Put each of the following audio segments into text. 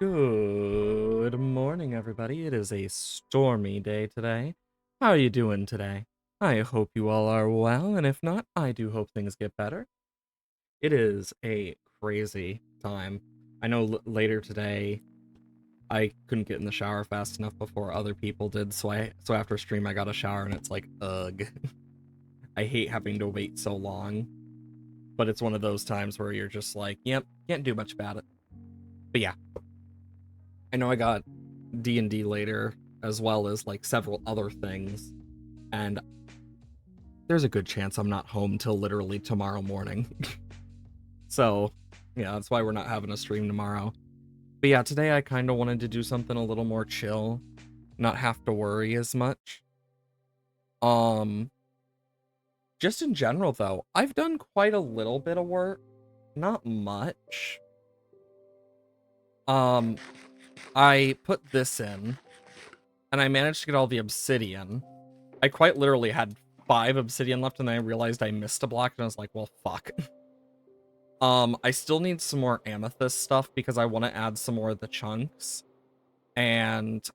Good morning, everybody. It is a stormy day today. How are you doing today? I hope you all are well, and if not, I do hope things get better. It is a crazy time. I know later today I couldn't get in the shower fast enough before other people did, so after stream I got a shower and it's like, ugh. I hate having to wait so long, but it's one of those times where you're just like, yep, can't do much about it. But yeah, I know I got D&D later, as well as like several other things, and there's a good chance I'm not home till literally tomorrow morning. So yeah, that's why we're not having a stream tomorrow. But yeah, today I kind of wanted to do something a little more chill, not have to worry as much. Just in general though, I've done quite a little bit of work, not much. I put this in, and I managed to get all the obsidian. I quite literally had 5 obsidian left, and then I realized I missed a block, and I was like, well, fuck. I still need some more amethyst stuff because I want to add some more of the chunks. And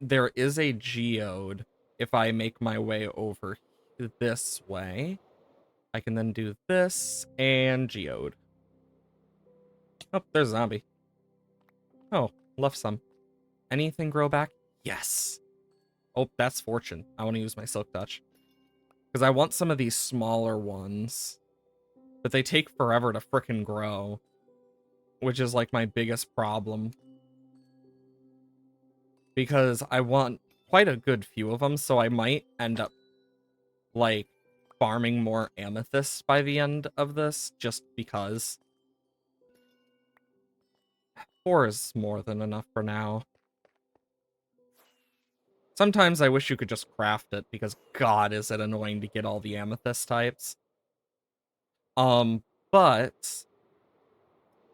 there is a geode if I make my way over this way. I can then do this and geode. Oh, there's a zombie. Oh, left some. Anything grow back? Yes. Oh, that's fortune. I want to use my silk touch. Because I want some of these smaller ones. But they take forever to frickin' grow. Which is like my biggest problem. Because I want quite a good few of them, so I might end up like farming more amethysts by the end of this, just because 4 is more than enough for now. Sometimes I wish you could just craft it, because god is it annoying to get all the amethyst types. But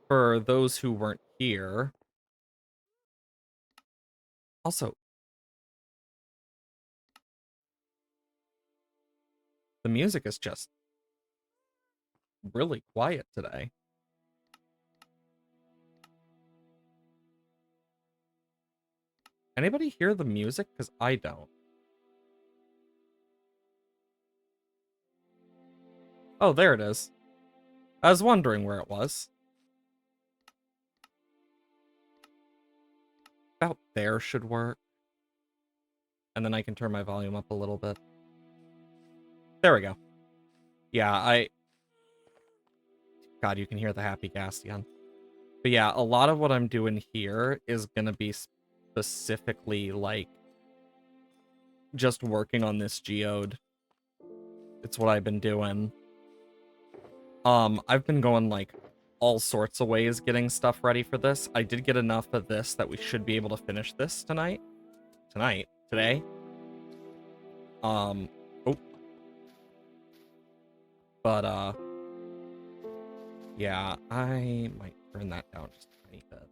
for those who weren't here, also, the music is just really quiet today. Anybody hear the music? Because I don't. Oh, there it is. I was wondering where it was. About there should work. And then I can turn my volume up a little bit. There we go. Yeah, God, you can hear the happy Gastion. But yeah, a lot of what I'm doing here is gonna be specifically, like, just working on this geode. It's what I've been doing. I've been going, like, all sorts of ways getting stuff ready for this. I did get enough of this that we should be able to finish this tonight. Today. Oh. But, yeah, I might turn that down just a tiny bit.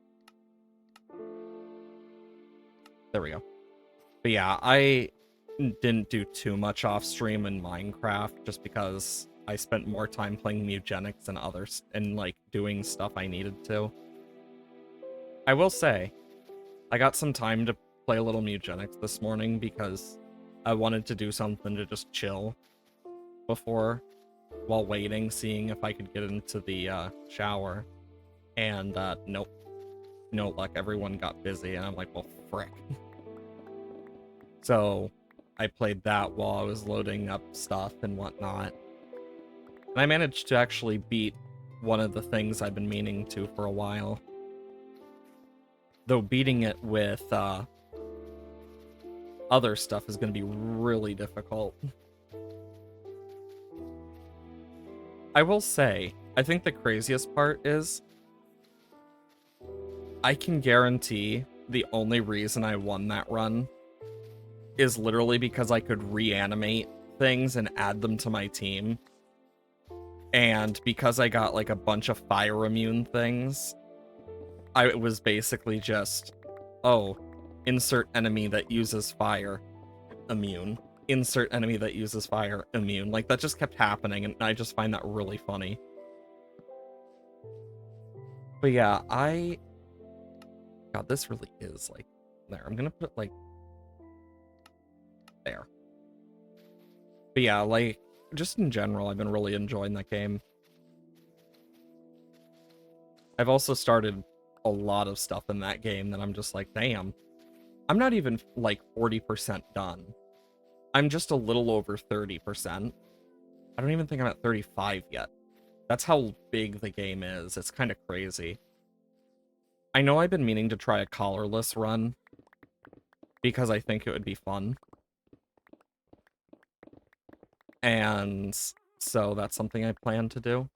There we go. But yeah, I didn't do too much off stream in Minecraft just because I spent more time playing Mugenics and others and like doing stuff I needed to. I will say, I got some time to play a little Mutagenics this morning because I wanted to do something to just chill before, while waiting, seeing if I could get into the shower. And nope. No luck. Everyone got busy, and I'm like, well, frick. So I played that while I was loading up stuff and whatnot. And I managed to actually beat one of the things I've been meaning to for a while. Though beating it with other stuff is going to be really difficult. I will say, I think the craziest part is I can guarantee the only reason I won that run is literally because I could reanimate things and add them to my team. And because I got like a bunch of fire immune things, I was basically just, oh, insert enemy that uses fire, immune. Insert enemy that uses fire, immune. Like, that just kept happening, and I just find that really funny. But yeah, God, this really is, like, there. I'm gonna put, like, there. But yeah, like, just in general, I've been really enjoying that game. I've also started a lot of stuff in that game that I'm just like, damn. I'm not even, like, 40% done. I'm just a little over 30%. I don't even think I'm at 35 yet. That's how big the game is. It's kind of crazy. I know I've been meaning to try a collarless run because I think it would be fun. And so that's something I plan to do.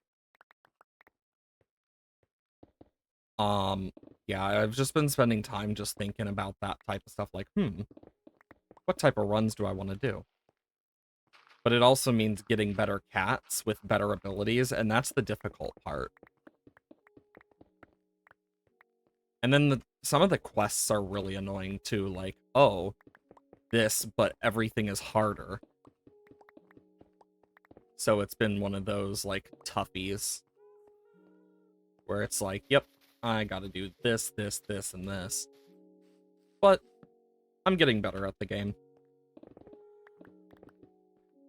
Yeah, I've just been spending time just thinking about that type of stuff, like, what type of runs do I want to do? But it also means getting better cats with better abilities, and that's the difficult part. And then some of the quests are really annoying too, like, oh, this, but everything is harder. So it's been one of those, like, toughies. Where it's like, yep, I gotta do this, this, this, and this. But I'm getting better at the game.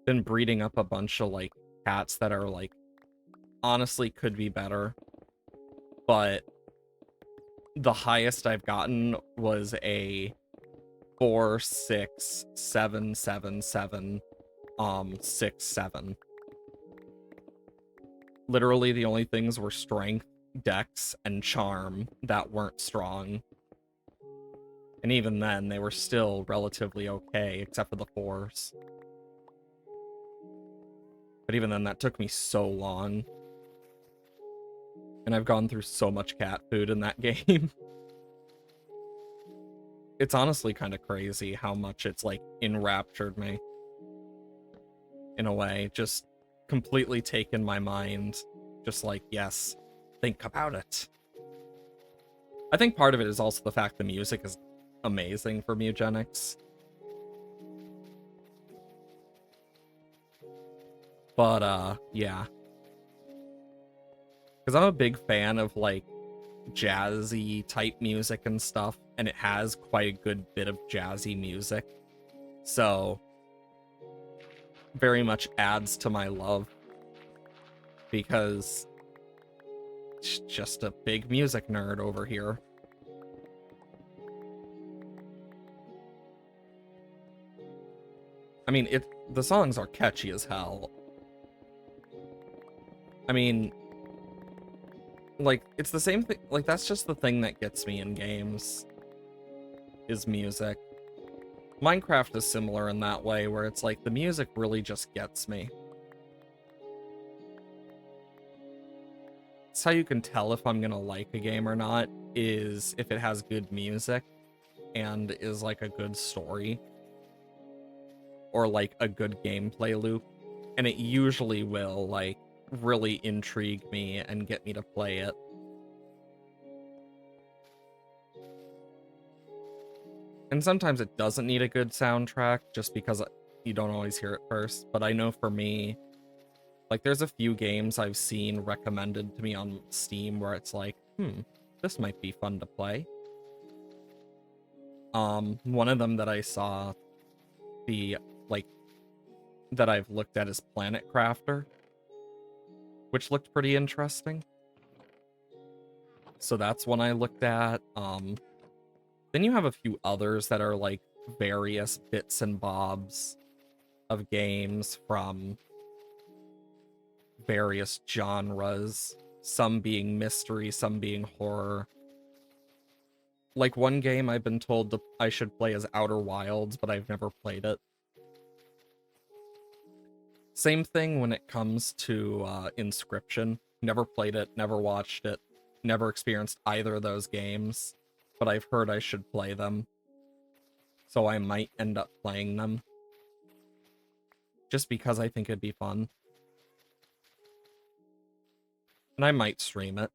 Been breeding up a bunch of, like, cats that are, like, honestly could be better. But the highest I've gotten was a 4, 6, 7, 7, 7, 6, 7. Literally the only things were strength, dex, and charm that weren't strong. And even then, they were still relatively okay, except for the 4s. But even then, that took me so long. And I've gone through so much cat food in that game. It's honestly kind of crazy how much it's, like, enraptured me. In a way, just completely taken my mind. Just like, yes, think about it. I think part of it is also the fact the music is amazing for Mutagenics. But, yeah. Because I'm a big fan of, like, jazzy type music and stuff, and it has quite a good bit of jazzy music. So, very much adds to my love. Because it's just a big music nerd over here. I mean, the songs are catchy as hell. I mean, like, it's the same thing, like, that's just the thing that gets me in games, is music. Minecraft is similar in that way, where it's like, the music really just gets me. It's how you can tell if I'm gonna like a game or not, is if it has good music, and is, like, a good story. Or, like, a good gameplay loop. And it usually will, like, really intrigue me and get me to play it. And sometimes it doesn't need a good soundtrack, just because you don't always hear it first. But I know for me, like, there's a few games I've seen recommended to me on Steam where it's like, this might be fun to play. One of them that I saw, the, like, that I've looked at is Planet Crafter, which looked pretty interesting. So that's one I looked at. Then you have a few others that are like various bits and bobs of games from various genres, some being mystery, some being horror. Like one game I've been told I should play is Outer Wilds, but I've never played it. Same thing when it comes to Inscription. Never played it, never watched it, never experienced either of those games, but I've heard I should play them. So I might end up playing them. Just because I think it'd be fun. And I might stream it.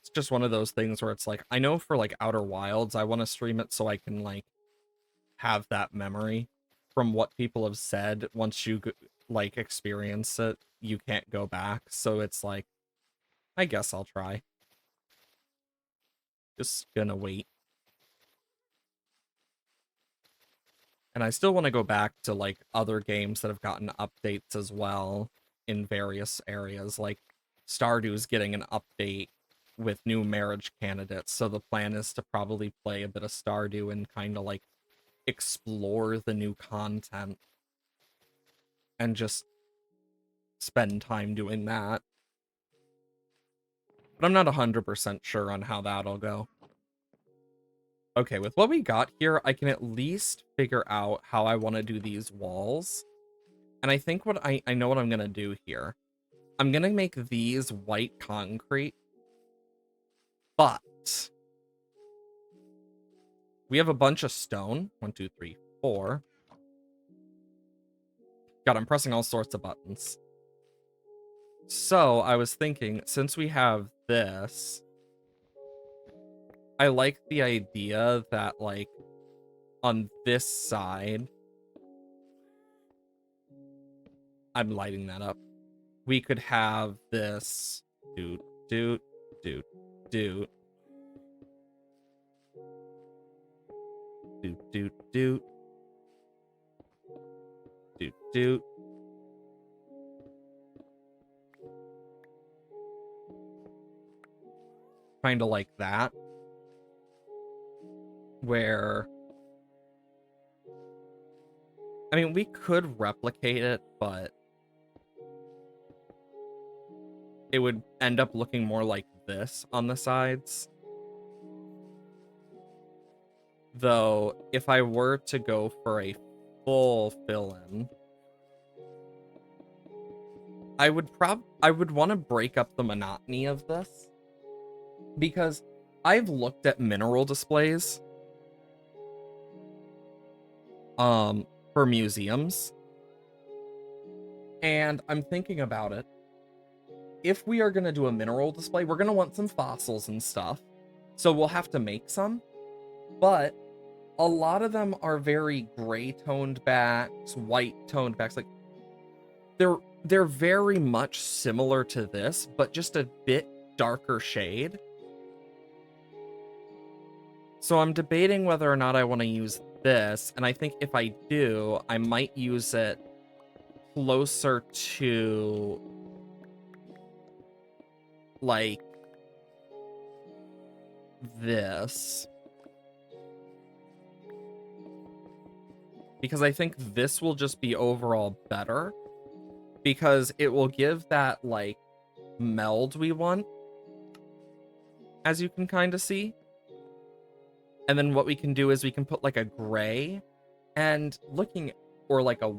It's just one of those things where it's like, I know for like Outer Wilds, I want to stream it so I can like have that memory from what people have said. Once you like experience it, you can't go back. So it's like, I guess I'll try. Just gonna wait. And I still want to go back to like other games that have gotten updates as well in various areas. Like Stardew's getting an update with new marriage candidates. So the plan is to probably play a bit of Stardew and kind of like explore the new content and just spend time doing that. But I'm not 100% sure on how that'll go. Okay, with what we got here, I can at least figure out how I want to do these walls. And I think what I know what I'm going to do here. I'm going to make these white concrete. But we have a bunch of stone. 1, 2, 3, 4. God, I'm pressing all sorts of buttons. So I was thinking, since we have this, I like the idea that, like, on this side, I'm lighting that up. We could have this doot, doot, doot, doot, doot, doot, doot, doot, doot. Kind of like that. Where, I mean, we could replicate it, but it would end up looking more like this on the sides. Though, if I were to go for a full fill-in, I would want to break up the monotony of this. Because I've looked at mineral displays for museums. And I'm thinking about it. If we are going to do a mineral display, we're going to want some fossils and stuff. So we'll have to make some. But a lot of them are very gray-toned backs, white-toned backs. Like, they're very much similar to this, but just a bit darker shade. So I'm debating whether or not I want to use this, and I think if I do, I might use it closer to, like, this. Because I think this will just be overall better. Because it will give that, like, meld we want. As you can kind of see. And then what we can do is we can put, like, a gray. And looking, or, like, a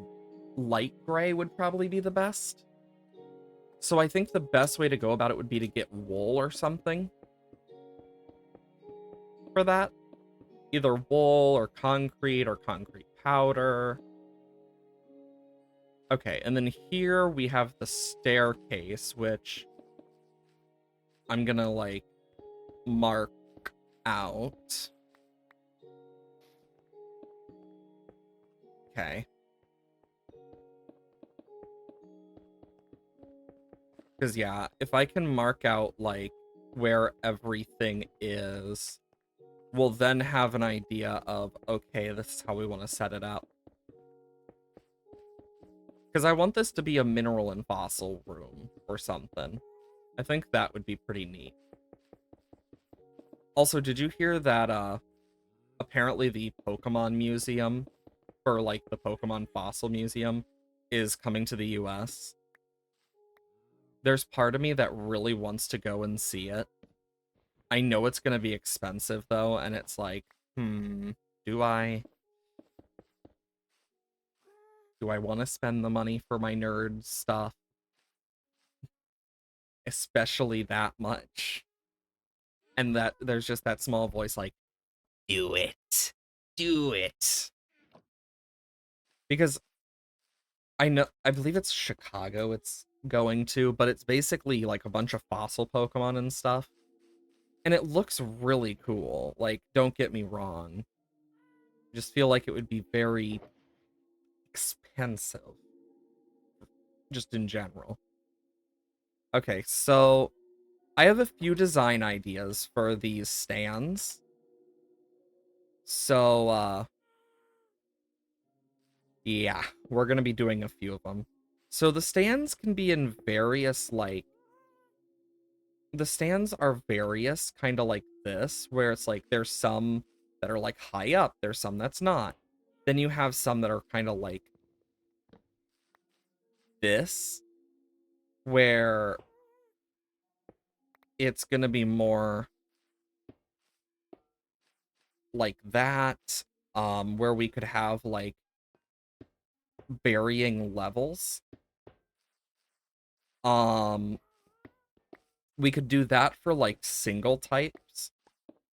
light gray would probably be the best. So I think the best way to go about it would be to get wool or something. For that. Either wool or concrete powder. Okay, and then here we have the staircase, which I'm gonna, like, mark out. Okay. Because, yeah, if I can mark out, like, where everything is, we'll then have an idea of, okay, this is how we want to set it up. Because I want this to be a mineral and fossil room or something. I think that would be pretty neat. Also, did you hear that apparently the Pokemon Museum, for like the Pokemon Fossil Museum, is coming to the US? There's part of me that really wants to go and see it. I know it's going to be expensive though, and it's like, do I want to spend the money for my nerd stuff? Especially that much. And that there's just that small voice like, do it. Do it. Because I believe it's Chicago it's going to, but it's basically like a bunch of fossil Pokemon and stuff. And it looks really cool. Like, don't get me wrong. I just feel like it would be very expensive. Just in general. Okay, so I have a few design ideas for these stands. So, yeah, we're gonna be doing a few of them. So the stands can be in various, like, the stands are various, kind of like this, where it's like there's some that are like high up, there's some that's not. Then you have some that are kind of like this, where it's gonna be more like that, where we could have like varying levels. We could do that for like single types.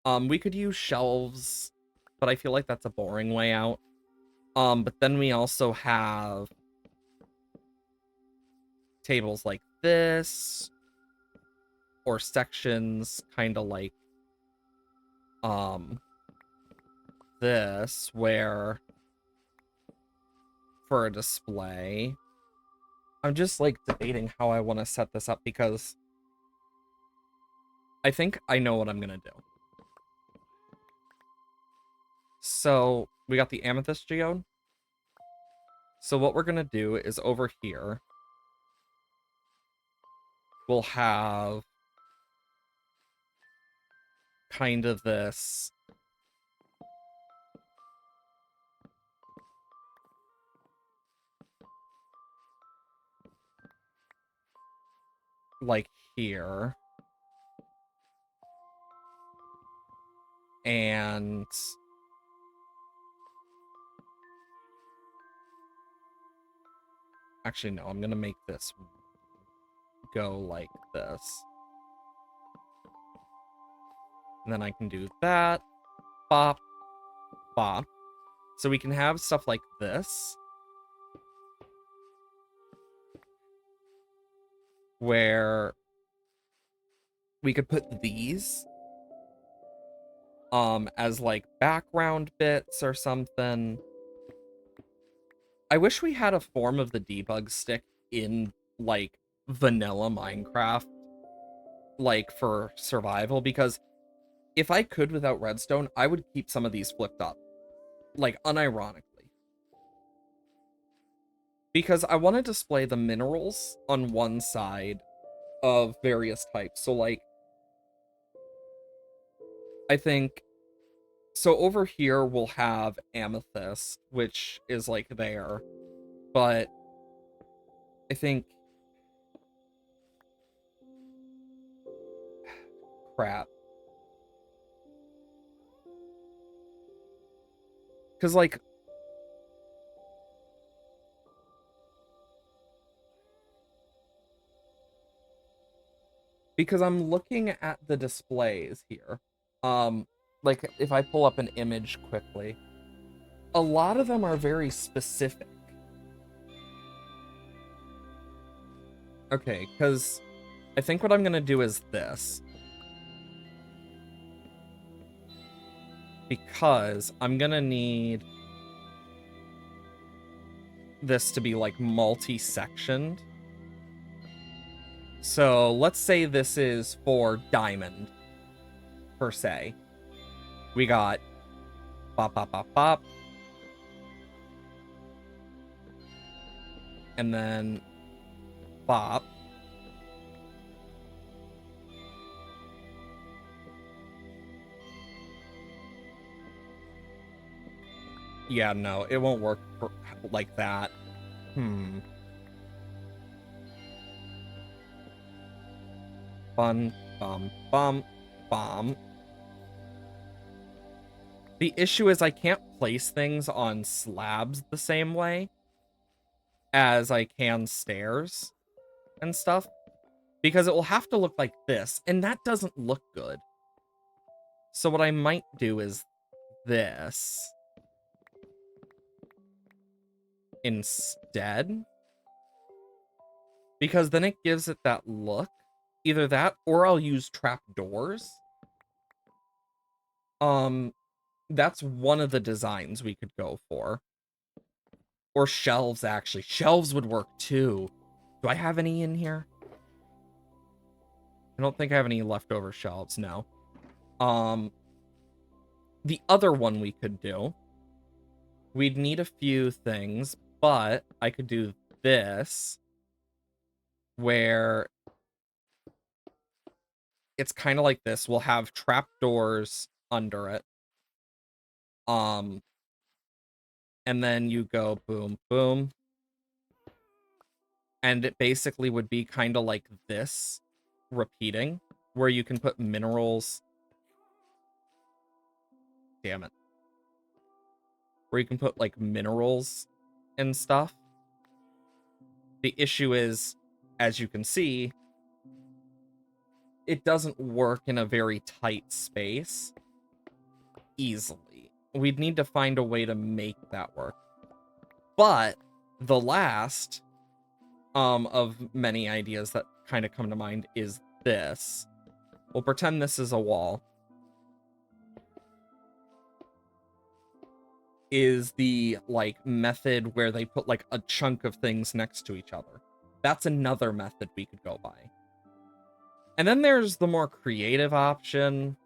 We could use shelves, but I feel like that's a boring way out. But then we also have tables like this, or sections kind of like this, where for a display. I'm just like debating how I want to set this up because I think I know what I'm gonna do. So we got the Amethyst Geode. So what we're gonna do is over here, we'll have kind of this like here. And actually, no, I'm gonna make this go like this. And then I can do that. Bop. Bop. So we can have stuff like this, where we could put these as like background bits or something. I wish we had a form of the debug stick in like vanilla Minecraft, like for survival, because if I could without redstone, I would keep some of these flipped up, like unironically. Because I want to display the minerals on one side of various types. So like, I think, so over here we'll have amethyst, which is like there, but I think, crap. Because like, because I'm looking at the displays here. Like if I pull up an image quickly, a lot of them are very specific. Okay, because I think what I'm gonna do is this. Because I'm gonna need this to be like multi-sectioned. So let's say this is for diamond, per se. We got bop, bop, bop, bop. And then bop. Yeah, no, it won't work like that. Bum, bum, bum, bum. The issue is I can't place things on slabs the same way as I can stairs and stuff, because it will have to look like this, and that doesn't look good. So what I might do is this instead, because then it gives it that look. Either that, or I'll use trapdoors. That's one of the designs we could go for. Or shelves, actually. Shelves would work too. Do I have any in here? I don't think I have any leftover shelves, no. The other one we could do, we'd need a few things, but I could do this, where it's kind of like this. We'll have trapdoors under it. And then you go boom, boom. And it basically would be kind of like this, repeating, where you can put minerals. Damn it. Where you can put, like, minerals and stuff. The issue is, as you can see, it doesn't work in a very tight space easily. We'd need to find a way to make that work. But the last of many ideas that kind of come to mind is this. We'll pretend this is a wall. Is the, like, method where they put, like, a chunk of things next to each other. That's another method we could go by. And then there's the more creative option,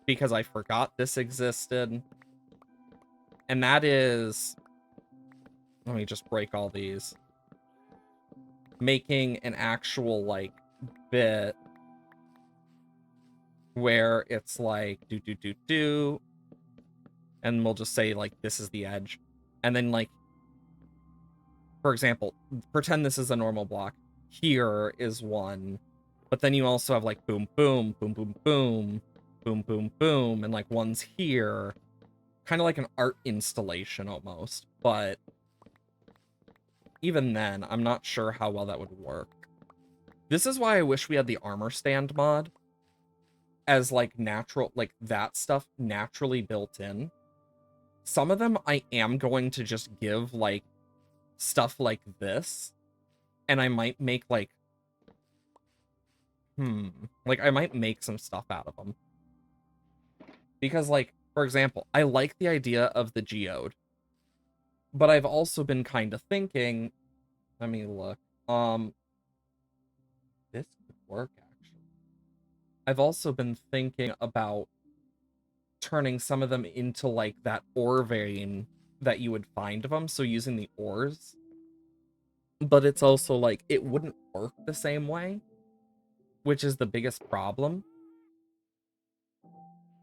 because I forgot this existed. And that is... Let me just break all these. Making an actual, like, bit where it's like do. And we'll just say, like, this is the edge. And then, like, for example, pretend this is a normal block. Here is one. But then you also have, like, boom, boom, boom, boom, boom, boom, boom, boom, and, like, one's here. Kind of like an art installation almost. But even then, I'm not sure how well that would work. This is why I wish we had the armor stand mod as, like, natural, like, that stuff naturally built in. Some of them I am going to just give, like, stuff like this, and I might make, like, like, I might make some stuff out of them. Because, like, for example, I like the idea of the geode, but I've also been kind of thinking, let me look, this could work, actually. I've also been thinking about turning some of them into, like, that ore vein that you would find of them, so using the ores. But it's also, like, it wouldn't work the same way, which is the biggest problem.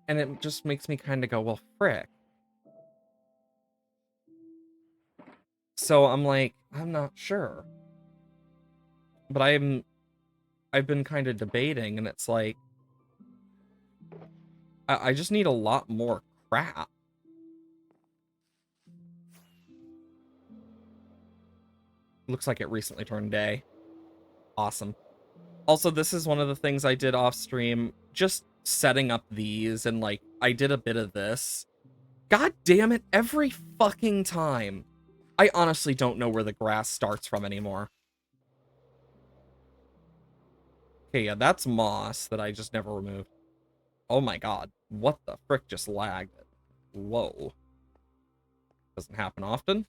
And it just makes me kind of go, well, frick. So I'm like, I'm not sure. But I've been kind of debating, and it's like, I just need a lot more crap. Looks like it recently turned day. Awesome. Also, this is one of the things I did off stream, just setting up these, and, like, I did a bit of this. God damn it, every fucking time. I honestly don't know where the grass starts from anymore. Okay, yeah, that's moss that I just never removed. Oh my god. What the frick just lagged? Whoa. Doesn't happen often.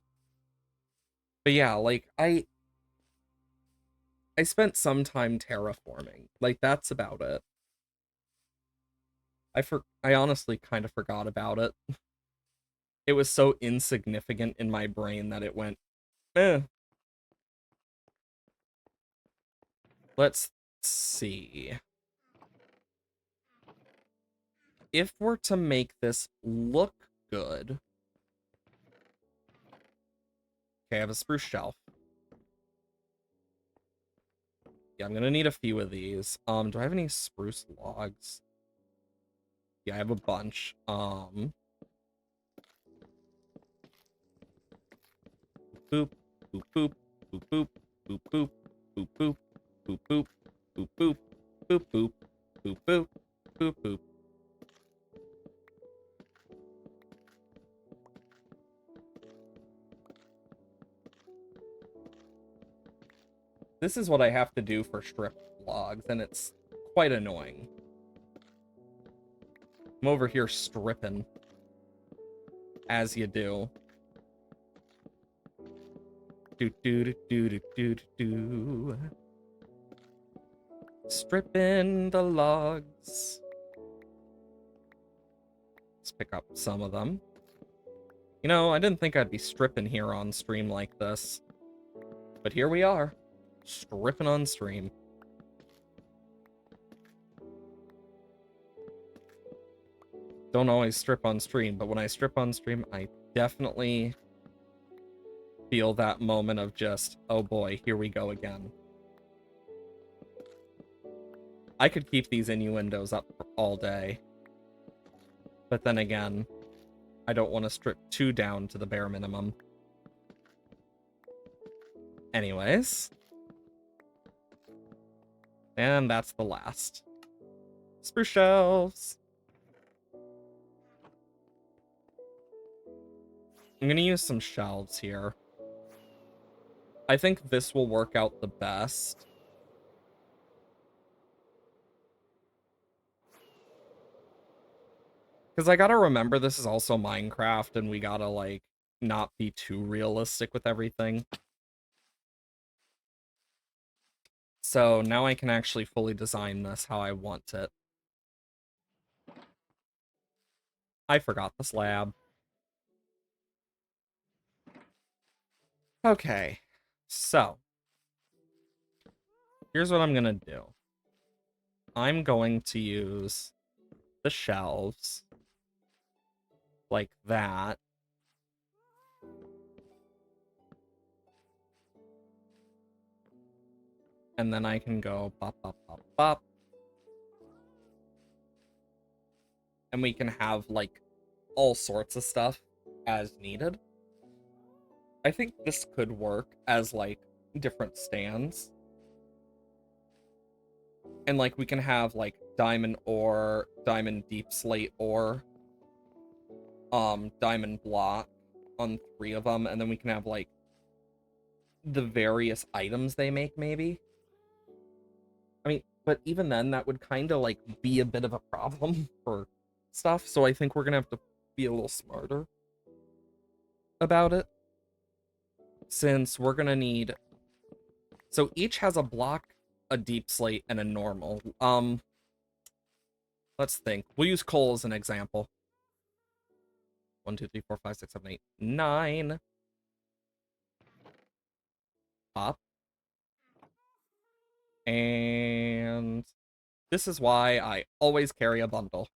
But yeah, like, I spent some time terraforming. Like, that's about it. I honestly kind of forgot about it. It was so insignificant in my brain that it went, eh. Let's see. If we're to make this look good. Okay, I have a spruce shelf. Yeah, I'm gonna need a few of these. Do I have any spruce logs? Yeah, I have a bunch. Boop, boop, boop, boop, boop, boop, boop, boop, boop, boop, boop, boop, boop, boop, boop, boop, boop, boop, boop. This is what I have to do for strip logs, and it's quite annoying. I'm over here stripping. As you do. Do do do do do do do. Stripping the logs. Let's pick up some of them. You know, I didn't think I'd be stripping here on stream like this. But here we are. Stripping on stream. Don't always strip on stream, but when I strip on stream, I definitely feel that moment of just, oh boy, here we go again. I could keep these innuendos up all day. But then again, I don't want to strip too down to the bare minimum. Anyways. And that's the last. Spruce shelves. I'm gonna use some shelves here. I think this will work out the best. Because I gotta remember this is also Minecraft, and we gotta, like, not be too realistic with everything. So now I can actually fully design this how I want it. I forgot the slab. Okay, so here's what I'm gonna do. I'm going to use the shelves like that. And then I can go bop, bop, bop, bop. And we can have, like, all sorts of stuff as needed. I think this could work as, like, different stands. And, like, we can have, like, diamond ore, diamond deep slate ore, diamond block on 3 of them, and then we can have, like, the various items they make, maybe. I mean, but even then, that would kind of, like, be a bit of a problem for stuff, so I think we're gonna have to be a little smarter about it. Since we're gonna need... So each has a block, a deep slate, and a normal. Let's think. We'll use coal as an example. 1, 2, 3, 4, 5, 6, 7, 8, 9. Up. And this is why I always carry a bundle.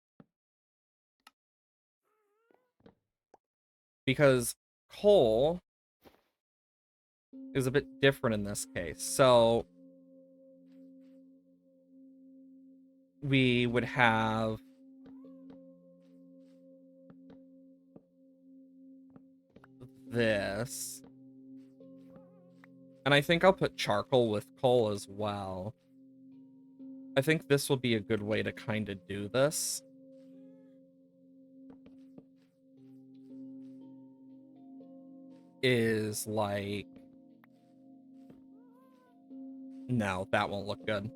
Because coal is a bit different in this case. So we would have this. And I think I'll put charcoal with coal as well. I think this will be a good way to kind of do this. Is like... No, that won't look good.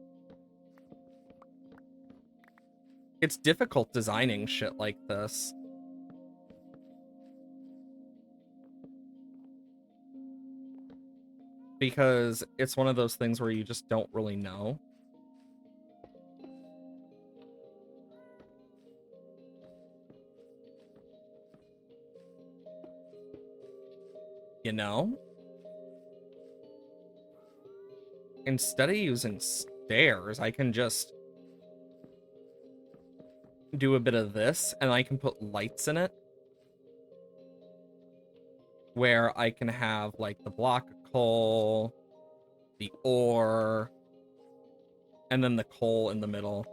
It's difficult designing shit like this. Because it's one of those things where you just don't really know. You know? Instead of using stairs, I can just do a bit of this, and I can put lights in it. Where I can have, like, the block of coal, the ore, and then the coal in the middle.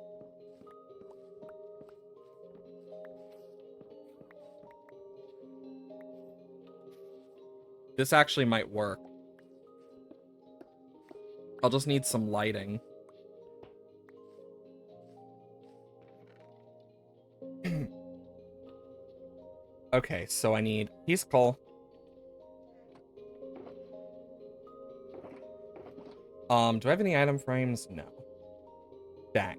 This actually might work. I'll just need some lighting. Okay, so I need piece of coal. Do I have any item frames? No. Dang.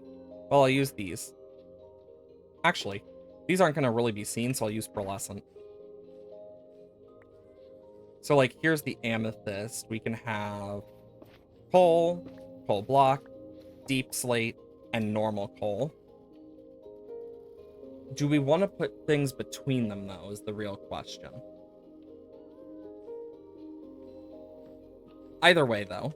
Well, I'll use these. Actually, these aren't going to really be seen, so I'll use pearlescent. So, like, here's the amethyst. We can have coal, coal block, deep slate, and normal coal. Do we want to put things between them, though, is the real question. Either way, though.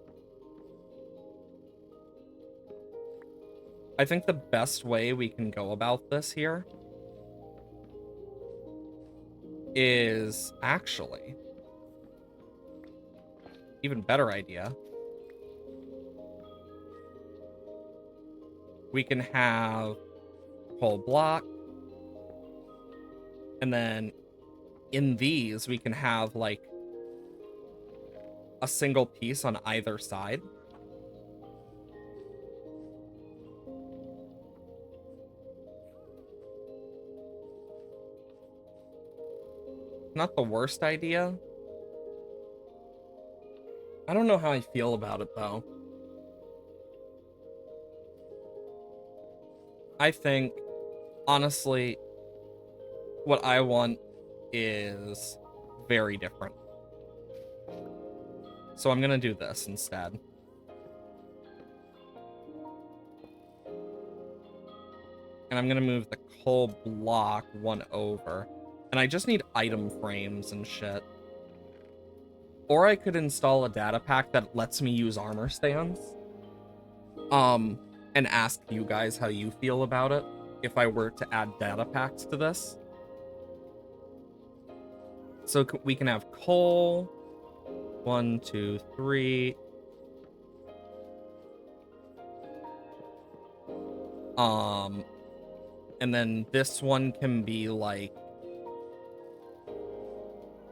I think the best way we can go about this here is actually even better idea. We can have coal block, and then in these we can have like a single piece on either side. Not the worst idea. I don't know how I feel about it, though. I think, honestly, what I want is very different. So I'm gonna do this instead. And I'm gonna move the coal block one over. And I just need item frames and shit. Or I could install a data pack that lets me use armor stands. And ask you guys how you feel about it if I were to add data packs to this. So we can have coal. 1, 2, 3. And then this one can be like,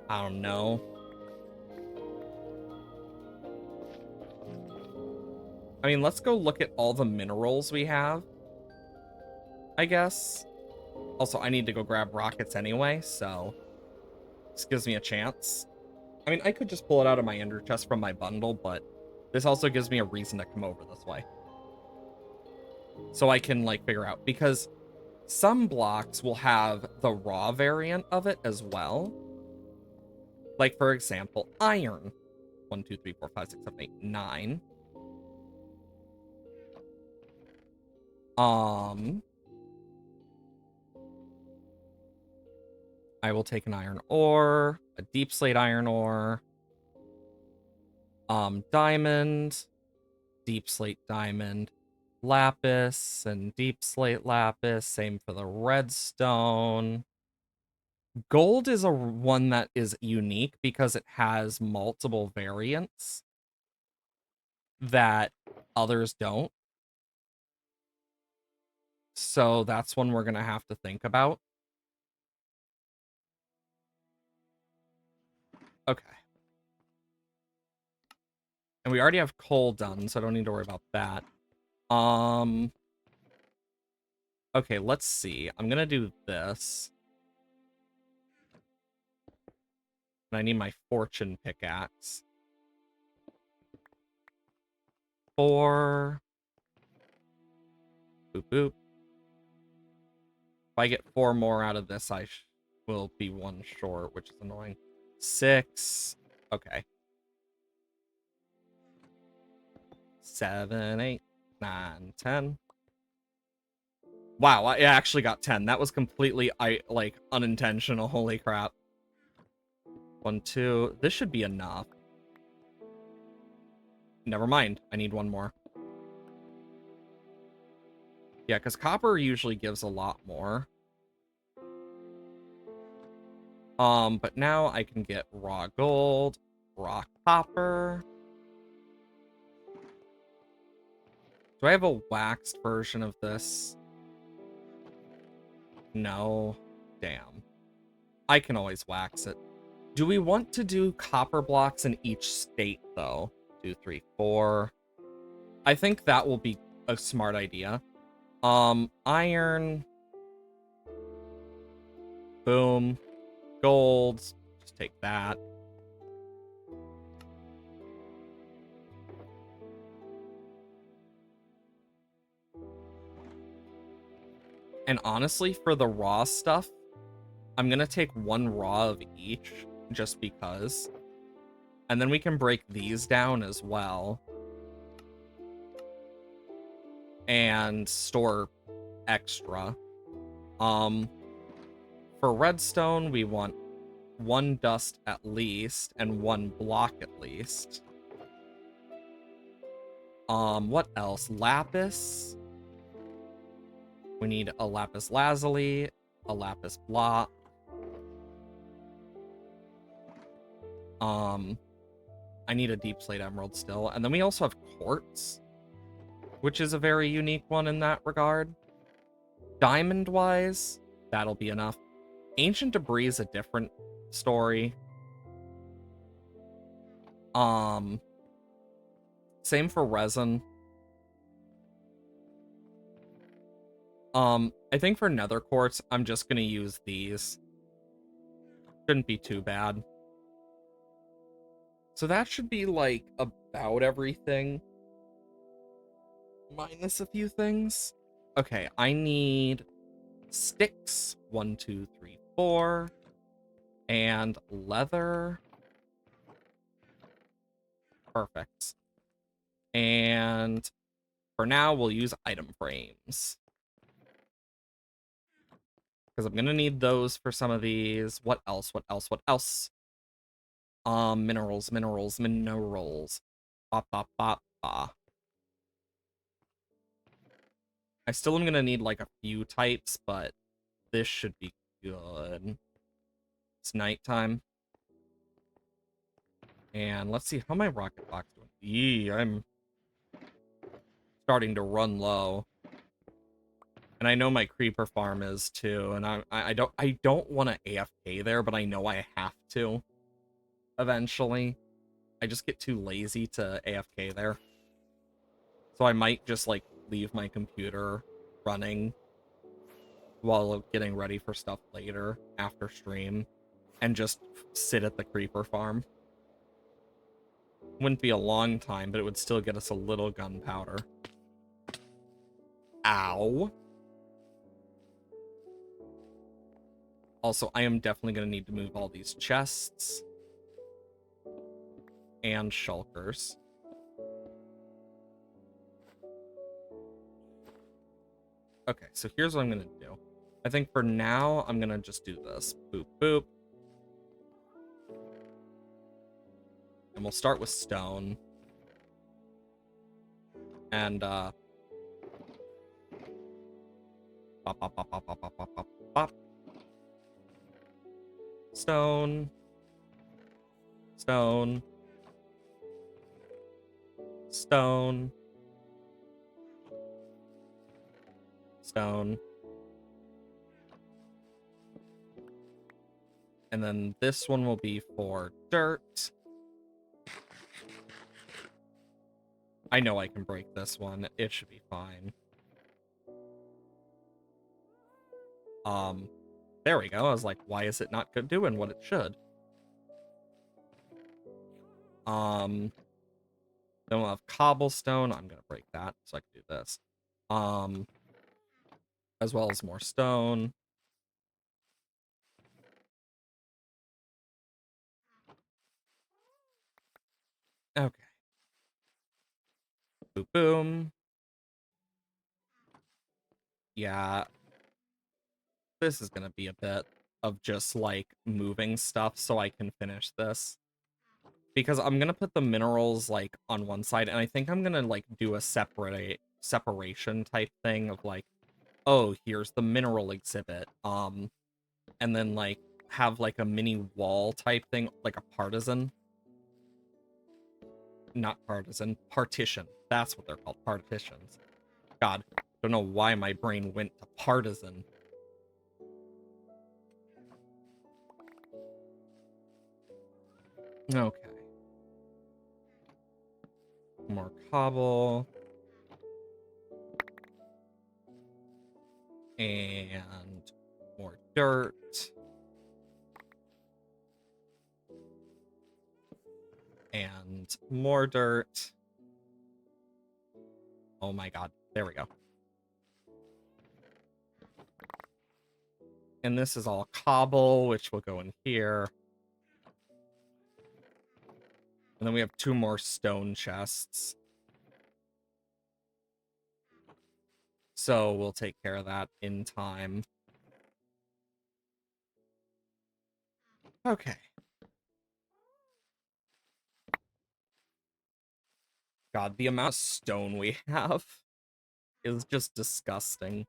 I don't know. I mean, let's go look at all the minerals we have, I guess. Also, I need to go grab rockets anyway, so this gives me a chance. I mean, I could just pull it out of my ender chest from my bundle, but this also gives me a reason to come over this way. So I can, like, figure out, because some blocks will have the raw variant of it as well. Like, for example, iron. 1, 2, 3, 4, 5, 6, 7, 8, 9. I will take an iron ore, a deep slate iron ore, diamond, deep slate diamond, lapis, and deep slate lapis. Same for the redstone. Gold is one that is unique because it has multiple variants that others don't. So that's one we're going to have to think about. Okay. And we already have coal done, so I don't need to worry about that. Okay, let's see. I'm going to do this. And I need my fortune pickaxe. 4. Boop, boop. If I get 4 more out of this, I will be 1 short, which is annoying. 6. Okay. 7, 8, 9, 10. Wow, I actually got 10. That was completely, like, unintentional. Holy crap. 1, 2. This should be enough. Never mind. I need one more. Yeah, because copper usually gives a lot more. But now I can get raw gold, raw copper. Do I have a waxed version of this? No. Damn. I can always wax it. Do we want to do copper blocks in each state, though? 2, 3, 4. I think that will be a smart idea. Iron. Boom. Gold. Just take that. And honestly, for the raw stuff, I'm gonna take 1 raw of each, just because. And then we can break these down as well. And store extra. For redstone, we want 1 dust at least, and 1 block at least. What else? Lapis. We need a lapis lazuli, a lapis block. I need a deep slate emerald still. And then we also have quartz, which is a very unique one in that regard. Diamond-wise, that'll be enough. Ancient debris is a different story. Same for resin. I think for nether quartz, I'm just gonna use these. Shouldn't be too bad. So that should be, like, about everything. Minus a few things. Okay, I need sticks. 1, 2, 3, 4. And leather. Perfect. And for now, we'll use item frames. Because I'm going to need those for some of these. What else? What else? What else? Minerals, minerals, minerals. Ba, ba, ba, ba. I still am going to need, like, a few types, but this should be good. It's nighttime. And let's see, how my rocket box doing? Yee, I'm starting to run low. And I know my creeper farm is too, and I don't want to AFK there, but I know I have to eventually. I just get too lazy to AFK there. So I might just, like, leave my computer running while getting ready for stuff later after stream and just sit at the creeper farm. Wouldn't be a long time, but it would still get us a little gunpowder. Ow. Also, I am definitely going to need to move all these chests and shulkers. Okay, so here's what I'm going to do. I think for now, I'm going to just do this. Boop, boop. And we'll start with stone. And, bop, bop, bop, bop, bop, bop, bop, bop, bop. Stone. Stone. Stone. Stone. And then this one will be for dirt. I know I can break this one. It should be fine. There we go. I was like, why is it not doing what it should? Then we'll have cobblestone. I'm gonna break that so I can do this. As well as more stone. Okay. Boom, boom. Yeah. This is gonna be a bit of just like moving stuff so I can finish this. Because I'm gonna put the minerals like on one side, and I think I'm gonna like do a separation type thing of like, oh, here's the mineral exhibit. And then like have like a mini wall type thing, like a partisan. Not partisan, partition. That's what they're called, partitions. God, don't know why my brain went to partisan. Okay. More cobble. And more dirt. And more dirt. Oh my god. There we go. And this is all cobble, which will go in here. And then we have 2 more stone chests. So we'll take care of that in time. Okay. God, the amount of stone we have is just disgusting.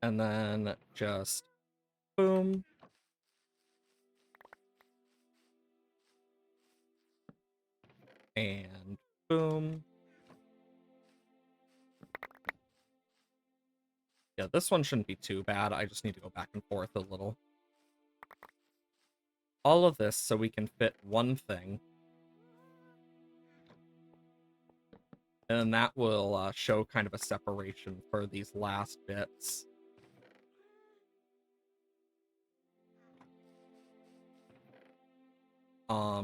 And then just boom. And boom. Yeah, this one shouldn't be too bad. I just need to go back and forth a little. All of this so we can fit one thing. And then that will show kind of a separation for these last bits.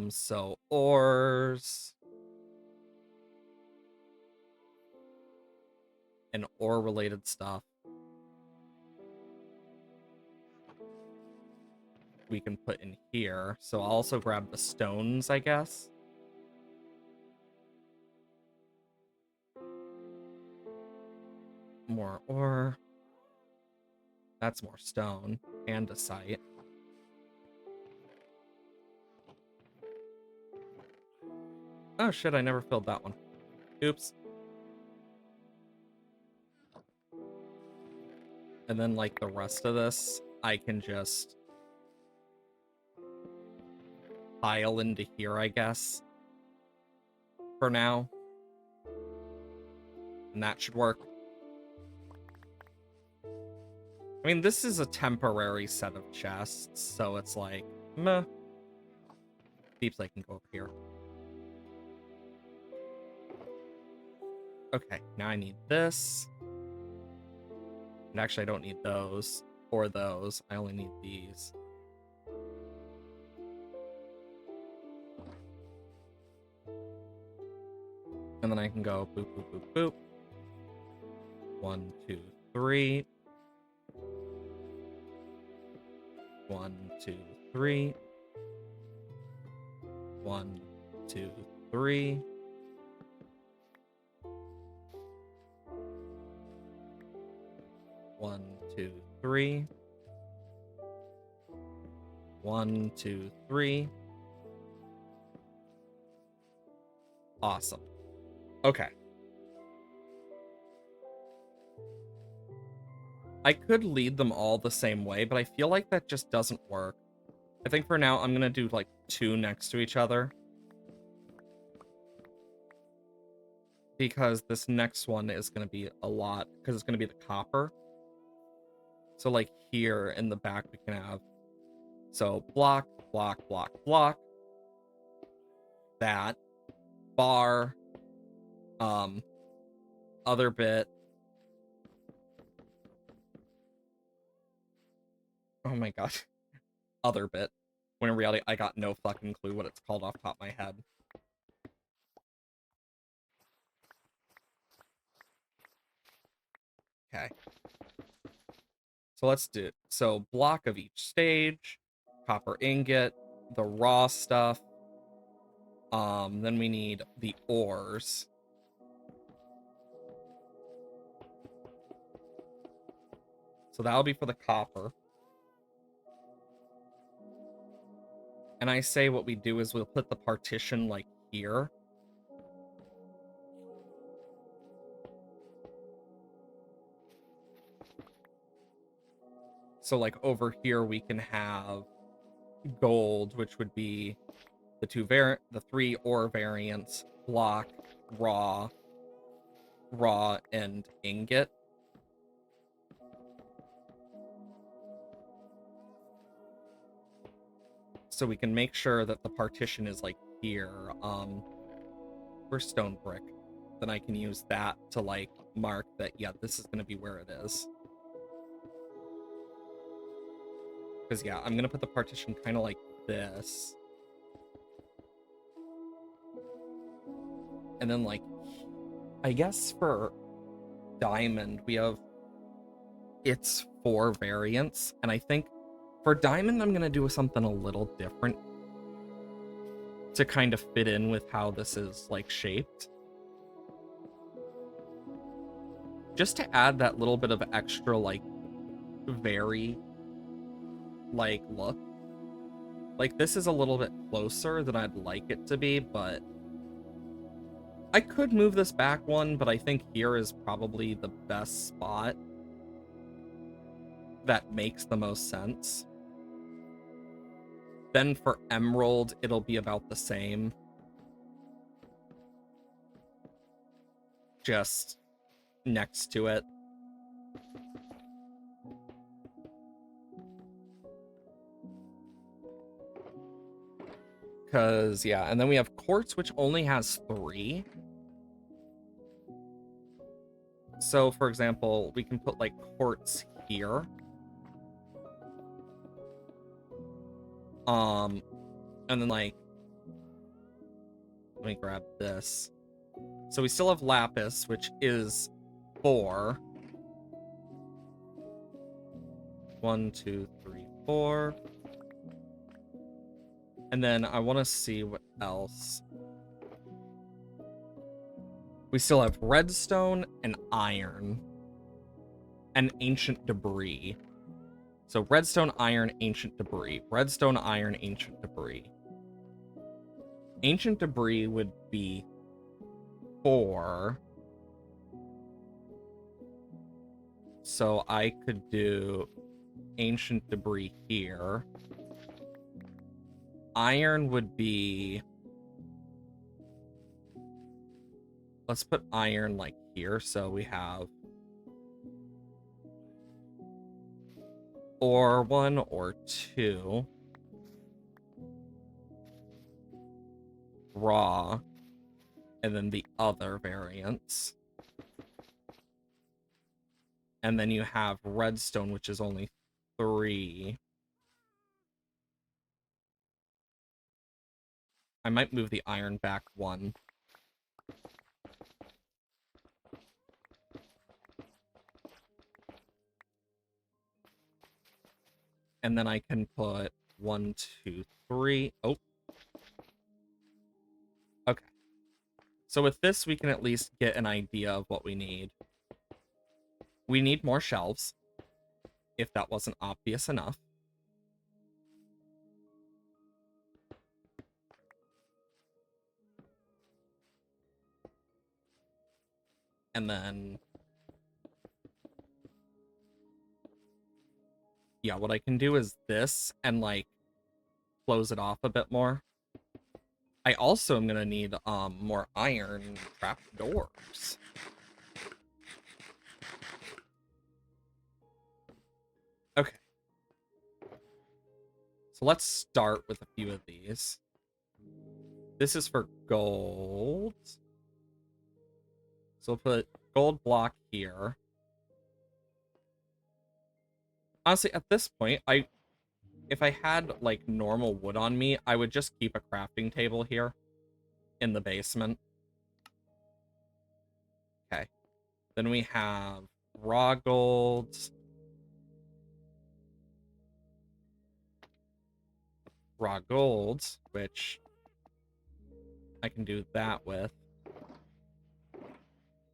So ores. And ore-related stuff. We can put in here. So I'll also grab the stones, I guess. More ore. That's more stone. Andesite. Oh shit, I never filled that one. Oops. And then like the rest of this, I can just pile into here, I guess. For now. And that should work. I mean, this is a temporary set of chests, so it's like, meh. Deep Lake can go over here. Okay, now I need this. And actually, I don't need those or those. I only need these. And then I can go boop, boop, boop, boop. 1, 2, 3. 1, 2, 3. 1, 2, 3. 1, 2, 3. 1, 2, 3. Awesome. Okay. I could lead them all the same way, but I feel like that just doesn't work. I think for now, I'm gonna do like 2 next to each other. Because this next one is gonna be a lot, because it's gonna be the copper. So like here in the back, we can have, so block, block, block, block. That. Bar. Other bit. Oh my god. Other bit. When in reality, I got no fucking clue what it's called off the top of my head. Okay. So let's do it. So block of each stage, copper ingot, the raw stuff. Then we need the ores. So that'll be for the copper. And I say what we do is we'll put the partition like here. So like over here we can have gold, which would be the three ore variants: block, raw, and ingot. So we can make sure that the partition is like here. For stone brick. Then I can use that to like mark that, yeah, this is gonna be where it is. Because yeah, I'm gonna put the partition kind of like this. And then like, I guess for diamond, we have its 4 variants. And I think for diamond, I'm gonna do something a little different to kind of fit in with how this is like shaped. Just to add that little bit of extra like very like look. Like this is a little bit closer than I'd like it to be, but I could move this back one, but I think here is probably the best spot that makes the most sense. Then for emerald, it'll be about the same. Just next to it. Because, yeah, and then we have quartz, which only has 3. So, for example, we can put, like, quartz here. And then, like, let me grab this. So we still have lapis, which is 4. 1, 2, 3, 4. And then I want to see what else. We still have redstone and iron. And ancient debris. So redstone, iron, ancient debris. Redstone, iron, ancient debris. Ancient debris would be 4. So I could do ancient debris here. Iron would be... Let's put iron like here, so we have or 1 or 2. Raw. And then the other variants. And then you have redstone, which is only 3. I might move the iron back 1. And then I can put 1, 2, 3. Oh. Okay. So with this, we can at least get an idea of what we need. We need more shelves, if that wasn't obvious enough. And then... yeah, what I can do is this and, like, close it off a bit more. I also am gonna need more iron trap doors. Okay. So let's start with a few of these. This is for gold. So we'll put gold block here. Honestly, at this point, if I had, like, normal wood on me, I would just keep a crafting table here in the basement. Okay. Then we have raw gold. raw gold, which I can do that with.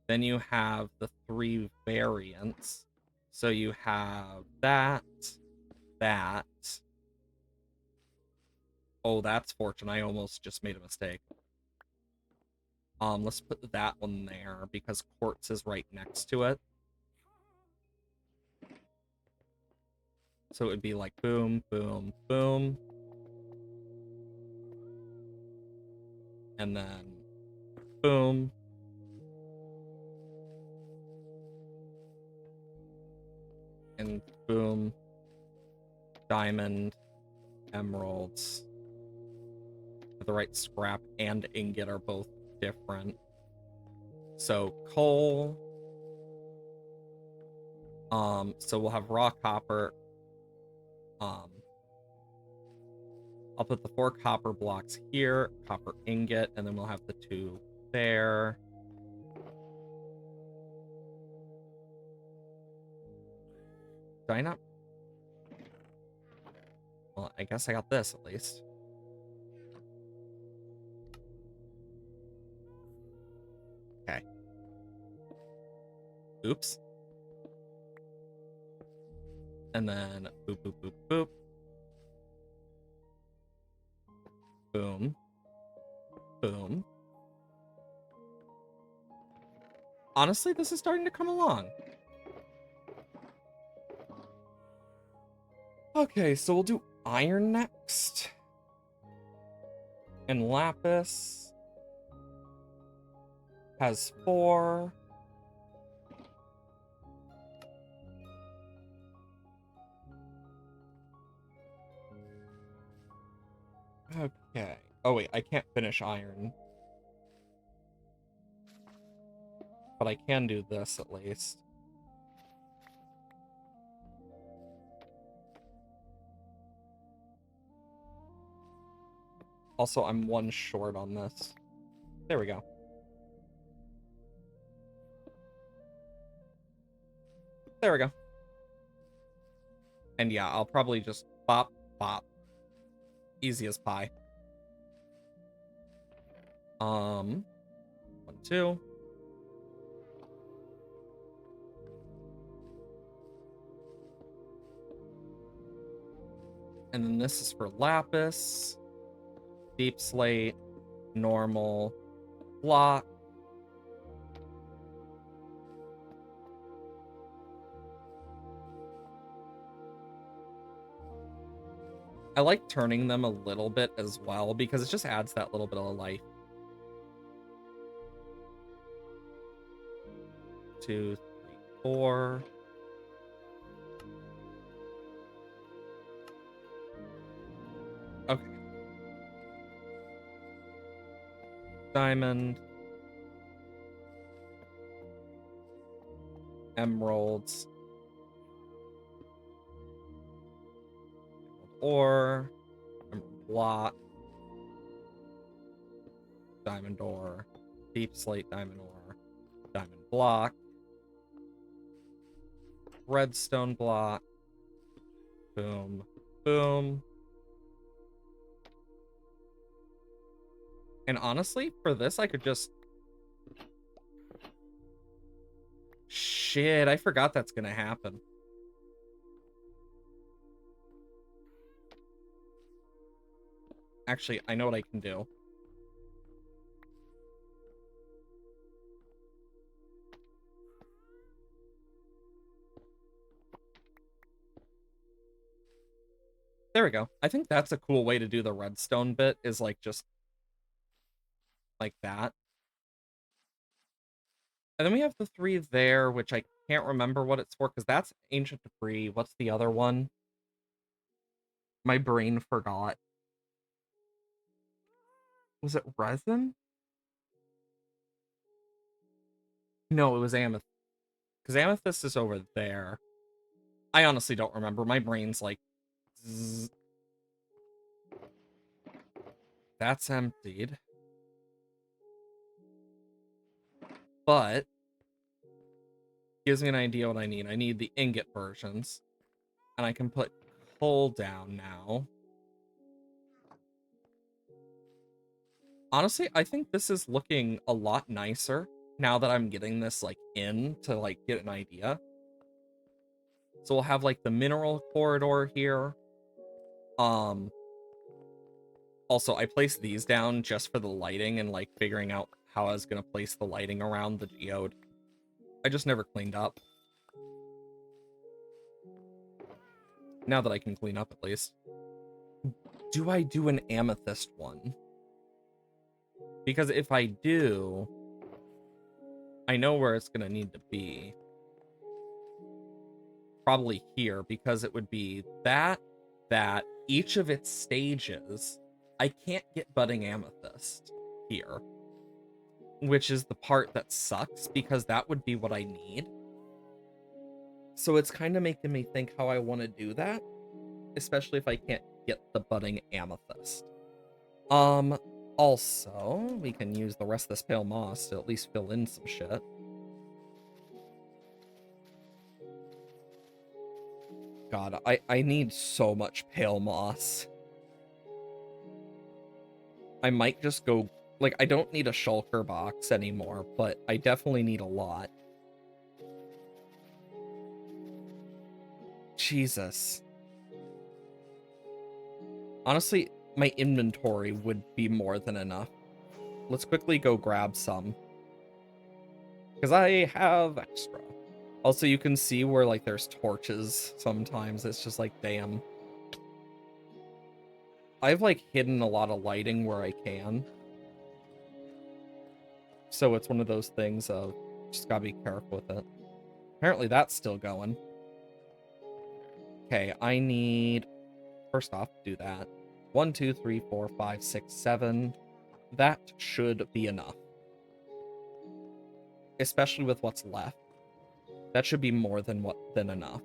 Then you have the 3 variants. So you have that. Oh, that's fortune. I almost just made a mistake. Let's put that one there because quartz is right next to it. So it would be like boom, boom, boom. And then boom. And boom. Diamond, emeralds. The right scrap and ingot are both different. So coal. So we'll have raw copper. I'll put the 4 copper blocks here, copper ingot, and then we'll have the 2 there. Do I not? Well, I guess I got this at least. Okay. Oops. And then boop, boop, boop, boop. Boom. Boom. Honestly, this is starting to come along. Okay, so we'll do iron next. And lapis has 4. Okay. Oh, wait, I can't finish iron. But I can do this at least. Also, I'm 1 short on this. There we go. There we go. And yeah, I'll probably just bop, bop. Easy as pie. 1, 2. And then this is for lapis. Deep slate. Normal. Block. I like turning them a little bit as well because it just adds that little bit of life. 2, 3, 4. Okay. Diamond. Emeralds. Ore. Emerald block. Diamond ore. Deep slate diamond ore. Diamond block. Redstone block. Boom. Boom. And honestly, for this, I could just... Shit, I forgot that's gonna happen. Actually, I know what I can do. There we go. I think that's a cool way to do the redstone bit, is like just like that. And then we have the 3 there, which I can't remember what it's for, because that's ancient debris. What's the other one? My brain forgot. Was it resin? No, it was amethyst. Because amethyst is over there. I honestly don't remember. My brain's like... Zzz. That's emptied. But... gives me an idea what I need. I need the ingot versions. And I can put coal down now. Honestly, I think this is looking a lot nicer now that I'm getting this, like, in to, like, get an idea. So we'll have, like, the mineral corridor here. Also, I placed these down just for the lighting and, like, figuring out how I was gonna place the lighting around the geode. I just never cleaned up. Now that I can clean up, at least. Do I do an amethyst one? Because if I do, I know where it's gonna need to be. Probably here, because it would be that, each of its stages. I can't get budding amethyst here, which is the part that sucks, because that would be what I need. So it's kind of making me think how I want to do that, especially if I can't get the budding amethyst. Also, we can use the rest of this pale moss to at least fill in some shit. God, I need so much pale moss. I might just go, like, I don't need a shulker box anymore, but I definitely need a lot. Jesus. Honestly, my inventory would be more than enough. Let's quickly go grab some, because I have extra. Also, you can see where, like, there's torches sometimes. It's just like, damn. I've, like, hidden a lot of lighting where I can. So it's one of those things of just gotta be careful with it. Apparently that's still going. Okay, I need... First off, do that. 1, 2, 3, 4, 5, 6, 7. That should be enough. Especially with what's left. That should be more than enough.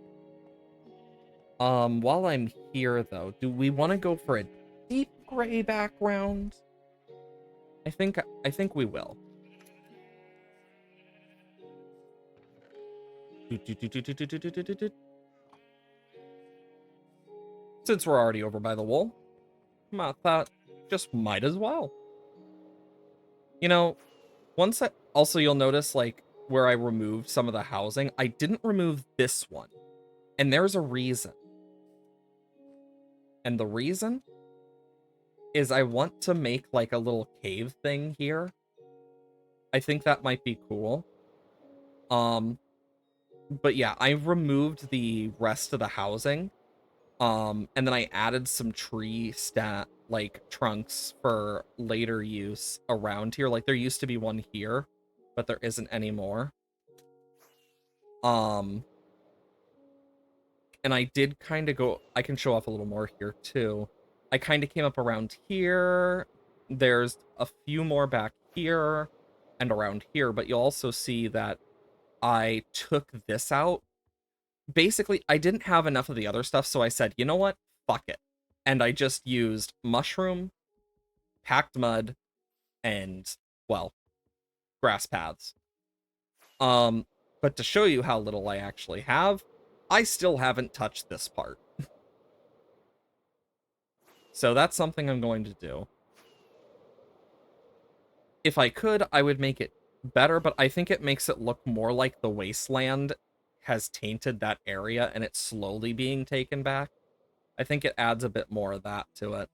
While I'm here though, do we want to go for a deep gray background? I think we will. Since we're already over by the wall, I thought just might as well. You know, also you'll notice, like, where I removed some of the housing, I didn't remove this one. And there's a reason. And the reason is I want to make, like, a little cave thing here. I think that might be cool. But yeah, I removed the rest of the housing. And then I added some tree like, trunks for later use around here. Like, there used to be one here, but there isn't anymore. And I did kind of go... I can show off a little more here, too. I kind of came up around here. There's a few more back here and around here, but you'll also see that I took this out. Basically, I didn't have enough of the other stuff, so I said, you know what? Fuck it. And I just used mushroom, packed mud, and, well, grass paths. But to show you how little I actually have, I still haven't touched this part. So that's something I'm going to do. If I could, I would make it better, but I think it makes it look more like the wasteland has tainted that area and it's slowly being taken back. I think it adds a bit more of that to it.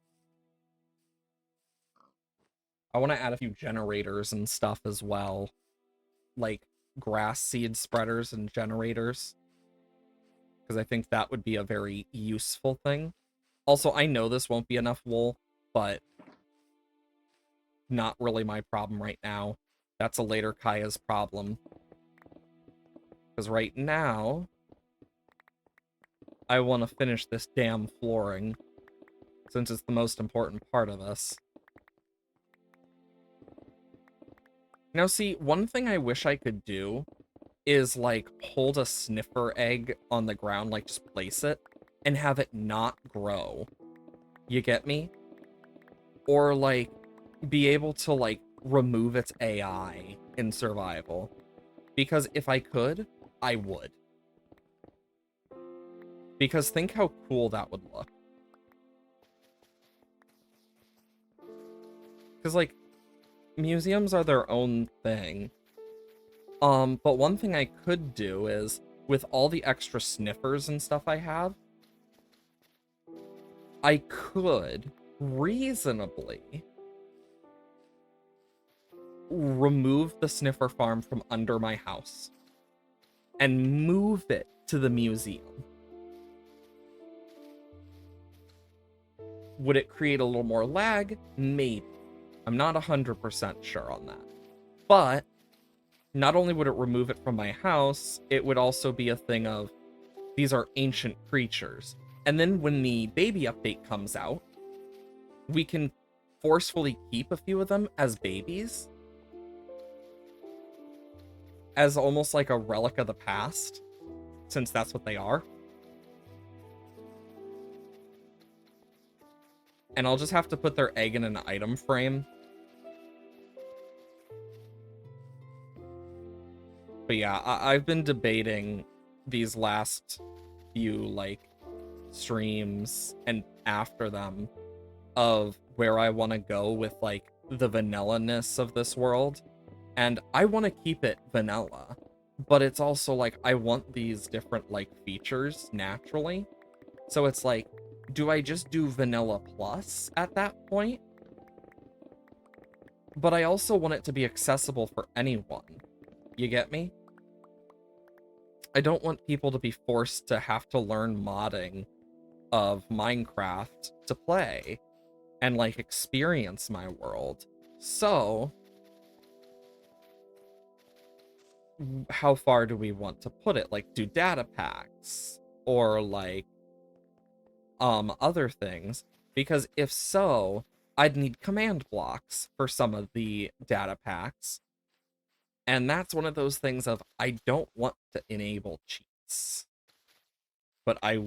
I want to add a few generators and stuff as well. Like grass seed spreaders and generators. Because I think that would be a very useful thing. Also, I know this won't be enough wool, but not really my problem right now. That's a later Kaya's problem. Because right now, I want to finish this damn flooring, since it's the most important part of this. Now see, one thing I wish I could do is, like, hold a sniffer egg on the ground, like, just place it, and have it not grow. You get me? Or, like, be able to, like, remove its AI in survival. Because if I could, I would. Because think how cool that would look. Because, like, museums are their own thing. But one thing I could do is, with all the extra sniffers and stuff I have, I could reasonably remove the sniffer farm from under my house and move it to the museum. Would it create a little more lag? Maybe. I'm not 100% sure on that. But not only would it remove it from my house, it would also be a thing of, these are ancient creatures. And then when the baby update comes out, we can forcefully keep a few of them as babies, as almost like a relic of the past, since that's what they are. And I'll just have to put their egg in an item frame. But yeah, I've been debating these last few, like, streams and after them of where I want to go with, like, the vanilla-ness of this world. And I want to keep it vanilla, but it's also like I want these different, like, features naturally. So it's like, do I just do vanilla plus at that point? But I also want it to be accessible for anyone. You get me? I don't want people to be forced to have to learn modding of Minecraft to play and, like, experience my world. So how far do we want to put it? Like, do data packs or, like, other things? Because if so, I'd need command blocks for some of the data packs. And that's one of those things of, I don't want to enable cheats. But I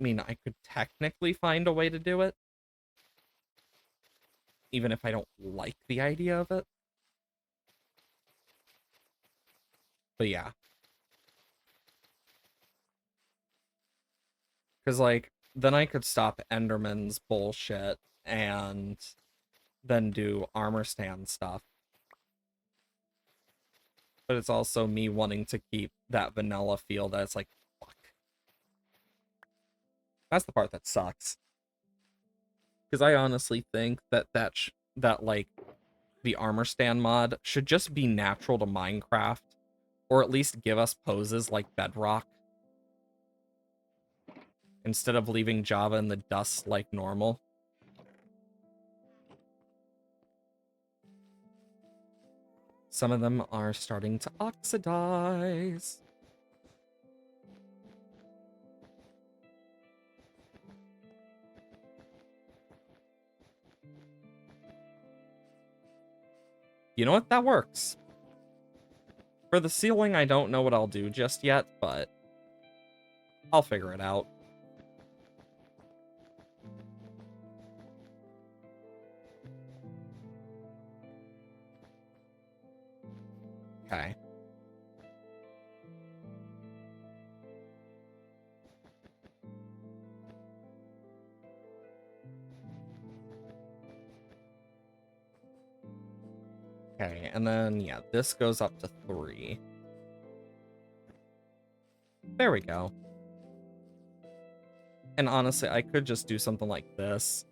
mean, I could technically find a way to do it, even if I don't like the idea of it. But yeah. Because, like, then I could stop Enderman's bullshit and then do armor stand stuff. But it's also me wanting to keep that vanilla feel that it's like, fuck. That's the part that sucks. Because I honestly think that like, the armor stand mod should just be natural to Minecraft, or at least give us poses like Bedrock, instead of leaving Java in the dust like normal. Some of them are starting to oxidize. You know what? That works. For the ceiling, I don't know what I'll do just yet, but I'll figure it out. Okay. Okay, and then, yeah, this goes up to 3. There we go. And honestly, I could just do something like this.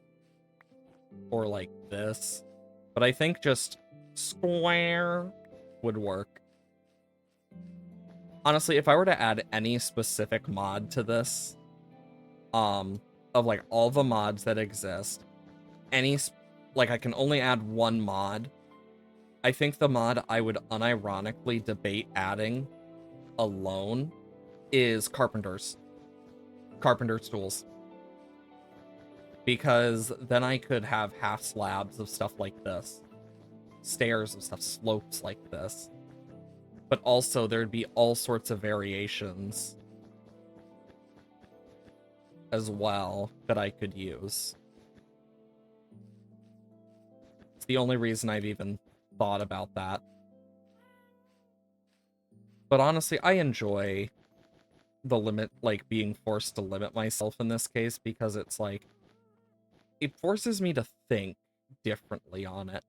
Or like this. But I think just square would work. Honestly, if I were to add any specific mod to this, of like all the mods that exist, like I can only add one mod. I think the mod I would unironically debate adding alone is Carpenter's tools. Because then I could have half slabs of stuff like this, stairs of stuff, slopes like this. But also there'd be all sorts of variations as well that I could use. It's the only reason I've even thought about that. But honestly, I enjoy the limit, like being forced to limit myself in this case, because it's like, it forces me to think differently on it.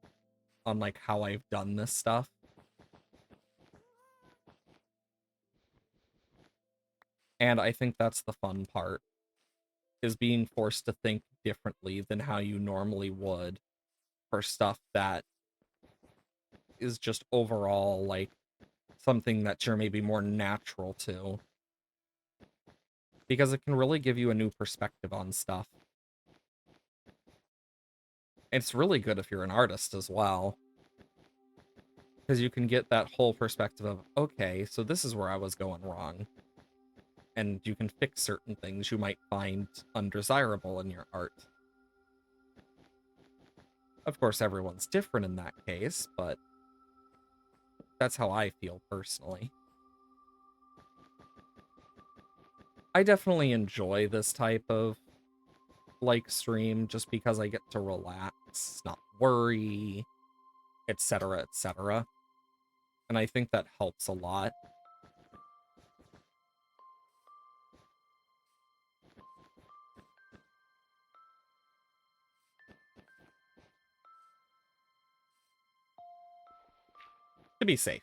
on like how I've done this stuff. And I think that's the fun part, is being forced to think differently than how you normally would for stuff that is just overall like something that you're maybe more natural to. Because it can really give you a new perspective on stuff. It's really good if you're an artist as well. Because you can get that whole perspective of, okay, so this is where I was going wrong. And you can fix certain things you might find undesirable in your art. Of course, everyone's different in that case, but that's how I feel personally. I definitely enjoy this type of like stream just because I get to relax, not worry, etc., etc. And I think that helps a lot. To be safe.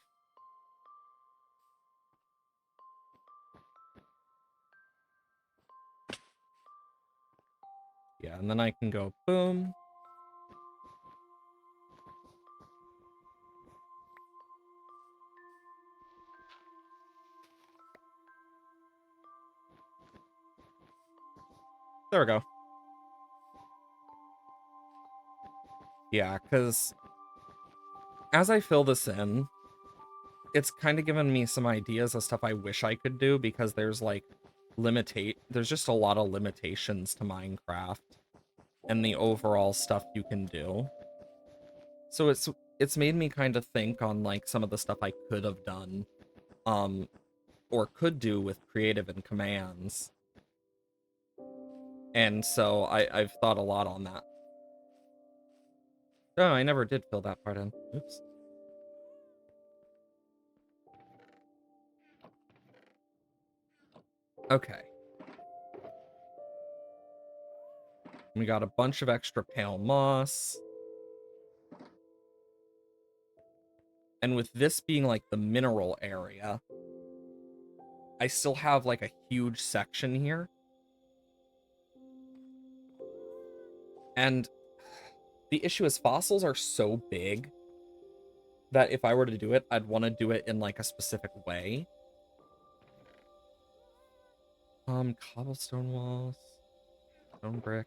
Yeah, and then I can go boom. There we go. Yeah, because as I fill this in, it's kind of given me some ideas of stuff I wish I could do, because there's like there's just a lot of limitations to Minecraft and the overall stuff you can do. So it's made me kind of think on like some of the stuff I could have done or could do with creative and commands. And so I've thought a lot on that. Oh, I never did fill that part in. Oops. Okay. We got a bunch of extra pale moss. And with this being like the mineral area, I still have like a huge section here. And the issue is fossils are so big that if I were to do it, I'd want to do it in like a specific way. Cobblestone walls, stone brick.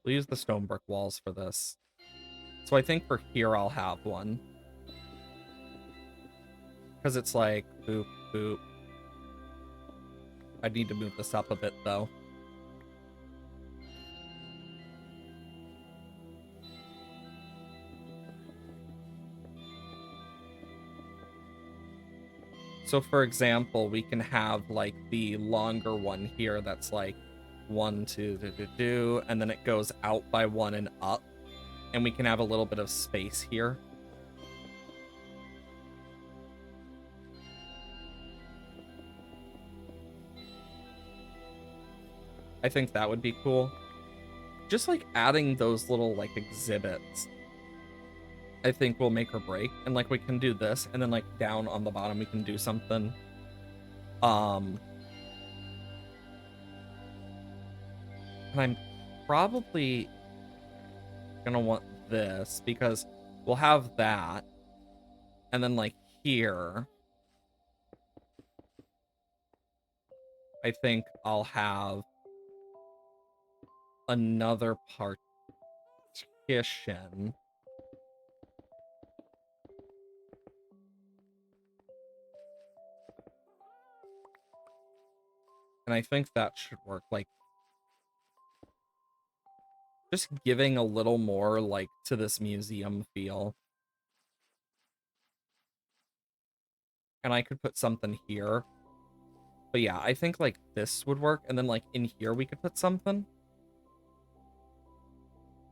We'll use the stone brick walls for this. So I think for here I'll have one. Because it's like, boop, boop. I need to move this up a bit, though. So for example, we can have like the longer one here that's like 1, 2, and then it goes out by 1 and up. And we can have a little bit of space here. I think that would be cool. Just like adding those little like exhibits, I think will make or break. And like we can do this, and then like down on the bottom we can do something. And I'm probably gonna want this because we'll have that. And then like here, I think I'll have another partition. And I think that should work. Like, just giving a little more, like, to this museum feel. And I could put something here. But yeah, I think, like, this would work. And then, like, in here we could put something.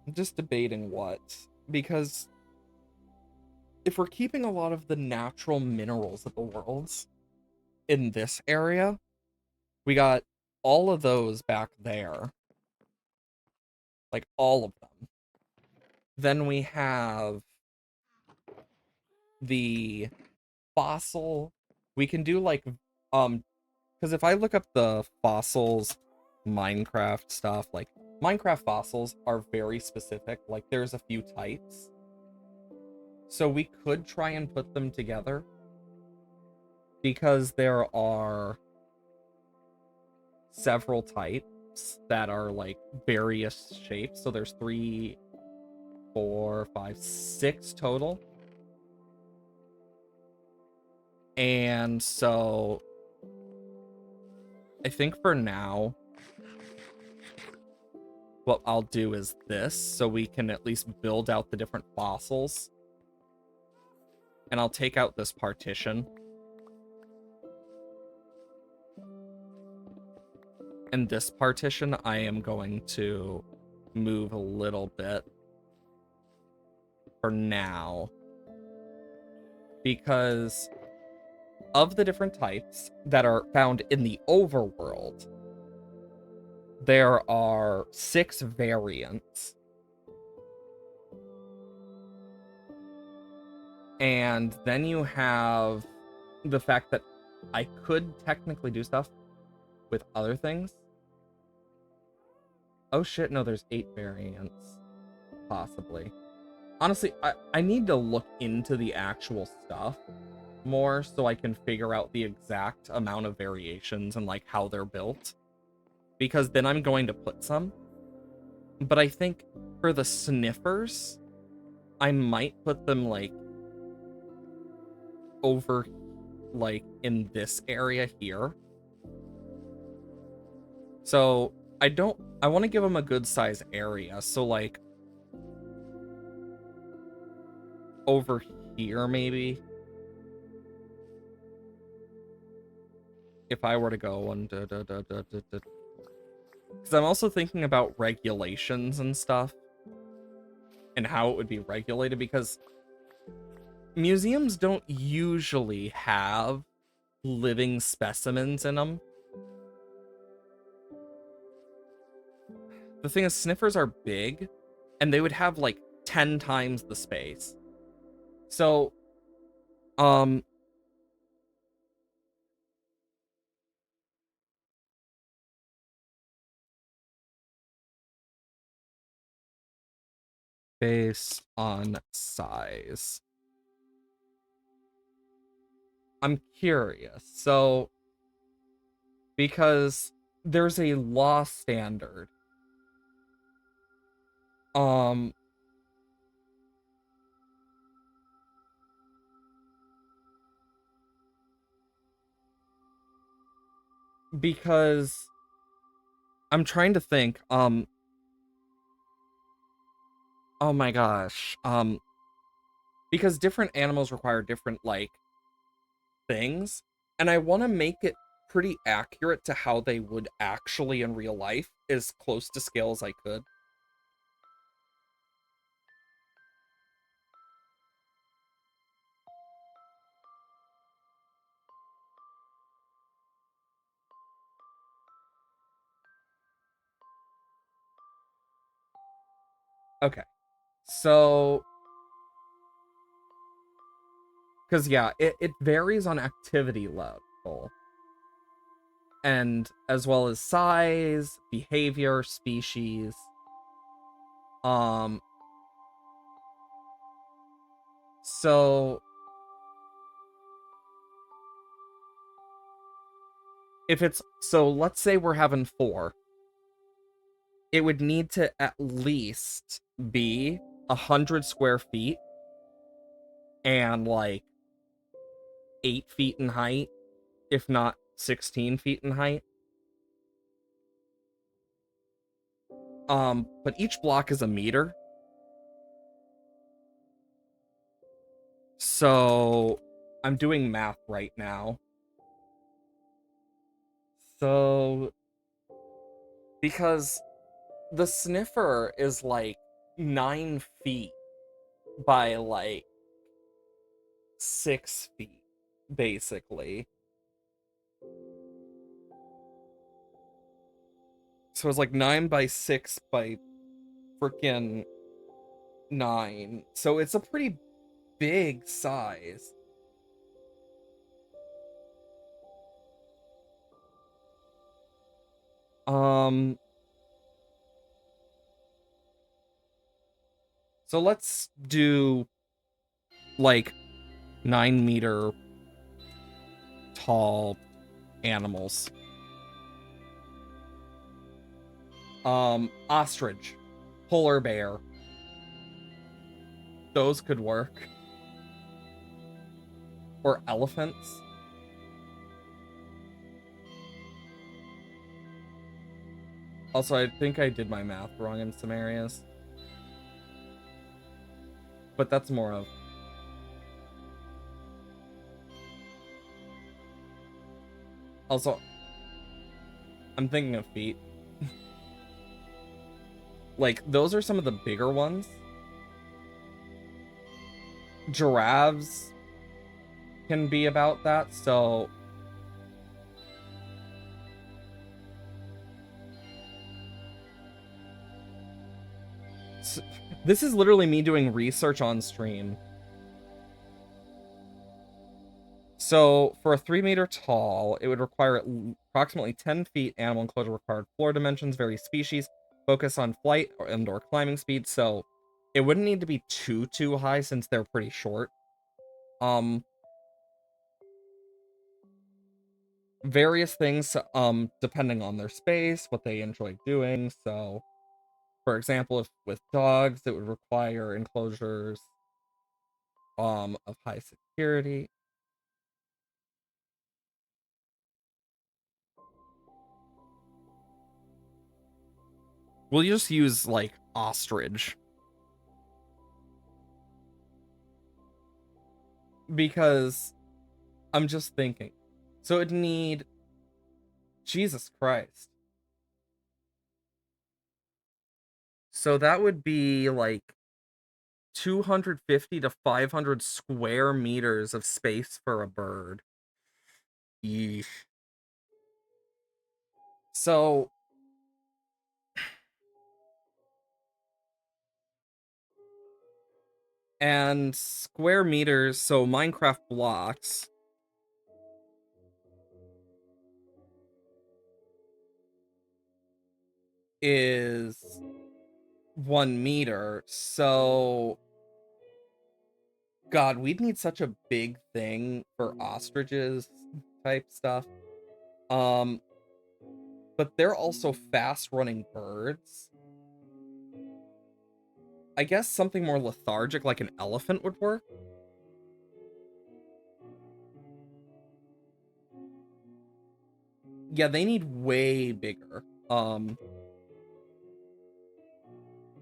I'm just debating what. Because if we're keeping a lot of the natural minerals of the worlds in this area, we got all of those back there. Like, all of them. Then we have the fossil. We can do like, because if I look up the fossils Minecraft stuff, like Minecraft fossils are very specific. Like there's a few types. So we could try and put them together because there are several types that are like various shapes. So there's 3, 4, 5, 6 total. And so I think for now, what I'll do is this, so we can at least build out the different fossils. And I'll take out this partition. And this partition, I am going to move a little bit for now. Because of the different types that are found in the overworld, there are 6 variants. And then you have the fact that I could technically do stuff with other things. Oh shit, no, there's 8 variants. Possibly. Honestly, I need to look into the actual stuff more so I can figure out the exact amount of variations and like how they're built. Because then I'm going to put some. But I think for the sniffers, I might put them like over like in this area here. So I want to give them a good size area. So like over here maybe. If I were to go and because I'm also thinking about regulations and stuff and how it would be regulated, because museums don't usually have living specimens in them. The thing is, sniffers are big and they would have like 10 times the space. So, based on size. I'm curious. So, because there's a law standard. Because I'm trying to think, oh my gosh, because different animals require different, like, things, and I want to make it pretty accurate to how they would actually in real life, as close to scale as I could. Okay, so, because yeah, it varies on activity level, and as well as size, behavior, species. Um, so if it's, so let's say we're having 4, it would need to at least be 100 square feet and like 8 feet in height, if not 16 feet in height. But each block is a meter. So I'm doing math right now. So because the sniffer is like 9 feet by like 6 feet, basically. So it's like 9 by 6 by freaking 9. So it's a pretty big size. So let's do like 9-meter tall animals. Ostrich, polar bear. Those could work. Or elephants. Also, I think I did my math wrong in some areas. But that's more of... Also, I'm thinking of feet. Like, those are some of the bigger ones. Giraffes can be about that, so... This is literally me doing research on stream. So, for a 3-meter tall, it would require approximately 10 feet. Animal enclosure required floor dimensions, various species, focus on flight or climbing speed, so it wouldn't need to be too high since they're pretty short. Various things, depending on their space, what they enjoy doing, so... For example, if with dogs, it would require enclosures of high security. We'll just use like ostrich. Because I'm just thinking. So it'd need... Jesus Christ. So that would be like 250 to 500 square meters of space for a bird. Yeesh. So... And square meters, so Minecraft blocks... is 1 meter, so... God, we'd need such a big thing for ostriches type stuff. But they're also fast-running birds. I guess something more lethargic like an elephant would work. Yeah, they need way bigger.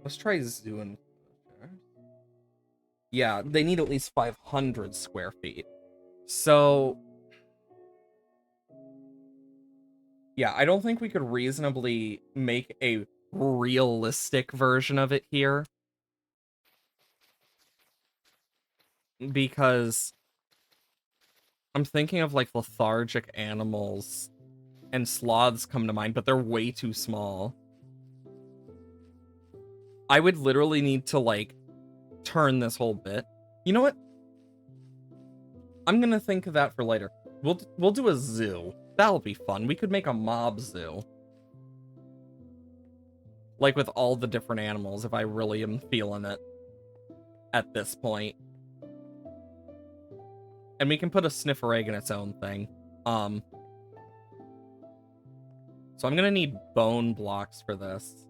Let's try zoo and... Yeah, they need at least 500 square feet. So... Yeah, I don't think we could reasonably make a realistic version of it here. Because I'm thinking of like lethargic animals and sloths come to mind, but they're way too small. I would literally need to like turn this whole bit. You know what? I'm gonna think of that for later. We'll do a zoo. That'll be fun. We could make a mob zoo. Like with all the different animals, if I really am feeling it at this point. And we can put a sniffer egg in its own thing. So I'm gonna need bone blocks for this.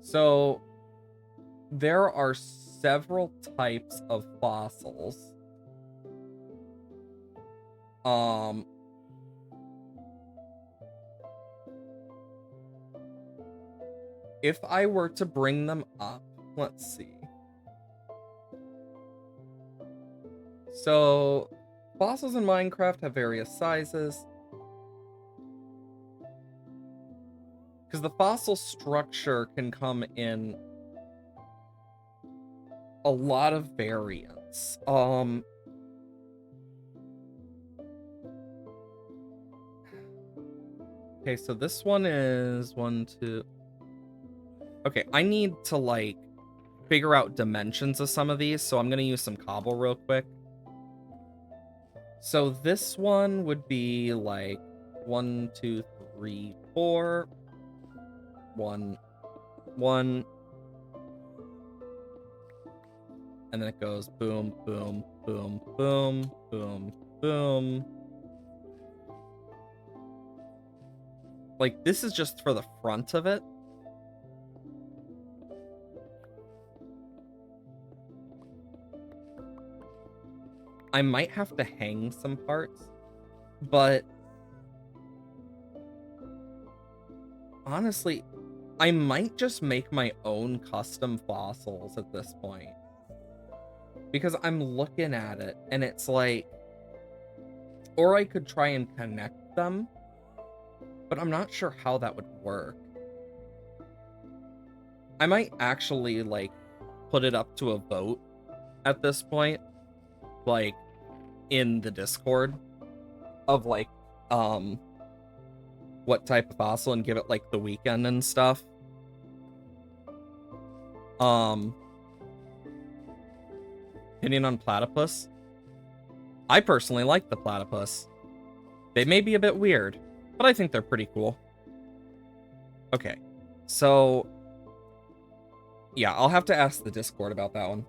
So there are several types of fossils. If I were to bring them up, let's see. So fossils in Minecraft have various sizes. Because the fossil structure can come in a lot of variants. Okay, so this one is 1, 2. Okay, I need to, like, figure out dimensions of some of these, so I'm gonna use some cobble real quick. So this one would be, like, 1, 2, 3, 4. 1, 1. And then it goes boom, boom, boom, boom, boom, boom. Like, this is just for the front of it. I might have to hang some parts, but honestly, I might just make my own custom fossils at this point. Because I'm looking at it, and it's like... Or I could try and connect them, but I'm not sure how that would work. I might actually, like, put it up to a vote at this point, like, in the Discord, of, like, what type of fossil, and give it, like, the weekend and stuff. Opinion on platypus? I personally like the platypus. They may be a bit weird, but I think they're pretty cool. Okay, so... yeah, I'll have to ask the Discord about that one.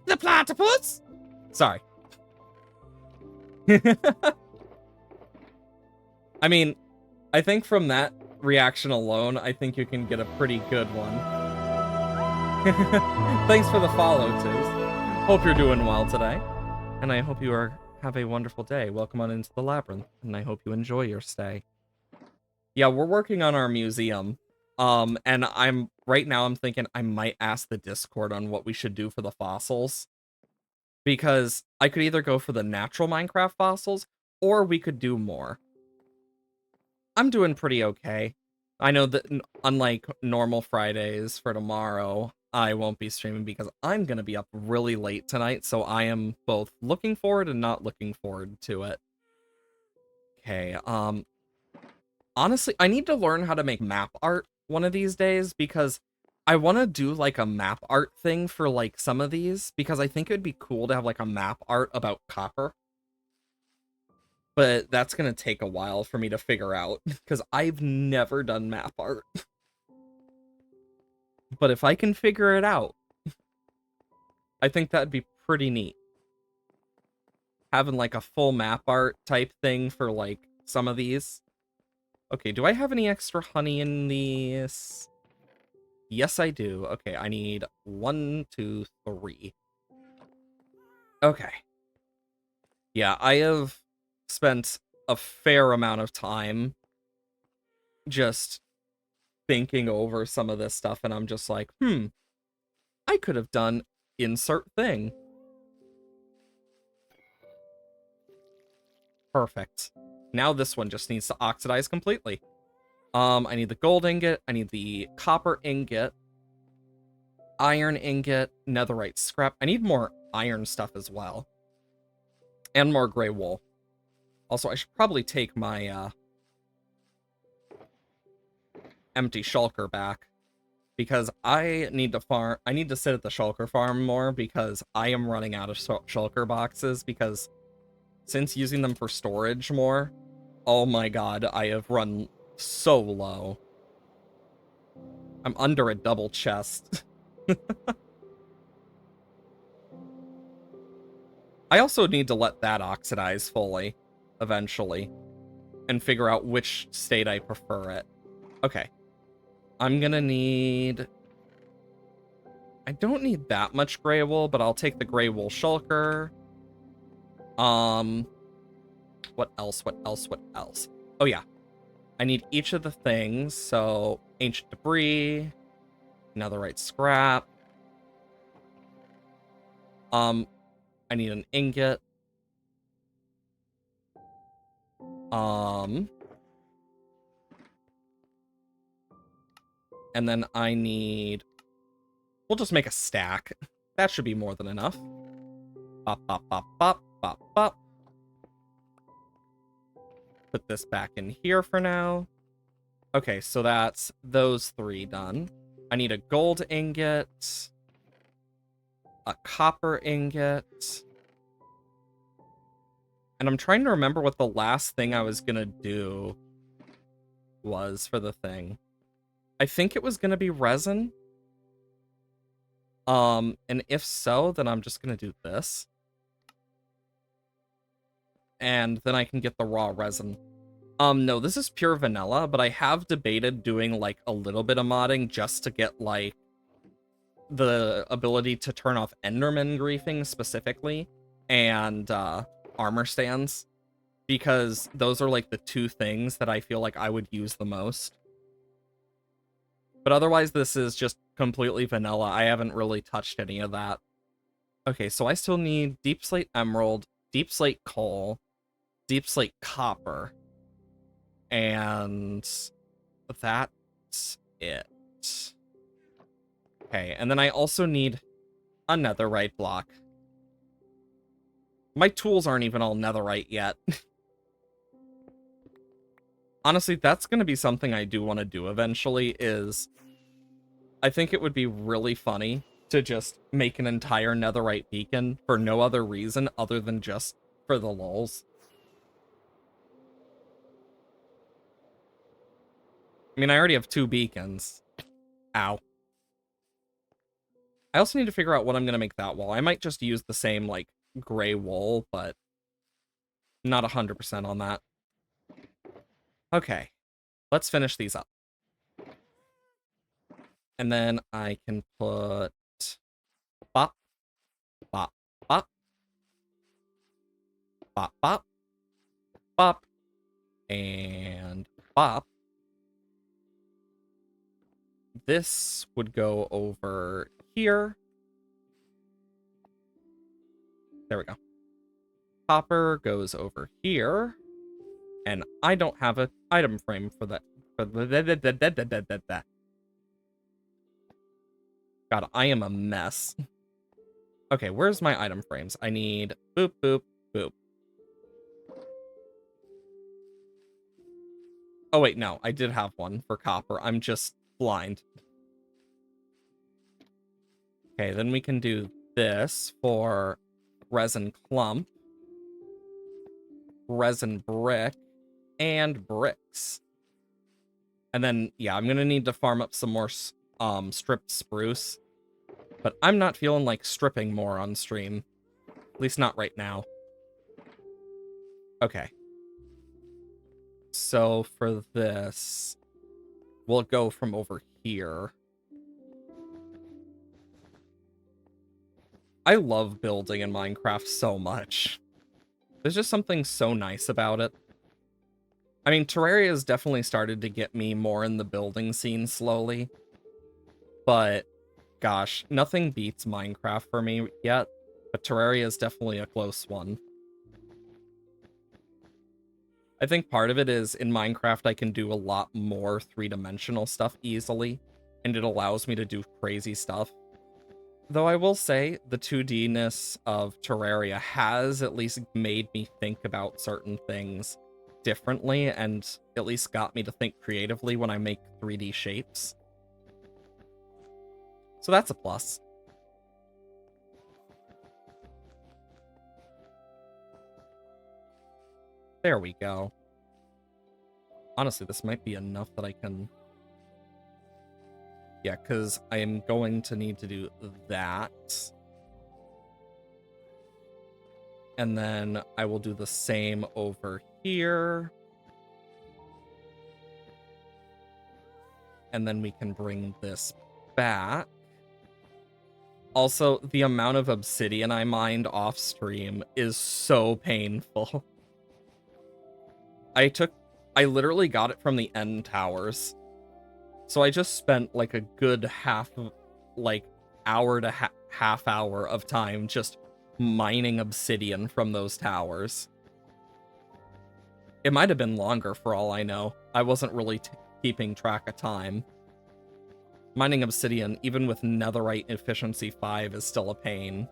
The platypus? Sorry. I mean, I think from that reaction alone, I think you can get a pretty good one. Thanks for the follow, Tiz. Hope you're doing well today. And I hope you have a wonderful day. Welcome on into the labyrinth, and I hope you enjoy your stay. Yeah, we're working on our museum. And right now I'm thinking I might ask the Discord on what we should do for the fossils. Because I could either go for the natural Minecraft fossils, or we could do more. I'm doing pretty okay. I know that unlike normal Fridays for tomorrow, I won't be streaming because I'm going to be up really late tonight, so I am both looking forward and not looking forward to it. Okay, honestly, I need to learn how to make map art one of these days because I want to do like a map art thing for like some of these because I think it'd be cool to have like a map art about copper. But that's going to take a while for me to figure out because I've never done map art. But if I can figure it out, I think that'd be pretty neat. Having like a full map art type thing for like some of these. Okay, do I have any extra honey in these? Yes, I do. Okay, I need 1, 2, 3. Okay. Yeah, I have spent a fair amount of time just thinking over some of this stuff, and I'm just like, I could have done insert thing. Perfect. Now this one just needs to oxidize completely. I need the gold ingot, I need the copper ingot, iron ingot, netherite scrap. I need more iron stuff as well. And more gray wool. Also, I should probably take my empty shulker back. Because I need to sit at the shulker farm more because I am running out of shulker boxes because since using them for storage more, oh my god, I have run so low. I'm under a double chest. I also need to let that oxidize fully, eventually, and figure out which state I prefer it. Okay. I'm gonna need... I don't need that much gray wool, but I'll take the gray wool shulker. What else? What else? What else? Oh, yeah. I need each of the things. So, ancient debris, netherite scrap. I need an ingot. And then I need... We'll just make a stack. That should be more than enough. Bop, bop, bop, bop, bop, bop. put this back in here for now. Okay, so that's those 3 done. I need a gold ingot, a copper ingot, and I'm trying to remember what the last thing I was gonna do was for the thing. I think it was gonna be resin. And if so, then I'm just gonna do this. And then I can get the raw resin. No, this is pure vanilla, but I have debated doing, like, a little bit of modding just to get, like, the ability to turn off Enderman griefing specifically, and, armor stands. Because those are, like, the 2 things that I feel like I would use the most. But otherwise, this is just completely vanilla. I haven't really touched any of that. Okay, so I still need deep slate emerald, deep slate coal, deep slate copper, and that's it. Okay, and then I also need a netherite block. My tools aren't even all netherite yet. Honestly, that's going to be something I do want to do eventually, is I think it would be really funny to just make an entire netherite beacon for no other reason other than just for the lulz. I mean, I already have 2 beacons. Ow. I also need to figure out what I'm going to make that wall. I might just use the same, like, gray wool, but not 100% on that. Okay. Let's finish these up. And then I can put bop, bop, bop, bop, bop, bop, and bop. This would go over here. There we go. Copper goes over here. And I don't have an item frame for that. God, I am a mess. Okay, where's my item frames? I need boop, boop, boop. Oh, wait, no. I did have one for copper. I'm just blind. Okay, then we can do this for resin clump, resin brick, and bricks. And then, yeah, I'm going to need to farm up some more stripped spruce. But I'm not feeling like stripping more on stream. At least not right now. Okay. So for this, we'll go from over here. I love building in Minecraft so much. There's just something so nice about it. I mean, Terraria has definitely started to get me more in the building scene slowly. But, gosh, nothing beats Minecraft for me yet. But Terraria is definitely a close one. I think part of it is, in Minecraft, I can do a lot more 3-dimensional stuff easily. And it allows me to do crazy stuff. Though I will say, the 2D-ness of Terraria has at least made me think about certain things differently, and at least got me to think creatively when I make 3D shapes. So that's a plus. There we go. Honestly, this might be enough that I can... Yeah, because I am going to need to do that. And then I will do the same over here. And then we can bring this back. Also, the amount of obsidian I mined off stream is so painful. I literally got it from the end towers. So I just spent like a good hour to half hour of time just mining obsidian from those towers. It might have been longer for all I know. I wasn't really keeping track of time. Mining obsidian, even with netherite efficiency 5, is still a pain.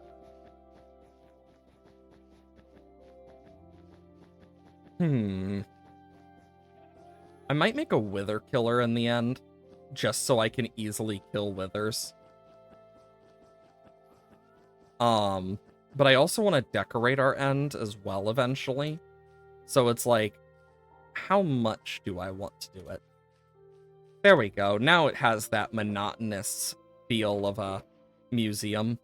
I might make a wither killer in the end, just so I can easily kill withers. But I also want to decorate our end as well eventually. So it's like, how much do I want to do it? There we go. Now it has that monotonous feel of a museum.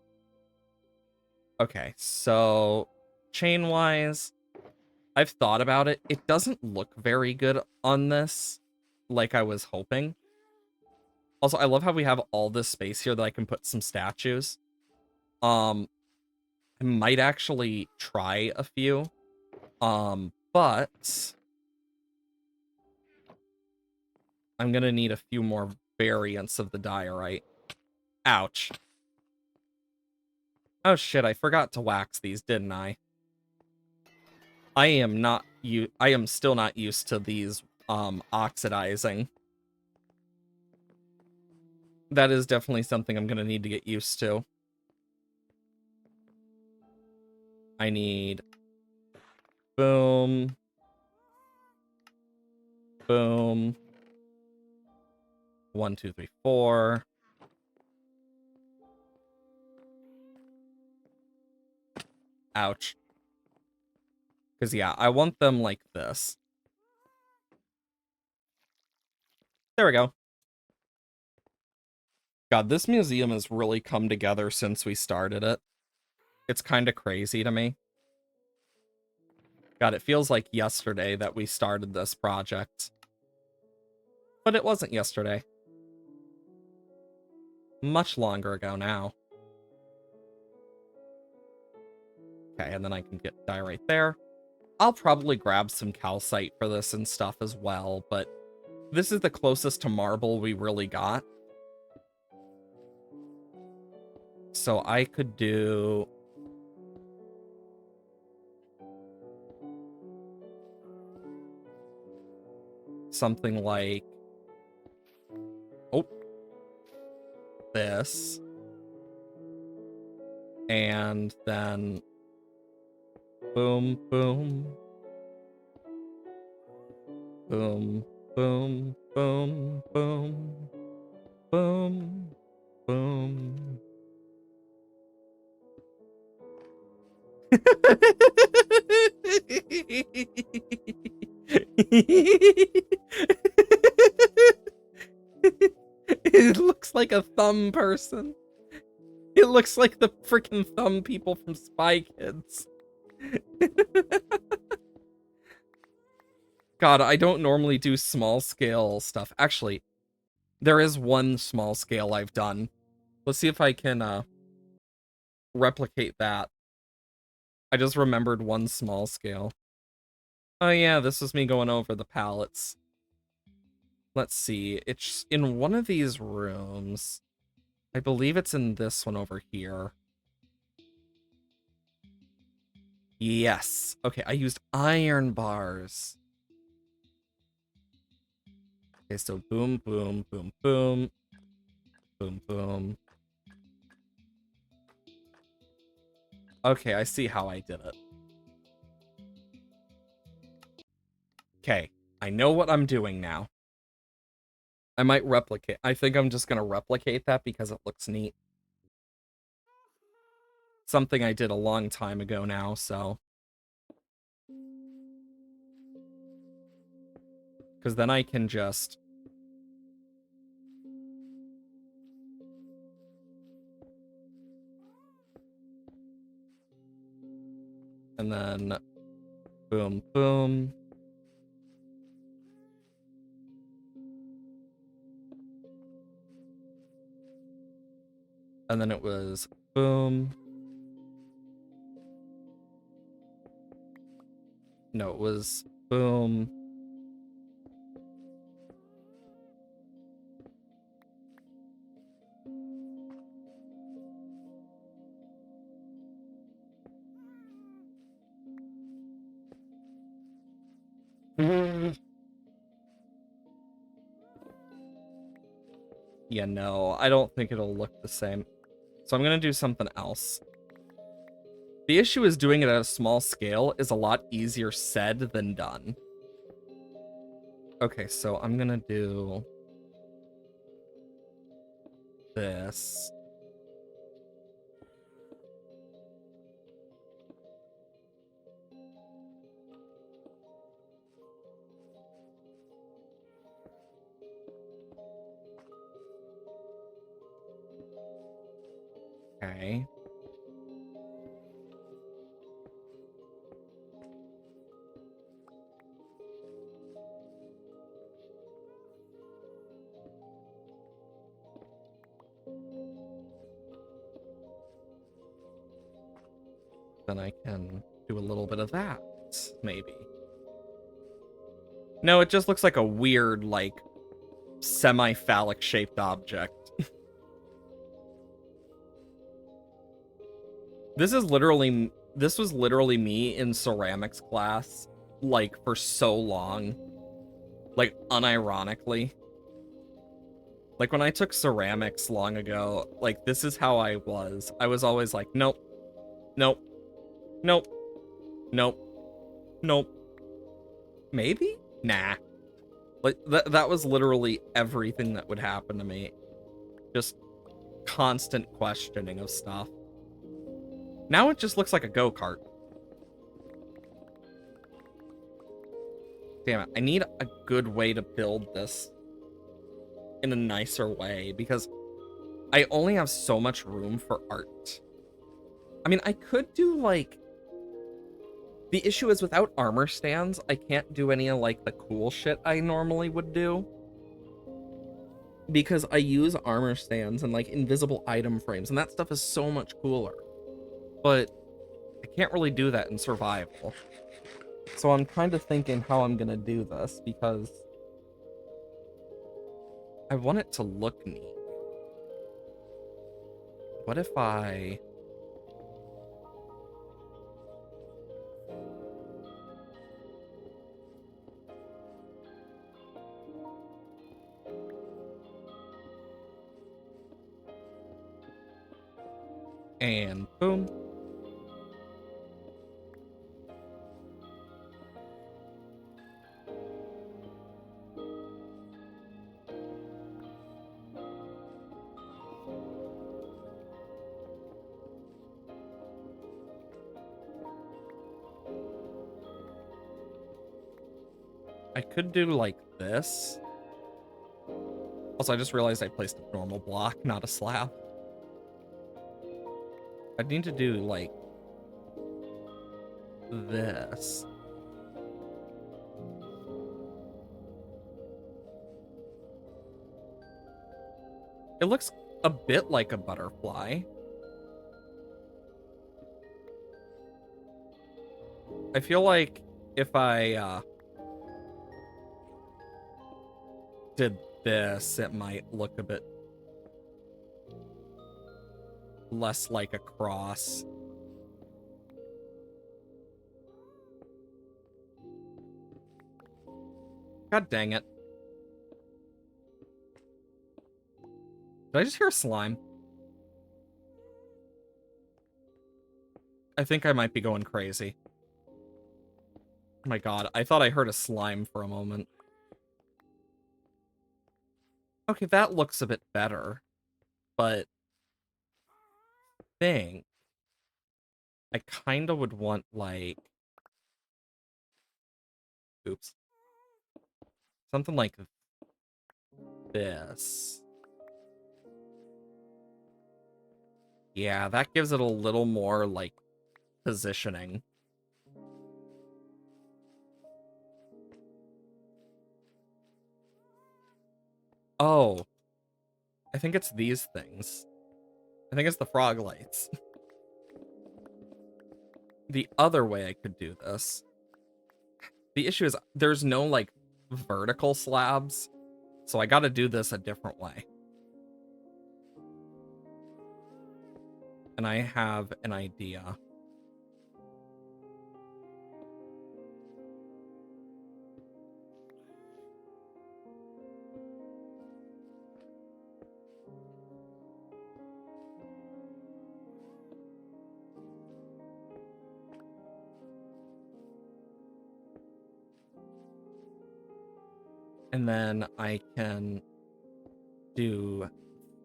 Okay, so chain-wise, I've thought about it. It doesn't look very good on this, like I was hoping. Also, I love how we have all this space here that I can put some statues. I might actually try a few. But I'm gonna need a few more variants of the diorite. Ouch. Oh shit, I forgot to wax these, didn't I? I am still not used to these oxidizing. That is definitely something I'm gonna need to get used to. I need boom. Boom. 1, 2, 3, 4. Ouch. Because, yeah, I want them like this. There we go. God, this museum has really come together since we started it. It's kind of crazy to me. God, it feels like yesterday that we started this project. But it wasn't yesterday. Much longer ago now. Okay, and then I can get dye right there. I'll probably grab some calcite for this and stuff as well, but this is the closest to marble we really got. So I could do... something like... oh. This. And then... boom, boom. Boom, boom, boom, boom. Boom, boom. It looks like a thumb person. It looks like the freaking thumb people from Spy Kids. God, I don't normally do small scale stuff. Actually, there is one small scale I've done. Let's see if I can replicate that. I just remembered one small scale. Oh yeah, this was me going over the palettes. Let's see, it's in one of these rooms. I believe it's in this one over here. Yes. Okay, I used iron bars. Okay, so boom, boom, boom, boom. Boom, boom. Okay, I see how I did it. Okay, I know what I'm doing now. I might replicate. I think I'm just gonna replicate that because it looks neat. Something I did a long time ago now, so. Because then I can just... and then... boom, boom. And then it was boom. No, it was boom. Yeah, no, I don't think it'll look the same. So I'm gonna do something else. The issue is doing it at a small scale is a lot easier said than done. Okay, so I'm gonna do this. Okay. Then I can do a little bit of that, maybe. No, it just looks like a weird, like, semi-phallic shaped object. This was literally me in ceramics class, like, for so long. Like, unironically. Like, when I took ceramics long ago, like, this is how I was. I was always like, nope, nope, nope, nope, nope. Maybe? Nah. Like, that was literally everything that would happen to me. Just constant questioning of stuff. Now it just looks like a go-kart. Damn it, I need a good way to build this in a nicer way, because I only have so much room for art. I mean, I could do, like... The issue is, without armor stands, I can't do any of, like, the cool shit I normally would do. Because I use armor stands and, like, invisible item frames, and that stuff is so much cooler. But I can't really do that in survival. So I'm kind of thinking how I'm gonna do this, because I want it to look neat. What if I... And boom. I could do like this. Also, I just realized I placed a normal block, not a slab. I need to do like this. It looks a bit like a butterfly. I feel like if I did this, it might look a bit less like a cross. God dang it. Did I just hear a slime? I think I might be going crazy. Oh my god, I thought I heard a slime for a moment. Okay, that looks a bit better. But I think I kind of would want, like... Oops. Something like this. Yeah, that gives it a little more, like, positioning. Oh. I think it's these things. I think it's the frog lights. The other way I could do this... The issue is, there's no, like, vertical slabs. So I gotta do this a different way. And I have an idea. And then I can do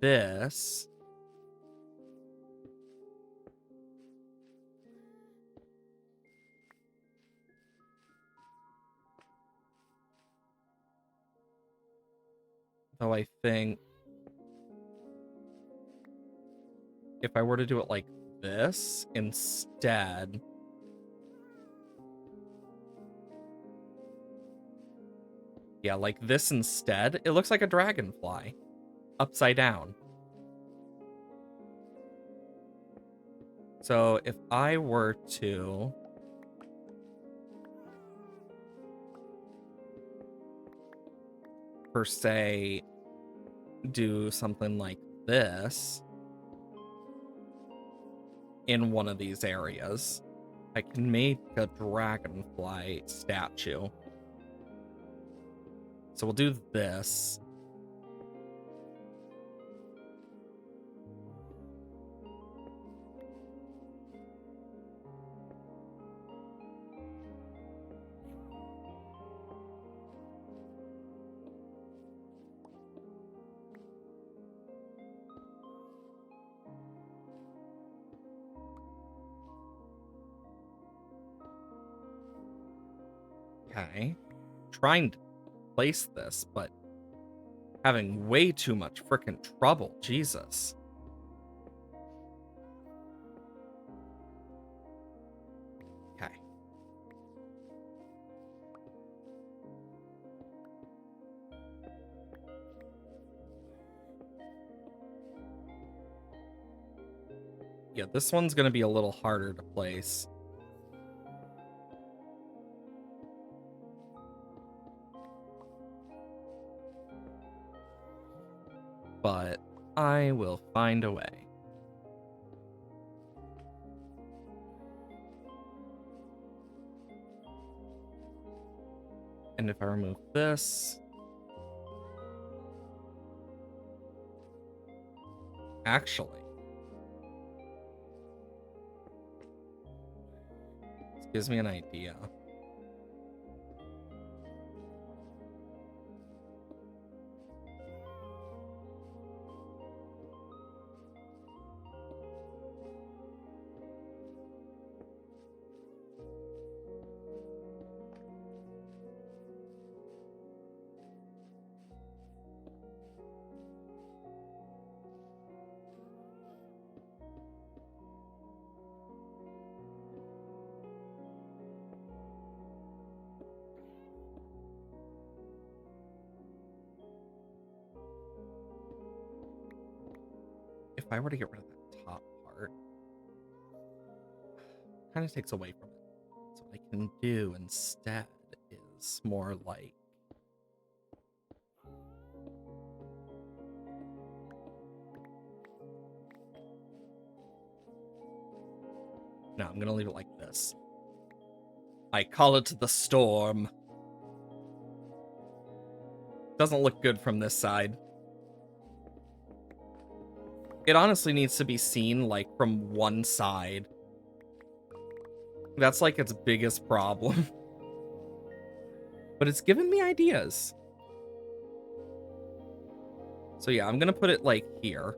this. Though I think if I were to do it like this instead, yeah, like this instead, it looks like a dragonfly upside down. So if I were to per se do something like this in one of these areas, I can make a dragonfly statue. So we'll do this. Okay. Trying to place this, but having way too much freaking trouble. Jesus. Okay. Yeah, this one's going to be a little harder to place. But I will find a way. And if I remove this... Actually... This gives me an idea. If I were to get rid of that top part, kind of takes away from it. So what I can do instead is more like... No, I'm going to leave it like this. I call it the storm. Doesn't look good from this side. It honestly needs to be seen, like, from one side. That's, like, its biggest problem. But it's given me ideas. So yeah, I'm gonna put it, like, here.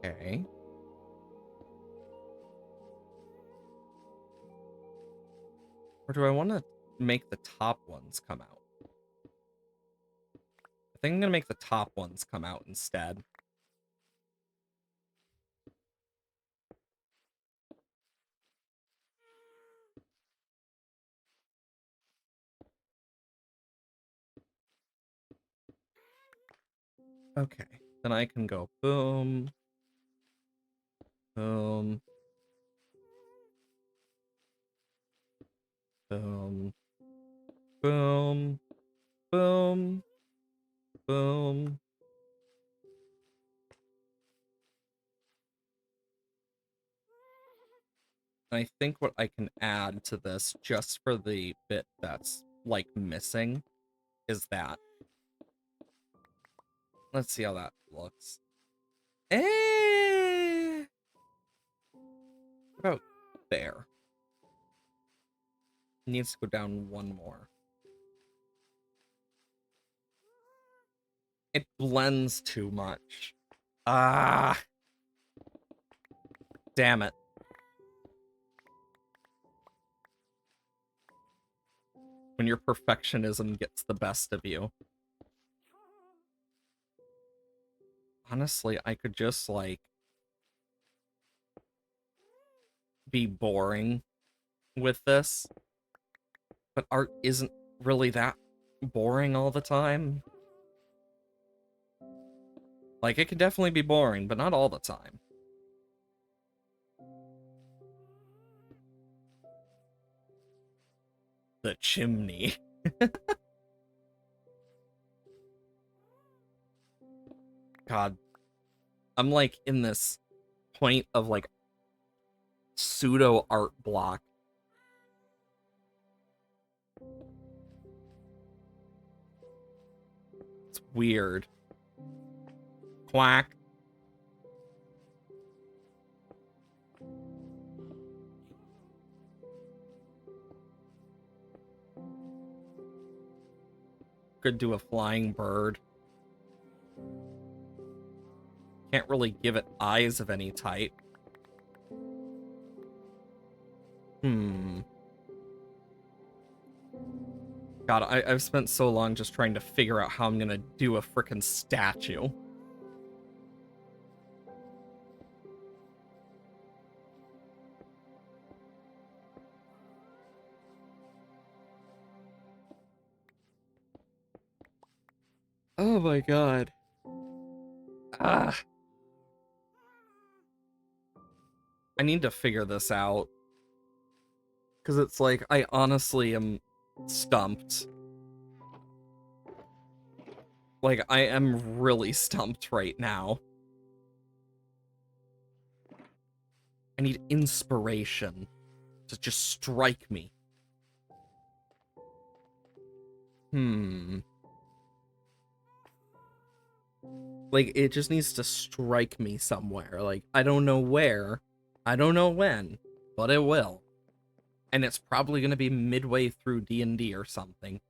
Okay. Or do I want to make the top ones come out? I think I'm gonna make the top ones come out instead. Okay. Then I can go boom. Boom. Boom. Boom. Boom. Boom. And I think what I can add to this, just for the bit that's, like, missing, is that. Let's see how that looks. About there. Needs to go down one more. It blends too much. Ah! Damn it. When your perfectionism gets the best of you. Honestly, I could just, like, be boring with this. But art isn't really that boring all the time. Like, it can definitely be boring, but not all the time. The chimney. God. I'm, like, in this point of, like, pseudo art block. It's weird. Quack. Could do a flying bird. Can't really give it eyes of any type. God, I've spent so long just trying to figure out how I'm gonna do a frickin' statue. Oh my god. Ah. I need to figure this out. Because it's like, I honestly am stumped. Like, I am really stumped right now. I need inspiration to just strike me. Like, it just needs to strike me somewhere. Like, I don't know where, I don't know when, but it will. And it's probably going to be midway through D&D or something.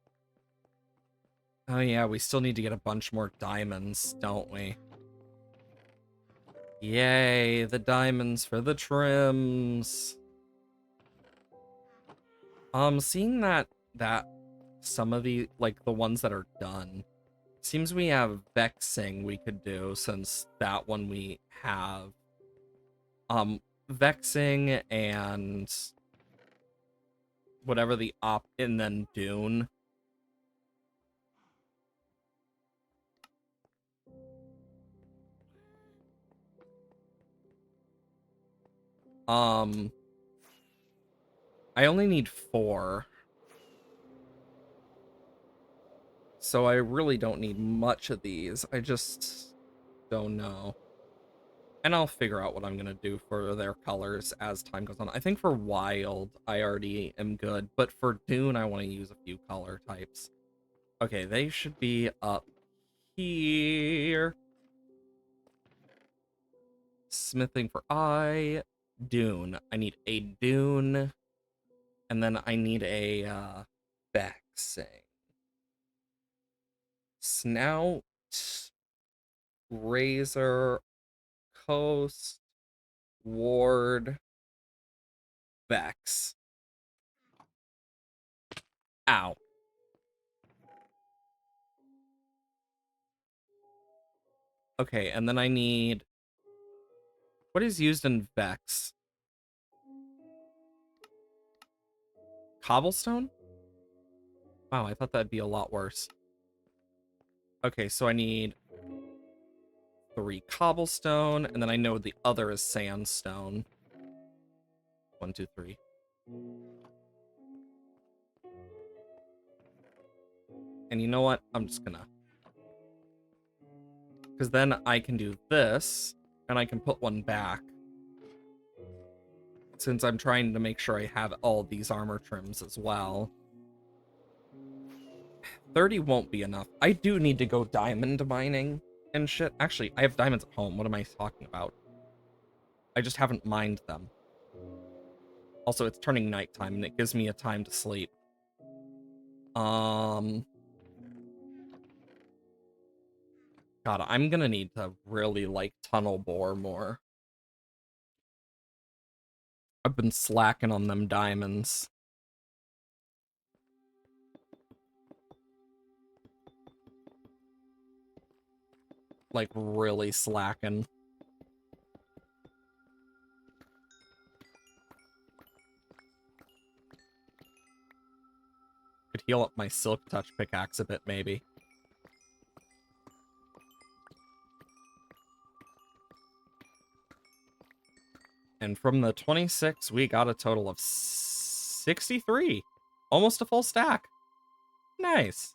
Oh yeah, we still need to get a bunch more diamonds, don't we? Yay, the diamonds for the trims. Seeing that some of the, like, the ones that are done, seems we have vexing we could do, since that one we have. Vexing and whatever the and then Dune. I only need 4. So I really don't need much of these. I just don't know. And I'll figure out what I'm going to do for their colors as time goes on. I think for Wild, I already am good. But for Dune, I want to use a few color types. Okay, they should be up here. Smithing for eye. Dune. I need a Dune. And then I need a vexing. Snout. Razor. Coast. Ward. Vex. Ow. Okay, and then I need... What is used in Vex? Cobblestone? Wow, I thought that'd be a lot worse. Okay, so I need 3 cobblestone, and then I know the other is sandstone. 1, 2, 3. And you know what? I'm just gonna... Because then I can do this, and I can put one back. since I'm trying to make sure I have all these armor trims as well. 30 won't be enough. I do need to go diamond mining and shit. Actually, I have diamonds at home. What am I talking about? I just haven't mined them. Also, it's turning nighttime, and it gives me a time to sleep. God, I'm gonna need to really, like, tunnel bore more. I've been slacking on them diamonds. Like, really slacking. Could heal up my Silk Touch pickaxe a bit, maybe. And from the 26, we got a total of 63. Almost a full stack. Nice.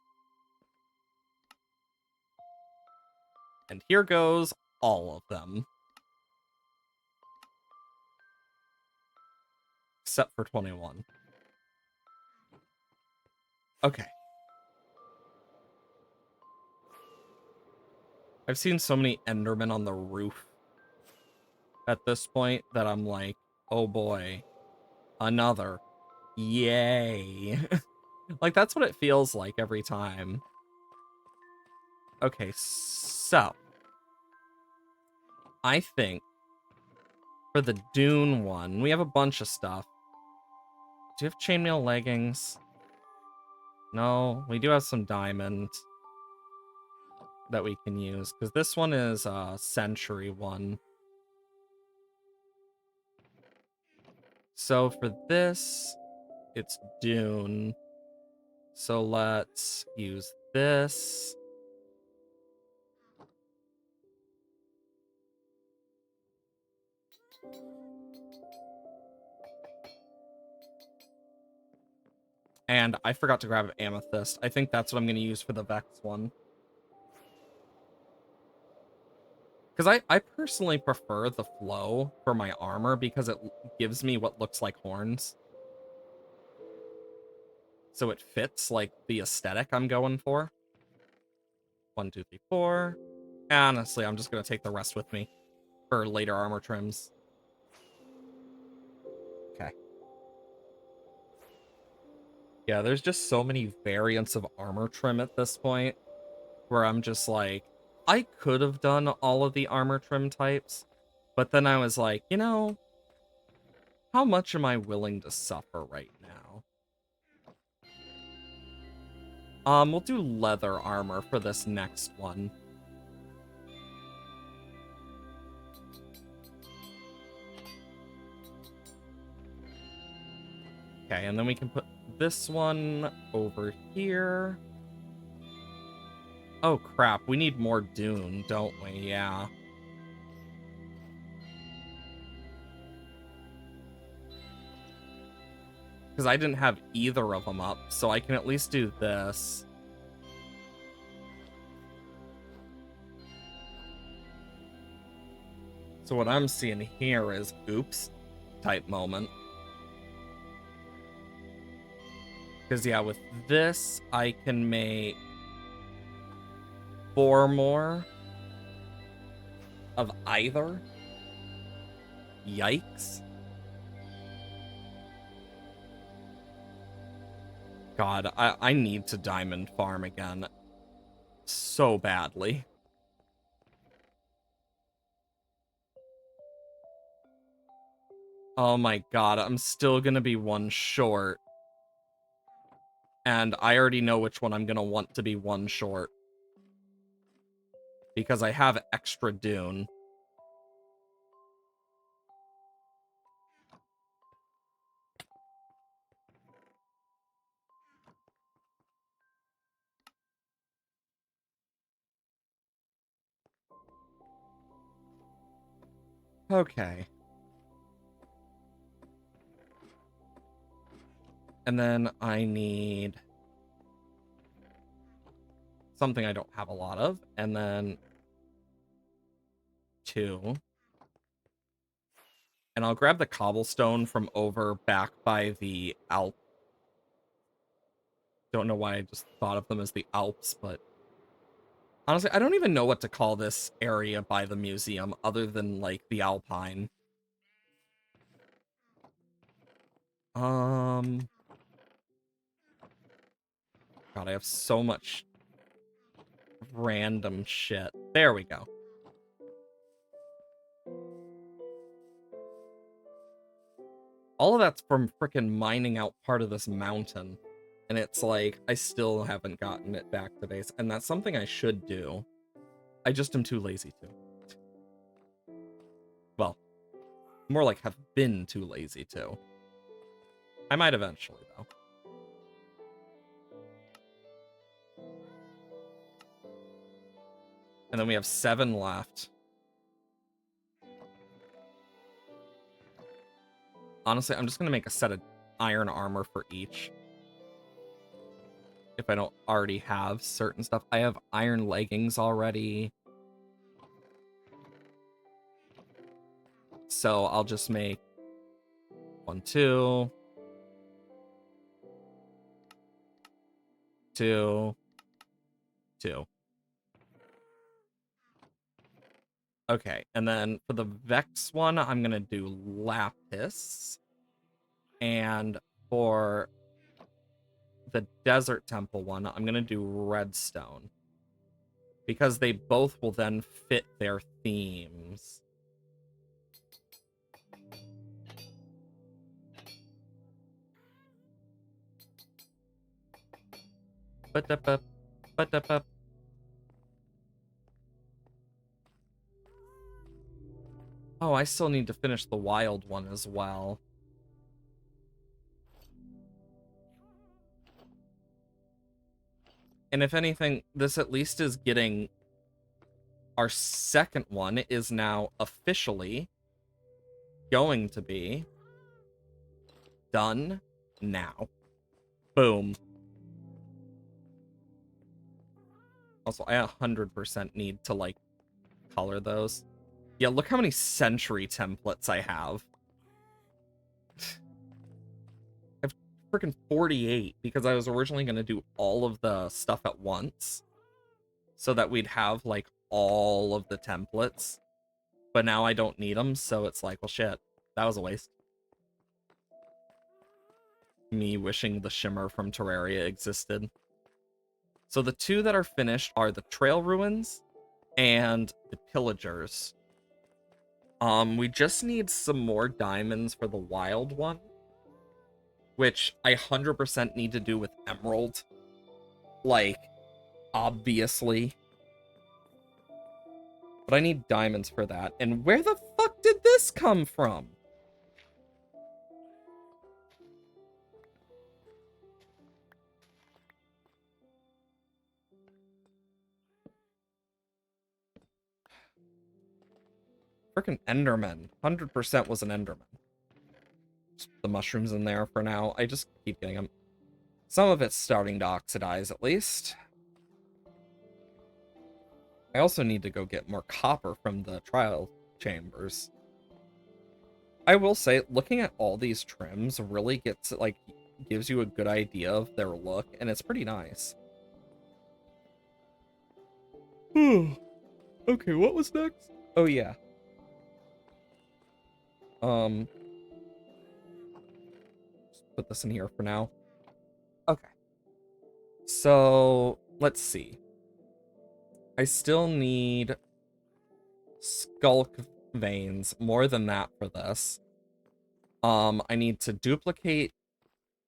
And here goes all of them. Except for 21. Okay. I've seen so many Endermen on the roof at this point that I'm like, oh boy, another. Yay. Like, that's what it feels like every time. Okay, so I think for the Dune one, we have a bunch of stuff. Do you have chainmail leggings? No, we do have some diamond that we can use, because this one is a century one. So for this, it's Dune. So let's use this. And I forgot to grab amethyst. I think that's what I'm going to use for the Vex one. Because I personally prefer the flow for my armor because it gives me what looks like horns. So it fits, like, the aesthetic I'm going for. 1, 2, 3, 4. Honestly, I'm just going to take the rest with me for later armor trims. Okay. Yeah, there's just so many variants of armor trim at this point where I'm just like, I could have done all of the armor trim types, but then I was like, you know, how much am I willing to suffer right now? We'll do leather armor for this next one. Okay, and then we can put this one over here. Oh crap, we need more Dune, don't we? Yeah. Because I didn't have either of them up, so I can at least do this. So what I'm seeing here is oops type moment. Because yeah, with this, I can make 4 more of either. Yikes. God, I need to diamond farm again so badly. Oh my god, I'm still gonna be one short. And I already know which one I'm gonna want to be one short. Because I have extra Dune. Okay. And then I need something I don't have a lot of, and then 2. And I'll grab the cobblestone from over back by the Alp. Don't know why I just thought of them as the Alps, but honestly, I don't even know what to call this area by the museum other than, like, the Alpine. God, I have so much random shit. There we go. All of that's from frickin' mining out part of this mountain. And it's like, I still haven't gotten it back to base. And that's something I should do. I just am too lazy to. Well, more like have been too lazy to. I might eventually, though. And then we have 7 left. Honestly, I'm just going to make a set of iron armor for each. If I don't already have certain stuff. I have iron leggings already. So I'll just make 1, 2, 2, 2. Okay, and then for the Vex one, I'm going to do Lapis. And for the Desert Temple one, I'm going to do Redstone. Because they both will then fit their themes. Ba-da-ba. Oh, I still need to finish the wild one as well. And if anything, this at least is getting... Our second one is now officially going to be done now. Boom. Also, I 100% need to, like, color those. Yeah, look how many Sentry templates I have. I have freaking 48 because I was originally going to do all of the stuff at once so that we'd have, like, all of the templates. But now I don't need them, so it's like, well, shit. That was a waste. Me wishing the Shimmer from Terraria existed. So the 2 that are finished are the Trail Ruins and the Pillagers. We just need some more diamonds for the wild one, which I 100% need to do with Emerald. Like, obviously. But I need diamonds for that. And where the fuck did this come from? Frickin' Enderman. 100% was an Enderman. Just put the mushrooms in there for now. I just keep getting them. Some of it's starting to oxidize, at least. I also need to go get more copper from the trial chambers. I will say, looking at all these trims really gets, like, gives you a good idea of their look, and it's pretty nice. Okay, what was next? Oh, yeah. Just put this in here for now. Okay. So, let's see. I still need skulk veins, more than that for this. I need to duplicate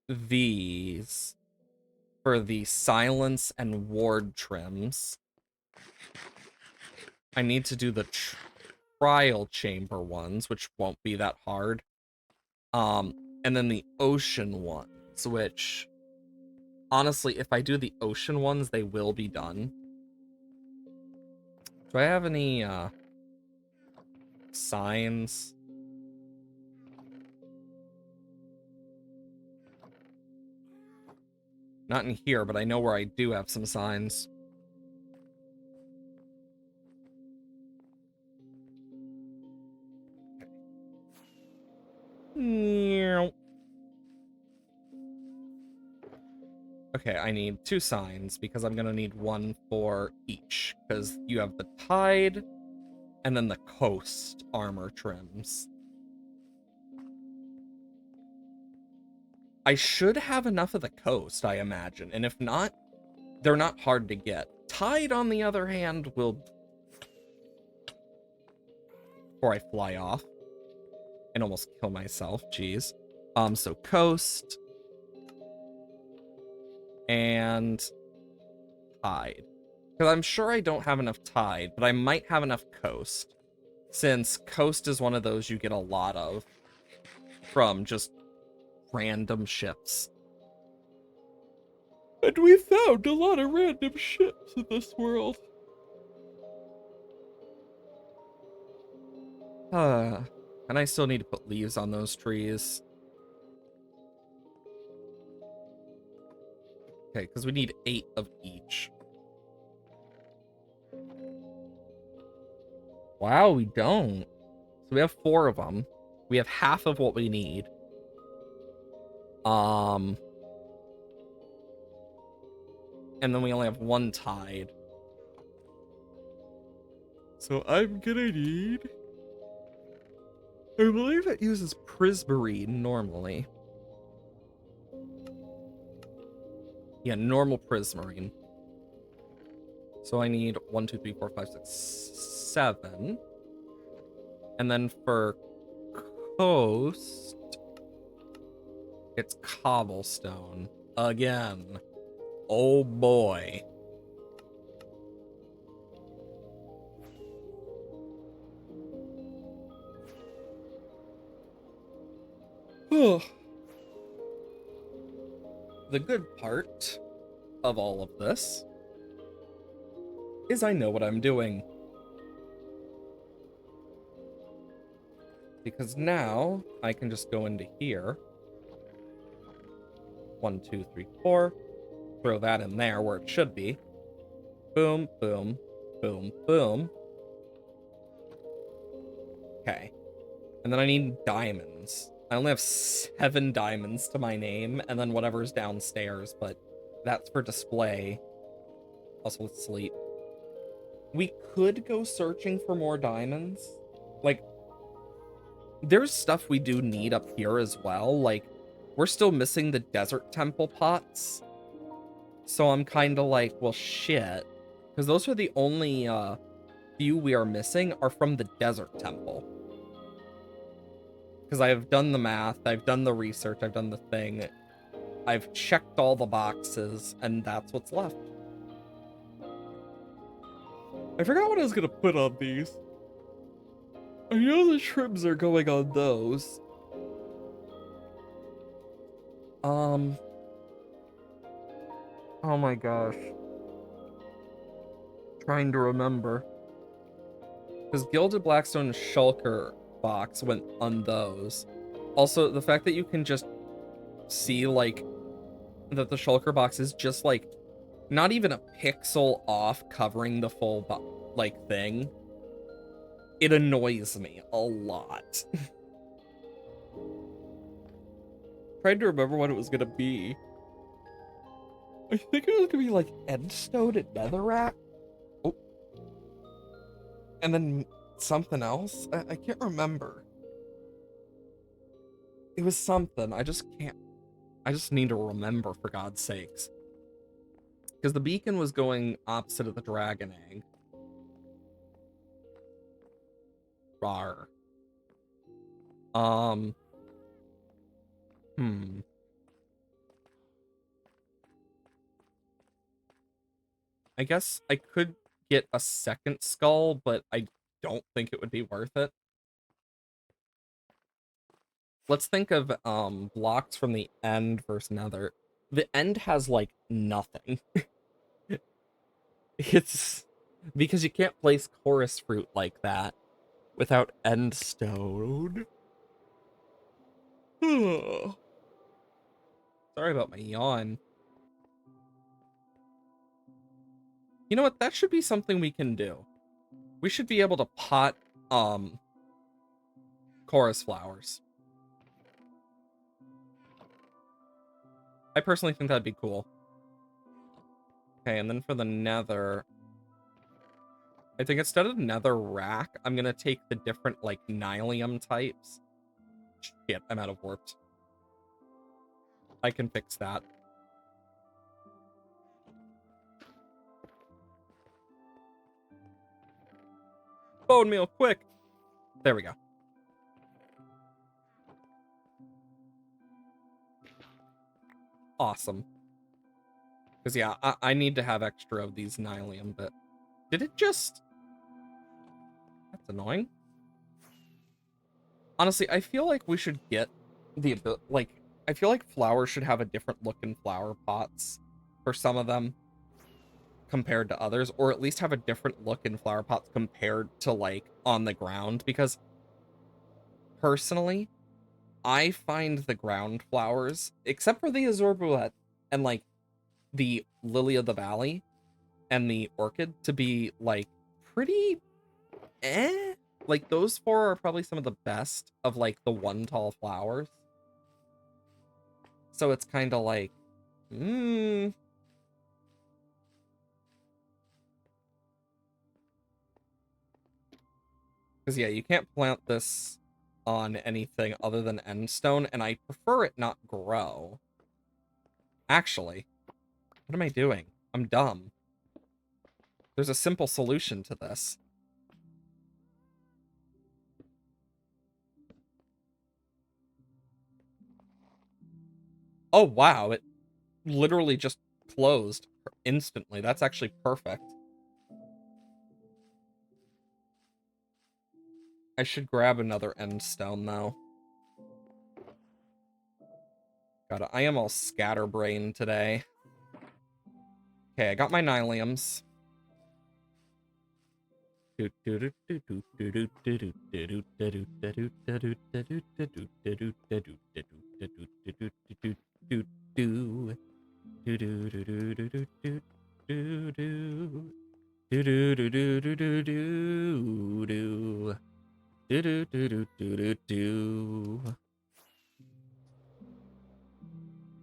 these for the silence and ward trims. I need to do the trial chamber ones, which won't be that hard. And then the ocean ones, which honestly, if I do the ocean ones, they will be done. Do I have any signs? Not in here, but I know where I do have some signs. Okay, I need 2 signs because I'm gonna need one for each. Because you have the tide and then the coast armor trims. I should have enough of the coast, I imagine. And if not, they're not hard to get. Tide, on the other hand, will... Before I fly off and almost kill myself, jeez. So coast and tide. Because I'm sure I don't have enough tide, but I might have enough coast. Since coast is one of those you get a lot of from just random ships. And we found a lot of random ships in this world. And I still need to put leaves on those trees. Okay, because we need 8 of each. Wow, we don't. So we have 4 of them. We have half of what we need. And then we only have 1 tide. So I'm gonna need... I believe it uses prismarine normally. Yeah, normal prismarine. So I need 1, 2, 3, 4, 5, 6, 7. And then for coast, it's cobblestone. Again. Oh boy. The good part of all of this is I know what I'm doing. Because now I can just go into here. 1, 2, 3, 4. Throw that in there where it should be. Boom, boom, boom, boom. Okay. And then I need diamonds. I only have 7 diamonds to my name, and then whatever's downstairs, but that's for display. Also with sleep. We could go searching for more diamonds. Like, there's stuff we do need up here as well. Like, we're still missing the desert temple pots. So I'm kind of like, well, shit. Because those are the only few we are missing are from the desert temple. Because I have done the math, I've done the research, I've done the thing. I've checked all the boxes, and that's what's left. I forgot what I was going to put on these. I know the trims are going on those. Oh my gosh. Trying to remember. Because Gilded Blackstone Shulker box went on those. Also, the fact that you can just see, like, that the Shulker box is just, like, not even a pixel off covering the full, like, thing. It annoys me a lot. Tried to remember what it was gonna be. I think it was gonna be, like, Endstone and Netherrack. Oh. And then something else? I can't remember. It was something. I just can't. I just need to remember, for God's sakes. Because the beacon was going opposite of the dragon egg. Rar. I guess I could get a second skull, but I don't think it would be worth it. Let's think of blocks from the end versus Nether. The end has like nothing. It's because you can't place chorus fruit like that without end stone. Sorry about my yawn. You know what? That should be something we can do. We should be able to pot chorus flowers. I personally think that'd be cool. Okay, and then for the nether, I think instead of nether rack, I'm gonna take the different, like, nylium types. Shit, I'm out of warped. I can fix that. Bone meal, quick! There we go. Awesome. Because, yeah, I need to have extra of these nylium, but... Did it just... That's annoying. Honestly, I feel like we should get the ability... Like, I feel like flowers should have a different look in flower pots for some of them compared to others, or at least have a different look in flower pots compared to, like, on the ground, because personally, I find the ground flowers, except for the azure boulette and, like, the lily of the valley and the orchid, to be, like, pretty eh. Like, those four are probably some of the best of, like, the one tall flowers. So it's kind of like, Because, yeah, you can't plant this on anything other than endstone, and I prefer it not grow. Actually, what am I doing? I'm dumb. There's a simple solution to this. Oh, wow, it literally just closed instantly. That's actually perfect. I should grab another endstone, though. God, I am all scatterbrained today. Okay, I got my nyliums.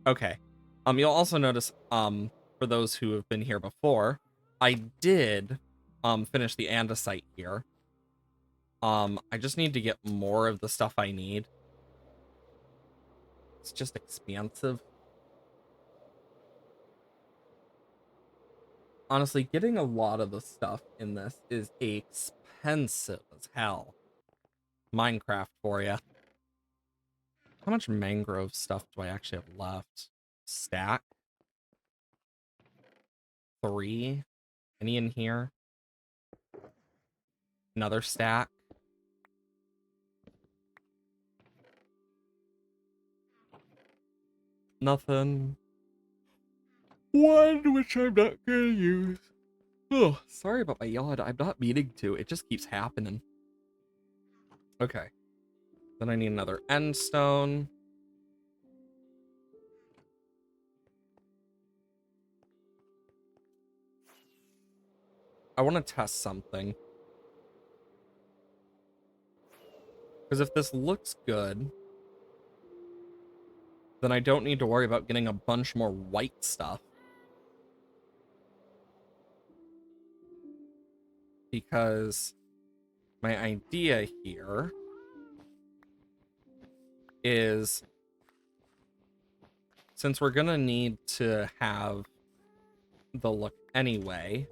Okay. You'll also notice, for those who have been here before, I did, finish the andesite here. I just need to get more of the stuff I need. It's just expensive. Honestly, getting a lot of the stuff in this is expensive as hell. Minecraft for you. How much mangrove stuff do I actually have left? Stack? 3? Any in here? Another stack? Nothing. One, which I'm not gonna use. Oh, sorry about my yawn. I'm not meaning to. It just keeps happening. Okay. Then I need another end stone. I want to test something. Because if this looks good, then I don't need to worry about getting a bunch more white stuff. Because my idea here is, since we're gonna need to have the look anyway,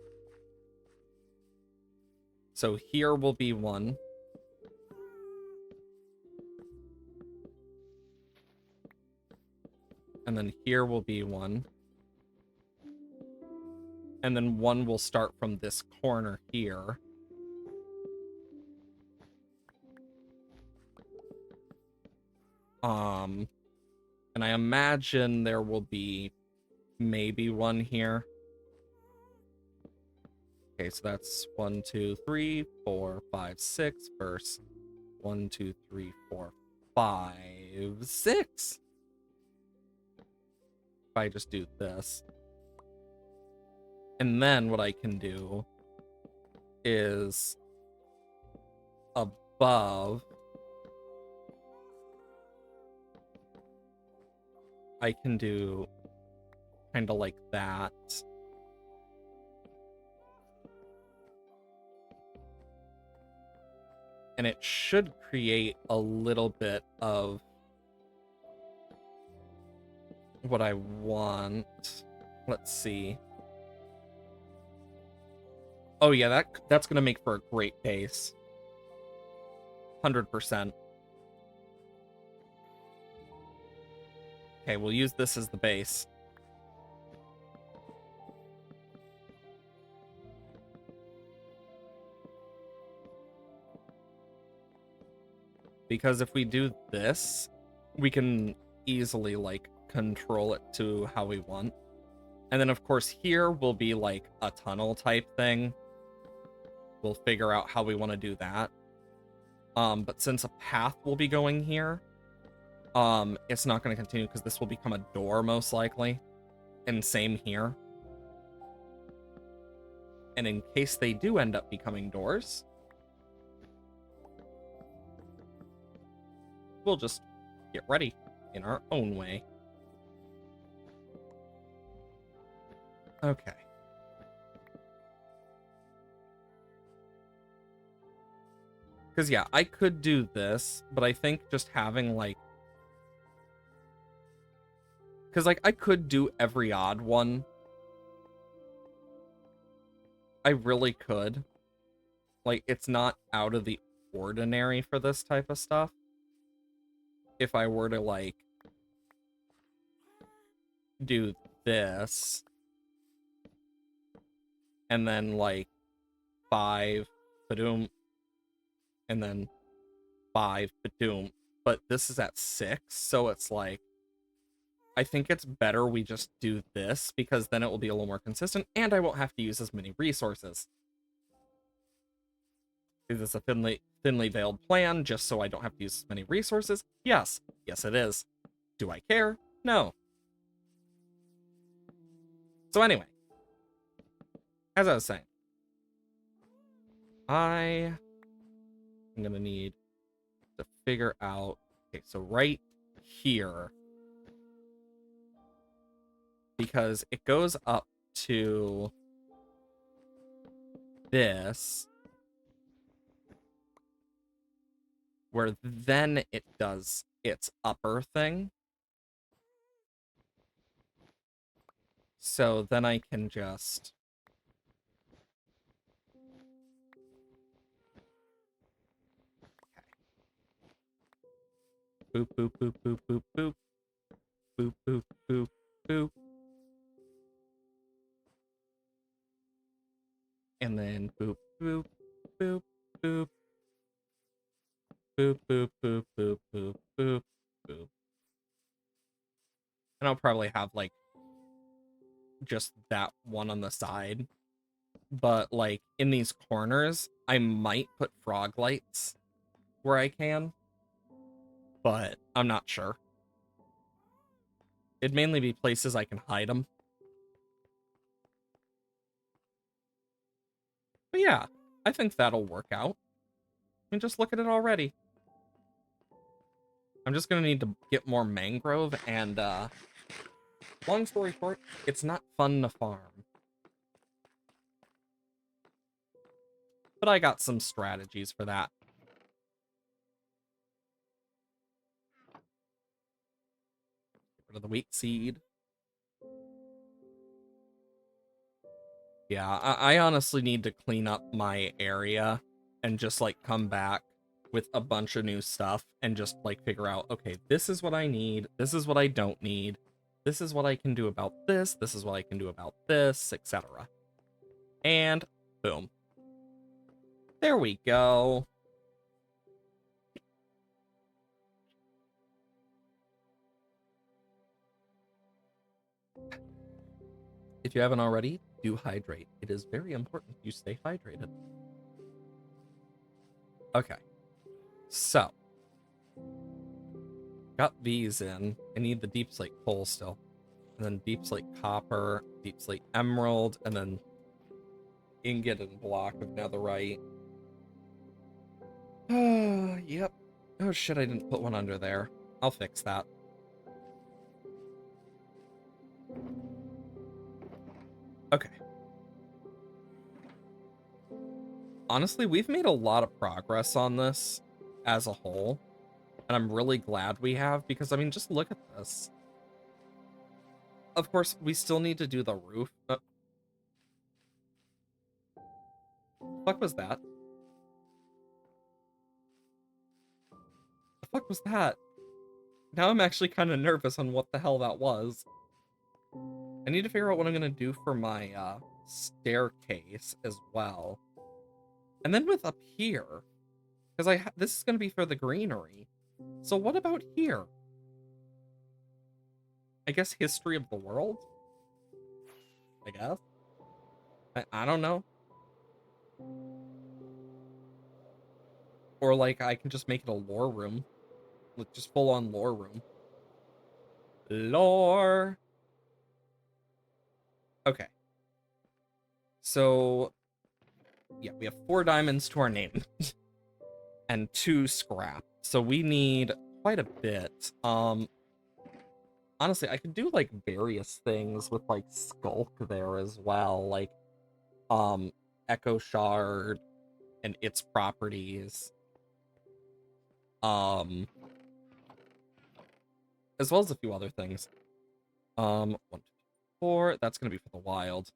so here will be one. And then here will be one. And then one will start from this corner here. And I imagine there will be maybe one here. Okay, so that's 1, 2, 3, 4, 5, 6 verse 1, 2, 3, 4, 5, 6. If I just do this. And then what I can do is above, I can do kind of like that. And it should create a little bit of what I want. Let's see. Oh yeah, that's gonna make for a great base. 100%. Okay, we'll use this as the base. Because if we do this, we can easily, like, control it to how we want. And then, of course, here will be, like, a tunnel type thing. We'll figure out how we want to do that. But since a path will be going here, it's not going to continue because this will become a door, most likely. And same here. And in case they do end up becoming doors, we'll just get ready in our own way. Okay. Because, yeah, I could do this, but I think just having, like... Because, like, I could do every odd one. I really could. Like, it's not out of the ordinary for this type of stuff. If I were to, like, do this, and then, like, 5, ba-doom, and then 5, ba-doom. But this is at 6, so it's like, I think it's better we just do this, because then it will be a little more consistent, and I won't have to use as many resources. Is this a thinly veiled plan, just so I don't have to use as many resources? Yes. Yes, it is. Do I care? No. So anyway, as I was saying, I am going to need to figure out... Okay, so right here, because it goes up to this, where then it does its upper thing. So then I can just... Boop, boop, boop, boop, boop, boop. Boop, boop, boop, boop. And then boop, boop, boop, boop. Boop, boop, boop, boop, boop, boop, boop. And I'll probably have, like, just that one on the side. But, like, in these corners, I might put frog lights where I can. But I'm not sure. It'd mainly be places I can hide them. But yeah, I think that'll work out. I mean, just look at it already. I'm just gonna need to get more mangrove, and, long story short, it's not fun to farm. But I got some strategies for that. Get rid of the wheat seed. Yeah, I honestly need to clean up my area and just, like, come back with a bunch of new stuff and just, like, figure out, okay, this is what I need, this is what I don't need, this is what I can do about this is what I can do about this, etc. And boom. There we go. If you haven't already, do hydrate. It is very important you stay hydrated. Okay. So. Got these in. I need the deep slate coal still. And then deep slate copper, deep slate emerald, and then ingot and block of netherite. Yep. Oh shit, I didn't put one under there. I'll fix that. Okay. Honestly, we've made a lot of progress on this as a whole. And I'm really glad we have, because, I mean, just look at this. Of course, we still need to do the roof. Fuck was that? The fuck was that? Now I'm actually kind of nervous on what the hell that was. I need to figure out what I'm going to do for my staircase as well. And then with up here, because this is going to be for the greenery. So what about here? I guess history of the world? I guess? I don't know. Or, like, I can just make it a lore room. Like, just full-on lore room. Lore! Okay. So, yeah, we have 4 diamonds to our name. And 2 scrap. So we need quite a bit. Honestly, I could do, like, various things with, like, Skulk there as well. Like, Echo Shard and its properties. As well as a few other things. 1, 2, 4. That's gonna be for the wild.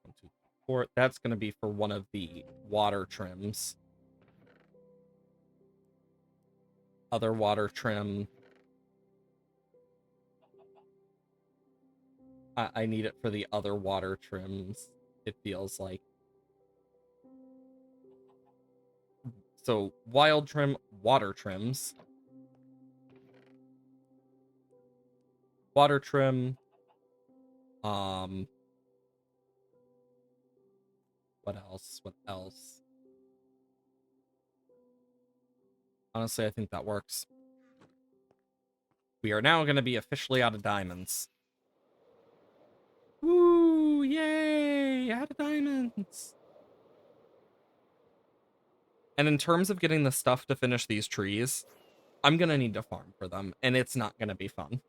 1, 2, 4. That's gonna be for one of the water trims. Other water trim. I need it for the other water trims, it feels like. So, wild trim, water trims. Water trim. What else? What else? Honestly, I think that works. We are now going to be officially out of diamonds. Woo! Yay! Out of diamonds! And in terms of getting the stuff to finish these trees, I'm going to need to farm for them, and it's not going to be fun.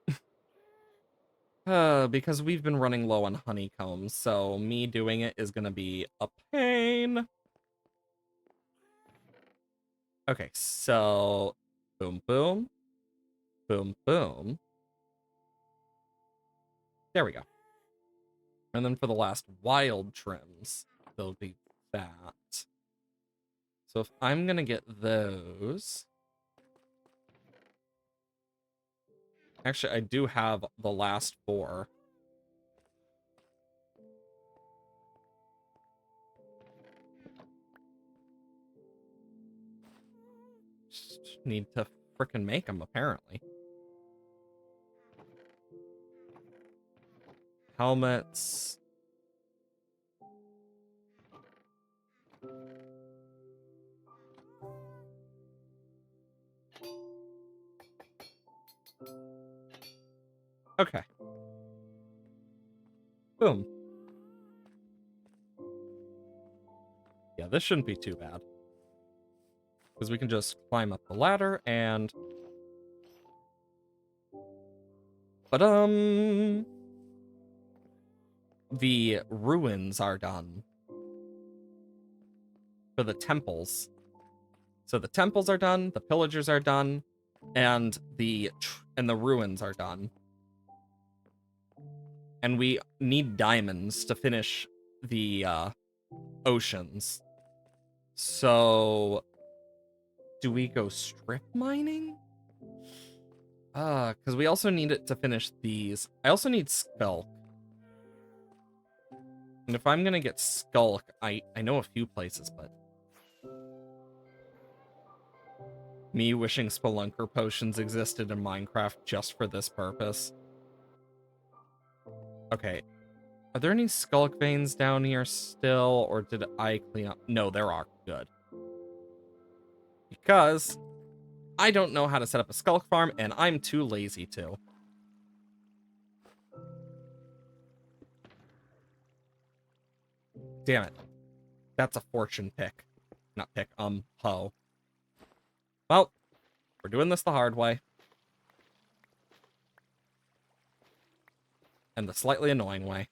Because we've been running low on honeycombs, so me doing it is going to be a pain. Okay, so boom, boom, boom, boom. There we go. And then for the last wild trims, there'll be that. So if I'm going to get those... Actually, I do have the last 4. Just need to frickin' make them, apparently. Helmets. Okay. Boom. Yeah, this shouldn't be too bad. Because we can just climb up the ladder and... But, the ruins are done. For the temples. So the temples are done, the pillagers are done, and the ruins are done. And we need diamonds to finish the oceans. So do we go strip mining? Because we also need it to finish these. I also need Skulk. And if I'm gonna get Skulk, I know a few places, but me wishing Spelunker potions existed in Minecraft just for this purpose. Okay. Are there any Skulk veins down here still, or did I clean up? No, there are. Good. Because I don't know how to set up a Skulk farm, and I'm too lazy to. Damn it. That's a fortune pick. Not pick, hoe. Well, we're doing this the hard way. And the slightly annoying way.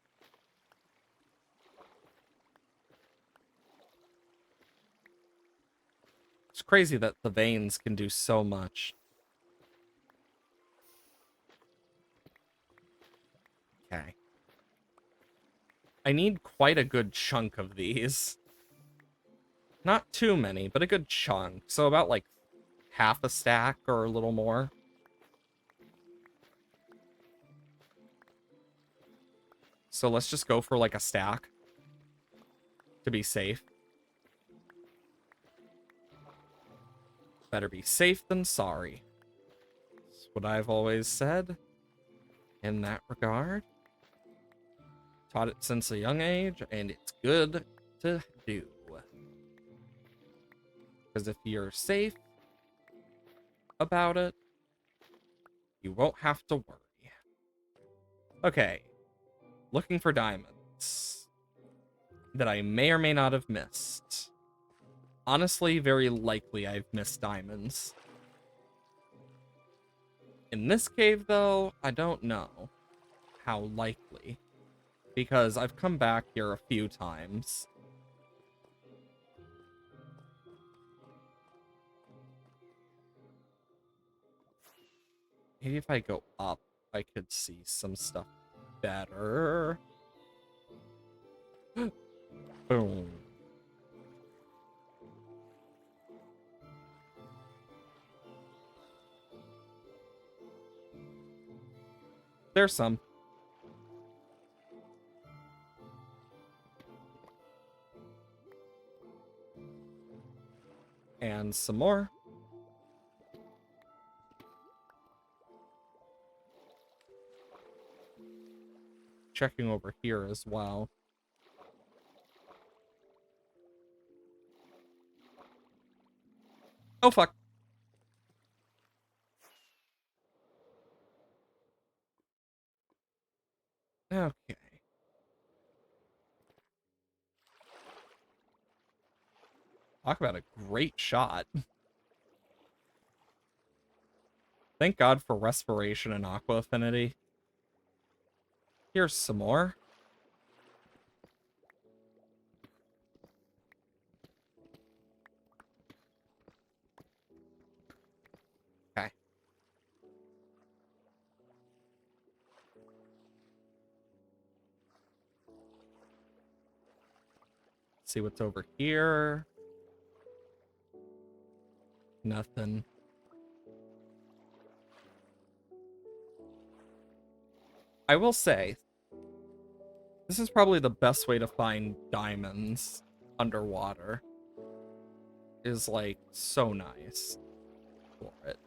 crazy that the veins can do so much. Okay. I need quite a good chunk of these. Not too many, but a good chunk. So about like half a stack or a little more. So let's just go for like a stack to be safe. Better be safe than sorry. That's what I've always said in that regard. Taught it since a young age, and it's good to do. Because if you're safe about it, you won't have to worry. Okay. Looking for diamonds that I may or may not have missed. Honestly, very likely I've missed diamonds. In this cave, though, I don't know how likely. Because I've come back here a few times. Maybe if I go up, I could see some stuff better. Boom. There's some. And some more. Checking over here as well. Oh, fuck. Okay. Talk about a great shot. Thank God for respiration and aqua affinity. Here's some more. Okay. See what's over here. Nothing. I will say, this is probably the best way to find diamonds underwater. Is like so nice for it.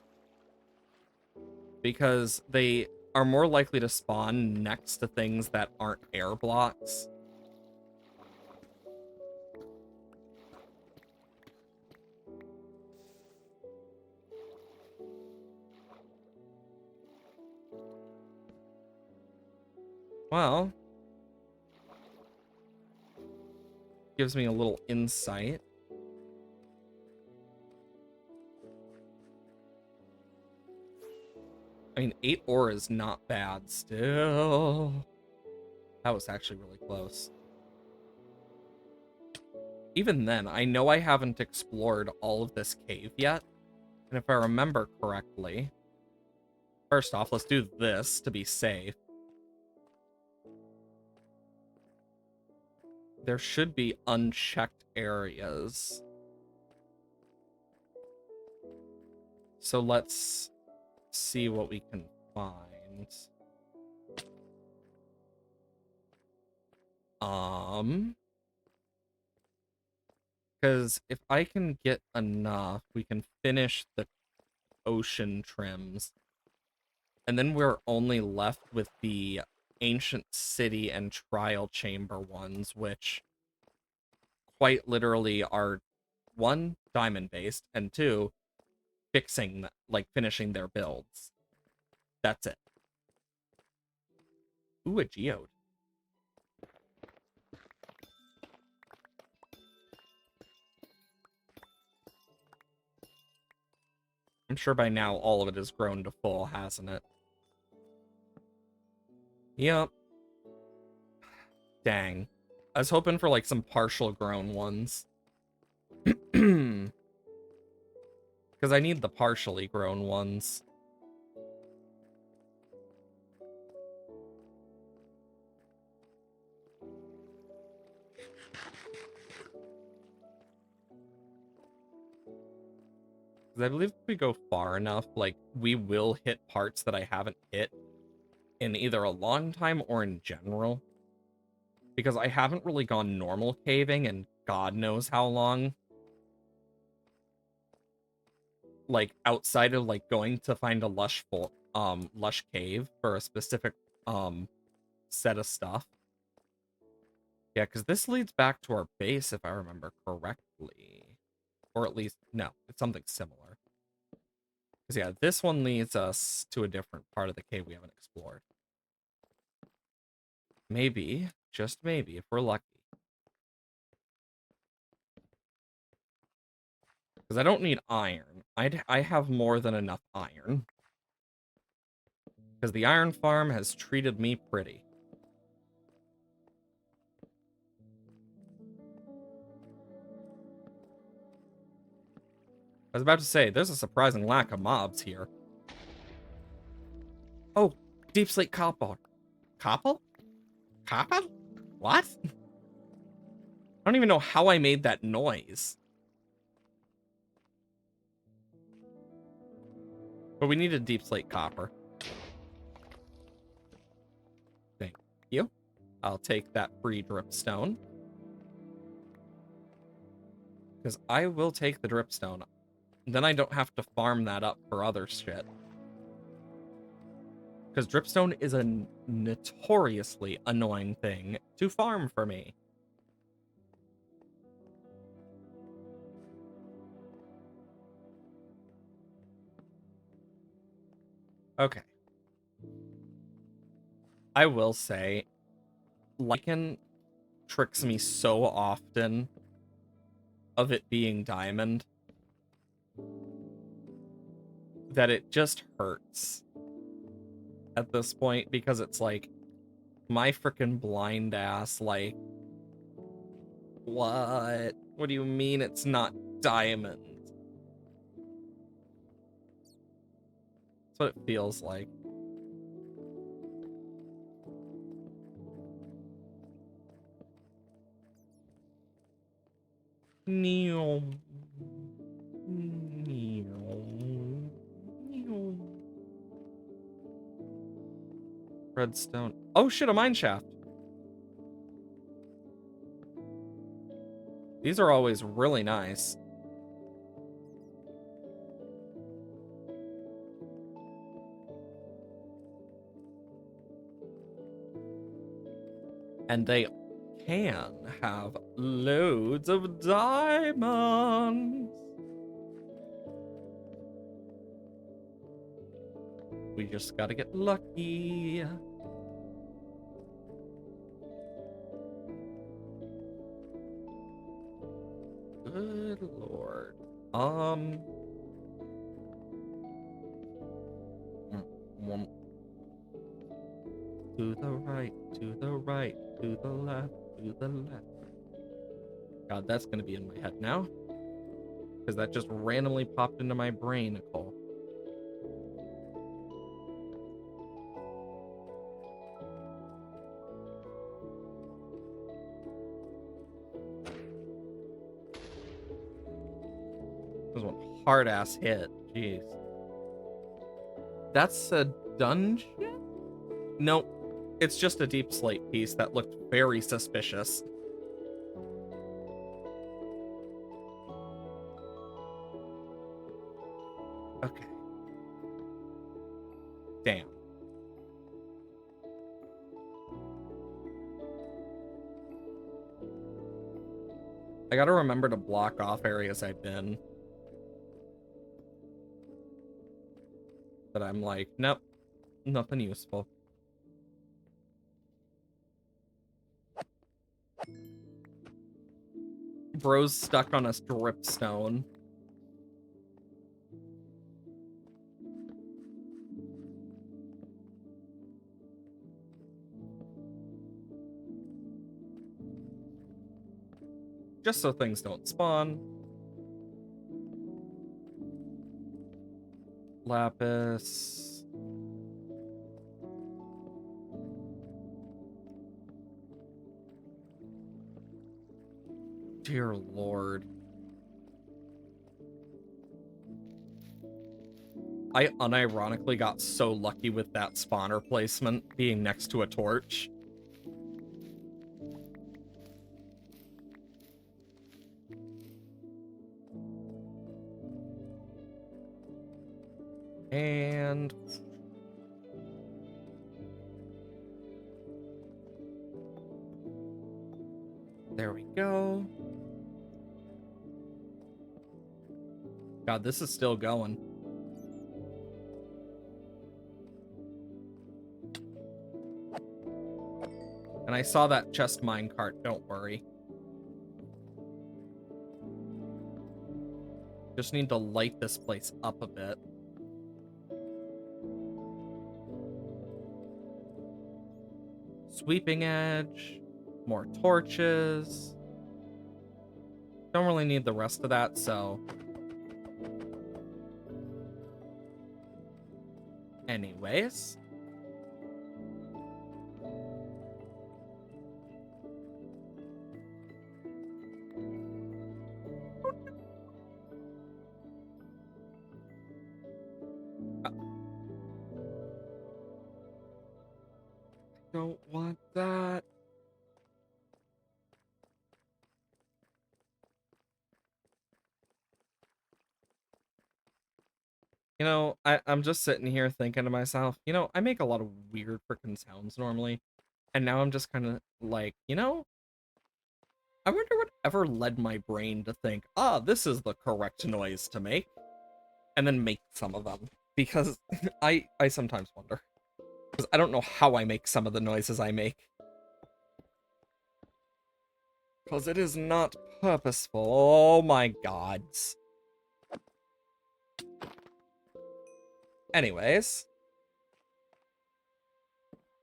Because they are more likely to spawn next to things that aren't air blocks. Well, gives me a little insight. I mean, 8 ore is not bad still. That was actually really close. Even then, I know I haven't explored all of this cave yet. And if I remember correctly, first off, let's do this to be safe. There should be unchecked areas. So let's see what we can find. Because if I can get enough, we can finish the ocean trims. And then we're only left with the ancient city and trial chamber ones, which quite literally are 1, diamond based, and 2, fixing, like, finishing their builds. That's it. Ooh, a geode. I'm sure by now all of it has grown to full, hasn't it? Yep. Dang. I was hoping for, like, some partial grown ones. Because I need the partially grown ones. Because I believe if we go far enough, like, we will hit parts that I haven't hit in either a long time or in general. Because I haven't really gone normal caving in God knows how long. Like, outside of, like, going to find a lush cave for a specific, set of stuff. Yeah, because this leads back to our base, if I remember correctly. Or at least, no, it's something similar. Because, yeah, this one leads us to a different part of the cave we haven't explored. Maybe, just maybe, if we're lucky. Because I don't need iron. I have more than enough iron. Because the iron farm has treated me pretty. I was about to say, there's a surprising lack of mobs here. Oh, deep slate copper. Copper? Copper? What? I don't even know how I made that noise. But we need a deep slate copper. Thank you. I'll take that free dripstone. Because I will take the dripstone. Then I don't have to farm that up for other shit. Because dripstone is a notoriously annoying thing to farm for me. Okay. I will say, Lichen tricks me so often of it being diamond that it just hurts at this point, because it's like, my freaking blind ass, like, what? What do you mean it's not diamond? That's what it feels like. Neom. Neom. Neom. Redstone. Oh shit, a mine shaft. These are always really nice. And they can have loads of diamonds. We just gotta get lucky. Good lord. To the right, to the right, to the left, to the left. God, that's gonna be in my head now. Because that just randomly popped into my brain, Nicole. This was one hard-ass hit. Jeez. That's a dungeon? Nope. It's just a deep slate piece that looked very suspicious. Okay. Damn. I gotta remember to block off areas I've been. That I'm like, nope, nothing useful. Bro's stuck on a dripstone. Just so things don't spawn. lapis. Dear Lord. I unironically got so lucky with that spawner placement being next to a torch. And there we go. God, this is still going. And I saw that chest minecart, don't worry. Just need to light this place up a bit. Sweeping edge, more torches. Don't really need the rest of that, so. Anyways. Don't want that. You know, I'm just sitting here thinking to myself, you know, I make a lot of weird freaking sounds normally. And now I'm just kind of like, you know, I wonder what ever led my brain to think, ah, this is the correct noise to make. And then make some of them. Because I sometimes wonder. Because I don't know how I make some of the noises I make. Because it is not purposeful. Oh my gods. Anyways.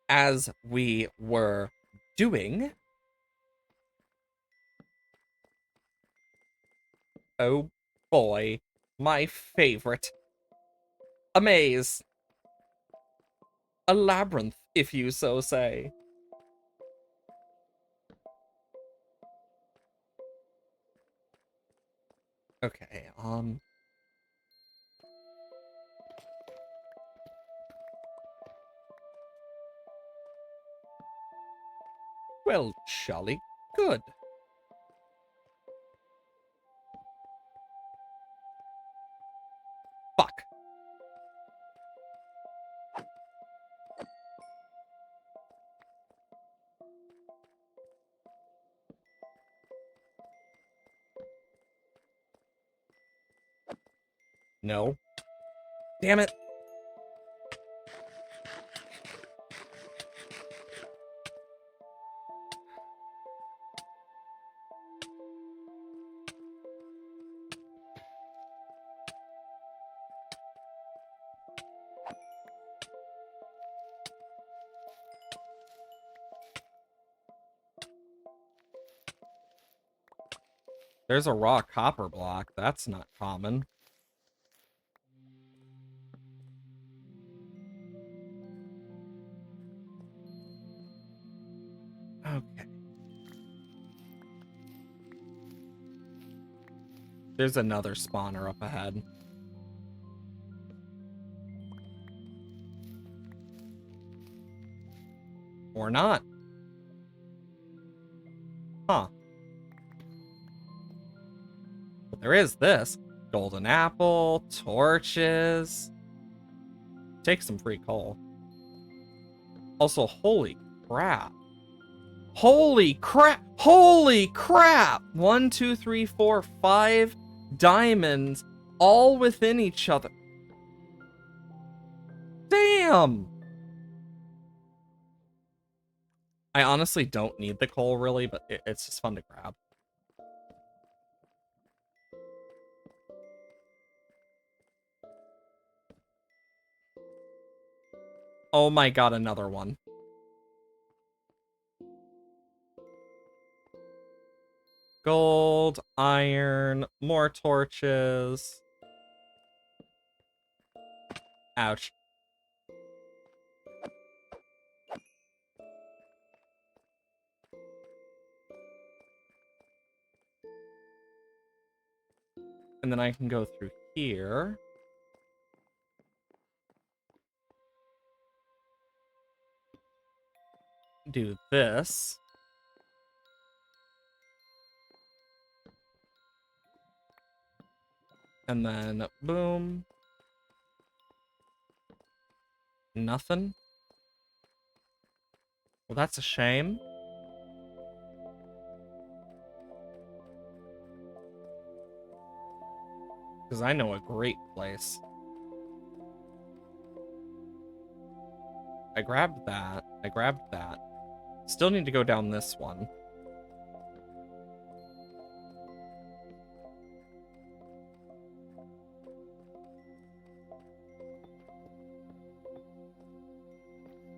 As we were doing. Oh boy. My favorite. A maze. A labyrinth, if you so say. Okay, well, jolly good. Fuck. No. Damn it. There's a raw copper block. That's not common. Okay. There's another spawner up ahead. Or not. Huh. But there is this. Golden apple, torches. Take some free coal. Also, holy crap. Holy crap! Holy crap! 1, 2, 3, 4, 5 diamonds all within each other. Damn! I honestly don't need the coal really, but it's just fun to grab. Oh my god, another one. Gold, iron, more torches. Ouch. And then I can go through here. Do this. And then, boom. Nothing. Well, that's a shame. Because I know a great place. I grabbed that. I grabbed that. Still need to go down this one.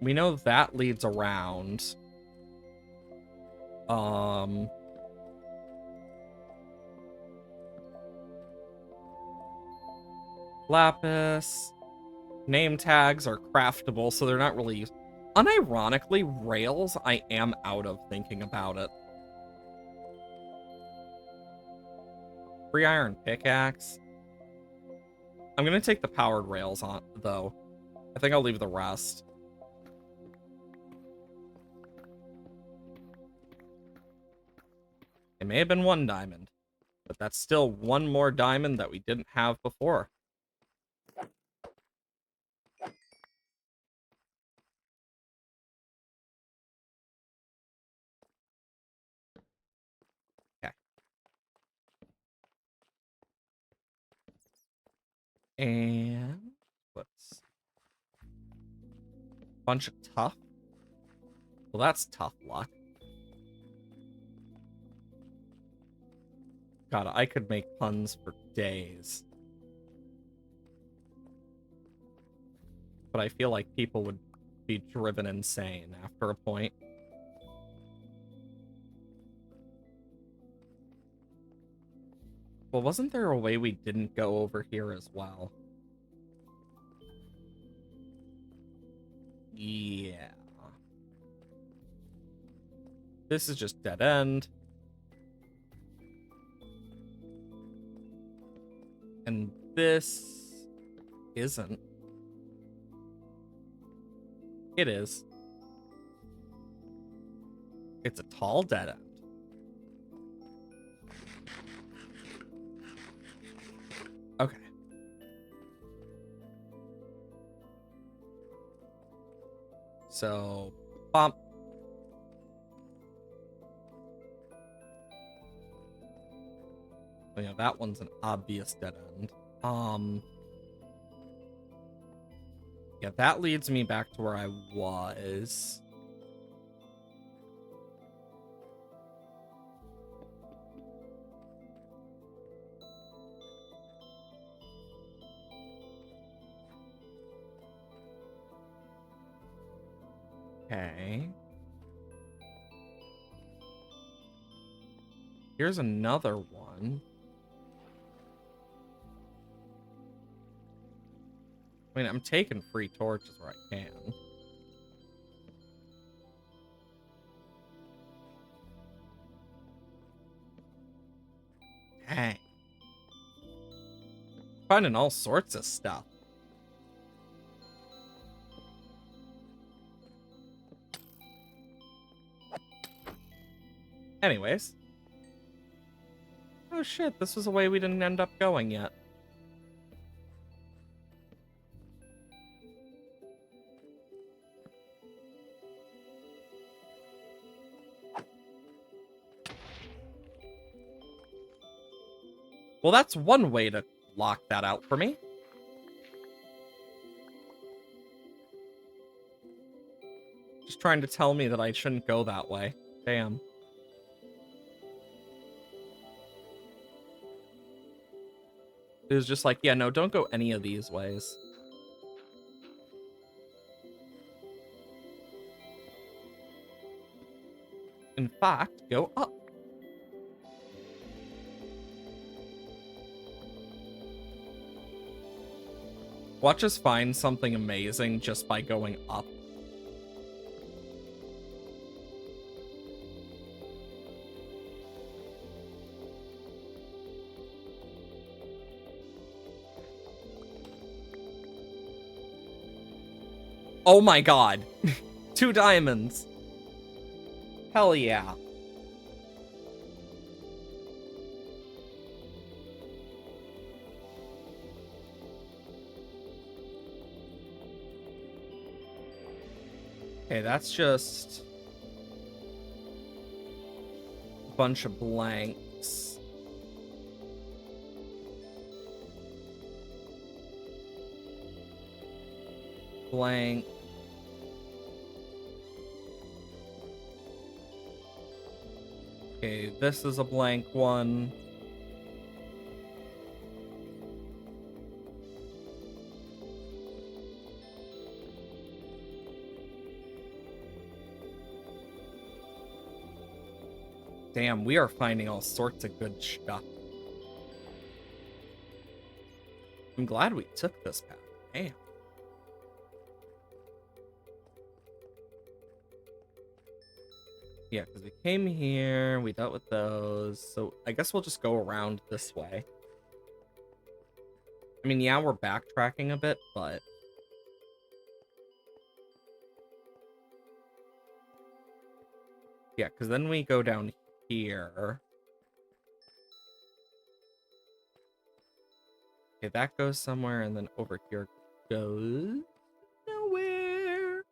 We know that leads around. Lapis. Name tags are craftable, so they're not really... Unironically, rails, I am out of thinking about it. Free iron pickaxe. I'm gonna take the powered rails on, though. I think I'll leave the rest. It may have been 1 diamond, but that's still 1 more diamond that we didn't have before. Okay. And let's... Bunch of tough. Well, that's tough luck. God, I could make puns for days. But I feel like people would be driven insane after a point. Well, wasn't there a way we didn't go over here as well? Yeah. This is just dead end. And this isn't. It is. It's a tall dead end. Okay. So, bump. Oh, yeah, that one's an obvious dead end. Yeah, that leads me back to where I was. Okay. Here's another one. I mean, I'm taking free torches where I can. Dang. Finding all sorts of stuff. Anyways. Oh shit, this was a way we didn't end up going yet. Well, that's one way to lock that out for me. Just trying to tell me that I shouldn't go that way. Damn. It was just like, yeah, no, don't go any of these ways. In fact, go up. Watch us find something amazing just by going up. Oh my god. 2 diamonds. Hell yeah. Okay, that's just a bunch of blanks. Blank. Okay, this is a blank one. Damn, we are finding all sorts of good stuff. I'm glad we took this path. Damn. Yeah, because we came here, we dealt with those, so I guess we'll just go around this way. I mean, yeah, we're backtracking a bit, but... Yeah, because then we go down here. Okay, that goes somewhere, and then over here goes... nowhere.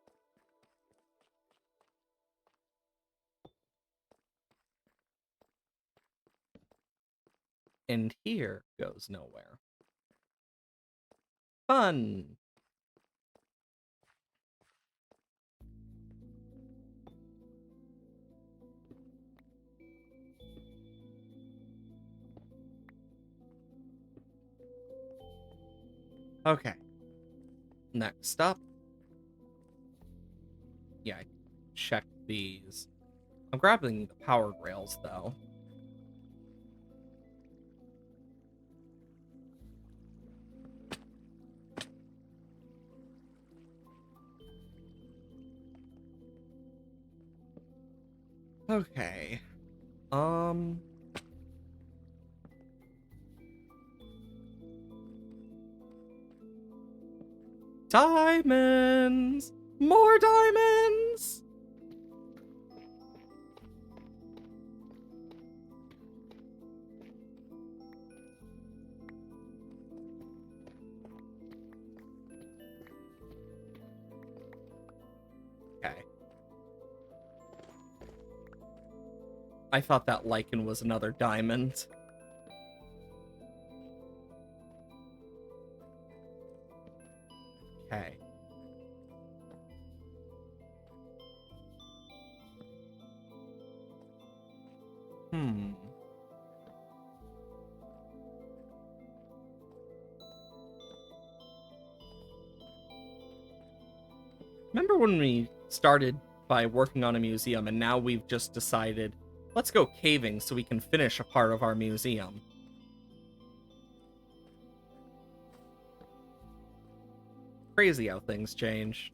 And here goes nowhere. Fun! Okay. Next up. Yeah, I check these. I'm grabbing the powered rails, though. Okay. Diamonds! More diamonds! Okay. I thought that lichen was another diamond. Okay. Remember when we started by working on a museum and now we've just decided, let's go caving so we can finish a part of our museum. Crazy how things change.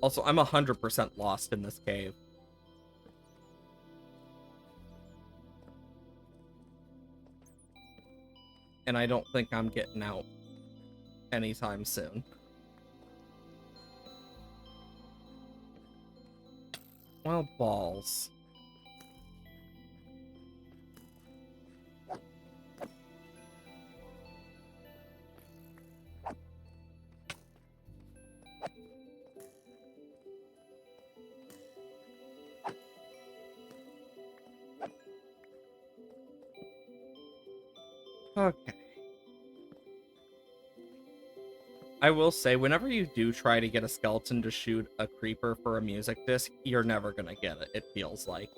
Also, I'm 100% lost in this cave. And I don't think I'm getting out anytime soon. Well, balls. Okay. I will say, whenever you do try to get a skeleton to shoot a creeper for a music disc, you're never gonna get it, it feels like.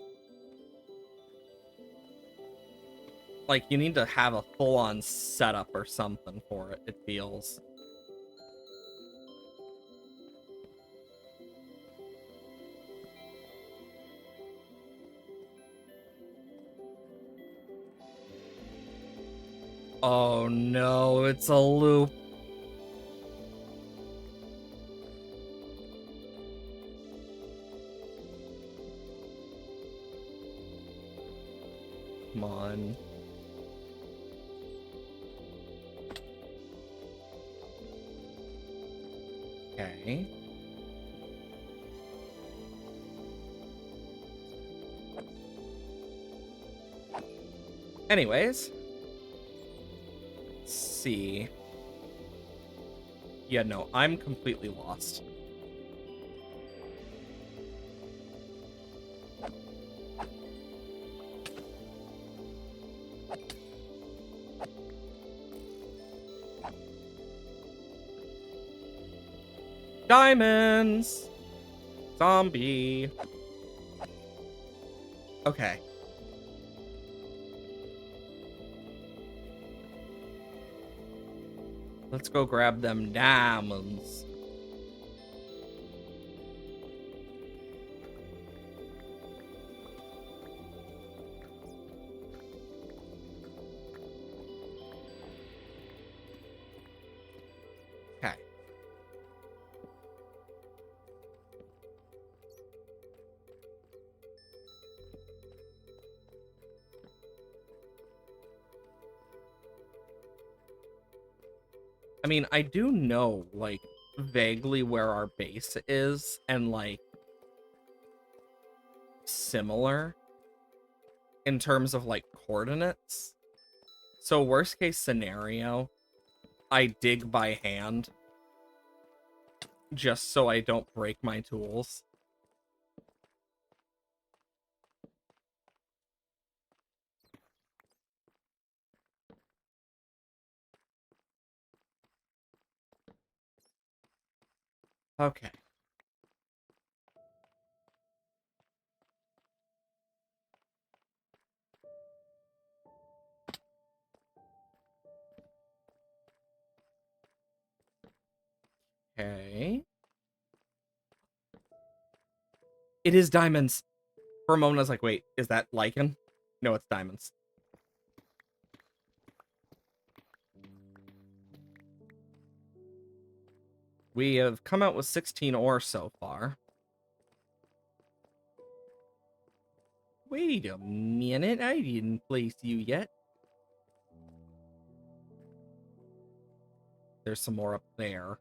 Like, you need to have a full-on setup or something for it, it feels. Oh no, it's a loop. Come on. Okay. Anyways. Let's see. Yeah, no, I'm completely lost. Diamonds! Zombie. Okay. Let's go grab them diamonds. Okay. I mean, I do know, like, vaguely where our base is, and, like, similar in terms of, like, coordinates. So, worst case scenario, I dig by hand just so I don't break my tools. Okay. Okay. It is diamonds. For a moment, I was like, wait, is that lichen? No, it's diamonds. We have come out with 16 ore so far. Wait a minute, I didn't place you yet. There's some more up there.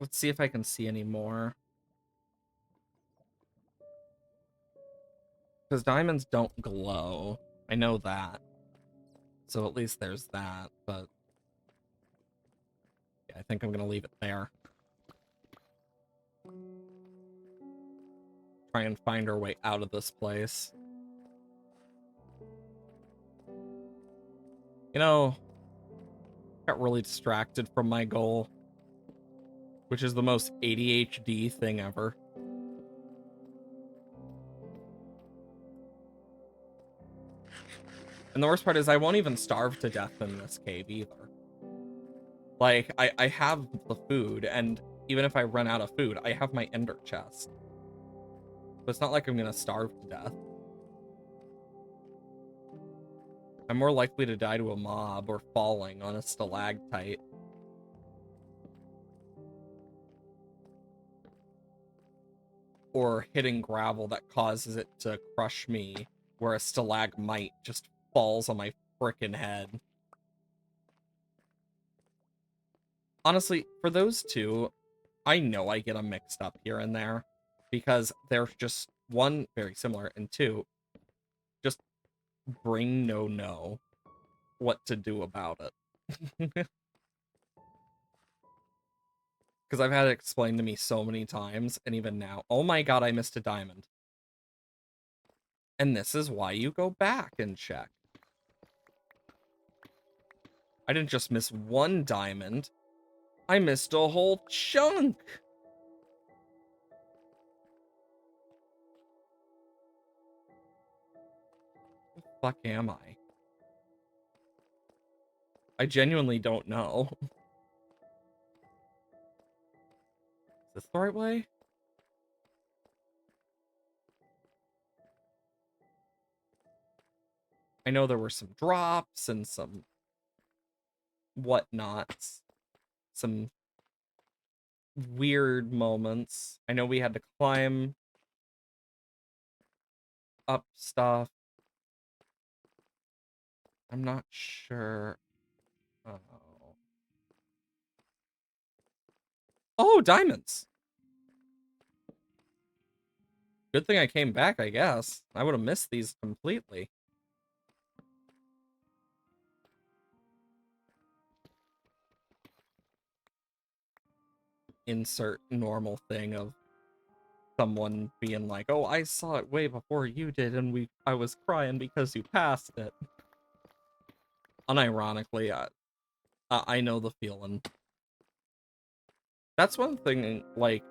Let's see if I can see any more. Because diamonds don't glow. I know that. So at least there's that, but... yeah, I think I'm going to leave it there. Try and find our way out of this place. You know, got really distracted from my goal, which is the most ADHD thing ever. And the worst part is I won't even starve to death in this cave either. Like, I have the food, and even if I run out of food, I have my ender chest. But it's not like I'm gonna starve to death. I'm more likely to die to a mob or falling on a stalactite. Or hitting gravel that causes it to crush me, where a stalagmite just falls on my frickin' head. Honestly, for those two, I know I get them mixed up here and there, because they're just, one, very similar, and two, just bring no what to do about it. Because I've had it explained to me so many times, and even now, oh my god, I missed a diamond. And this is why you go back and check. I didn't just miss one diamond, I missed a whole chunk! fuck am I? I genuinely don't know. Is this the right way? I know there were some drops and some whatnots. Some weird moments. I know we had to climb up stuff. I'm not sure. Oh. Oh, diamonds. Good thing I came back, I guess. I would have missed these completely. Insert normal thing of someone being like, "Oh, I saw it way before you did, and I was crying because you passed it." Unironically, I know the feeling. That's one thing, like,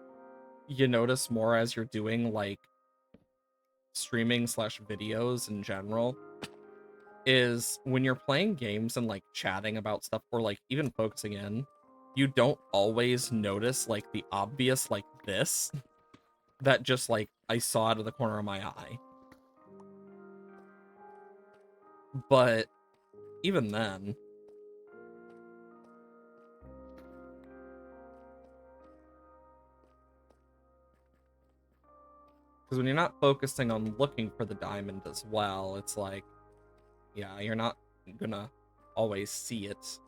you notice more as you're doing, like, streaming slash videos in general, is when you're playing games and, like, chatting about stuff or, like, even focusing in, you don't always notice, like, the obvious, like, this, that just, like, I saw out of the corner of my eye. But even then, because when you're not focusing on looking for the diamond as well, it's like, yeah, you're not gonna always see it.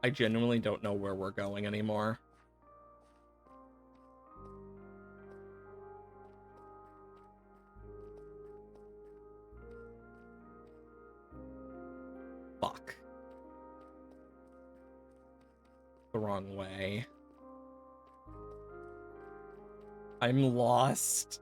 I genuinely don't know where we're going anymore. Fuck. The wrong way. I'm lost.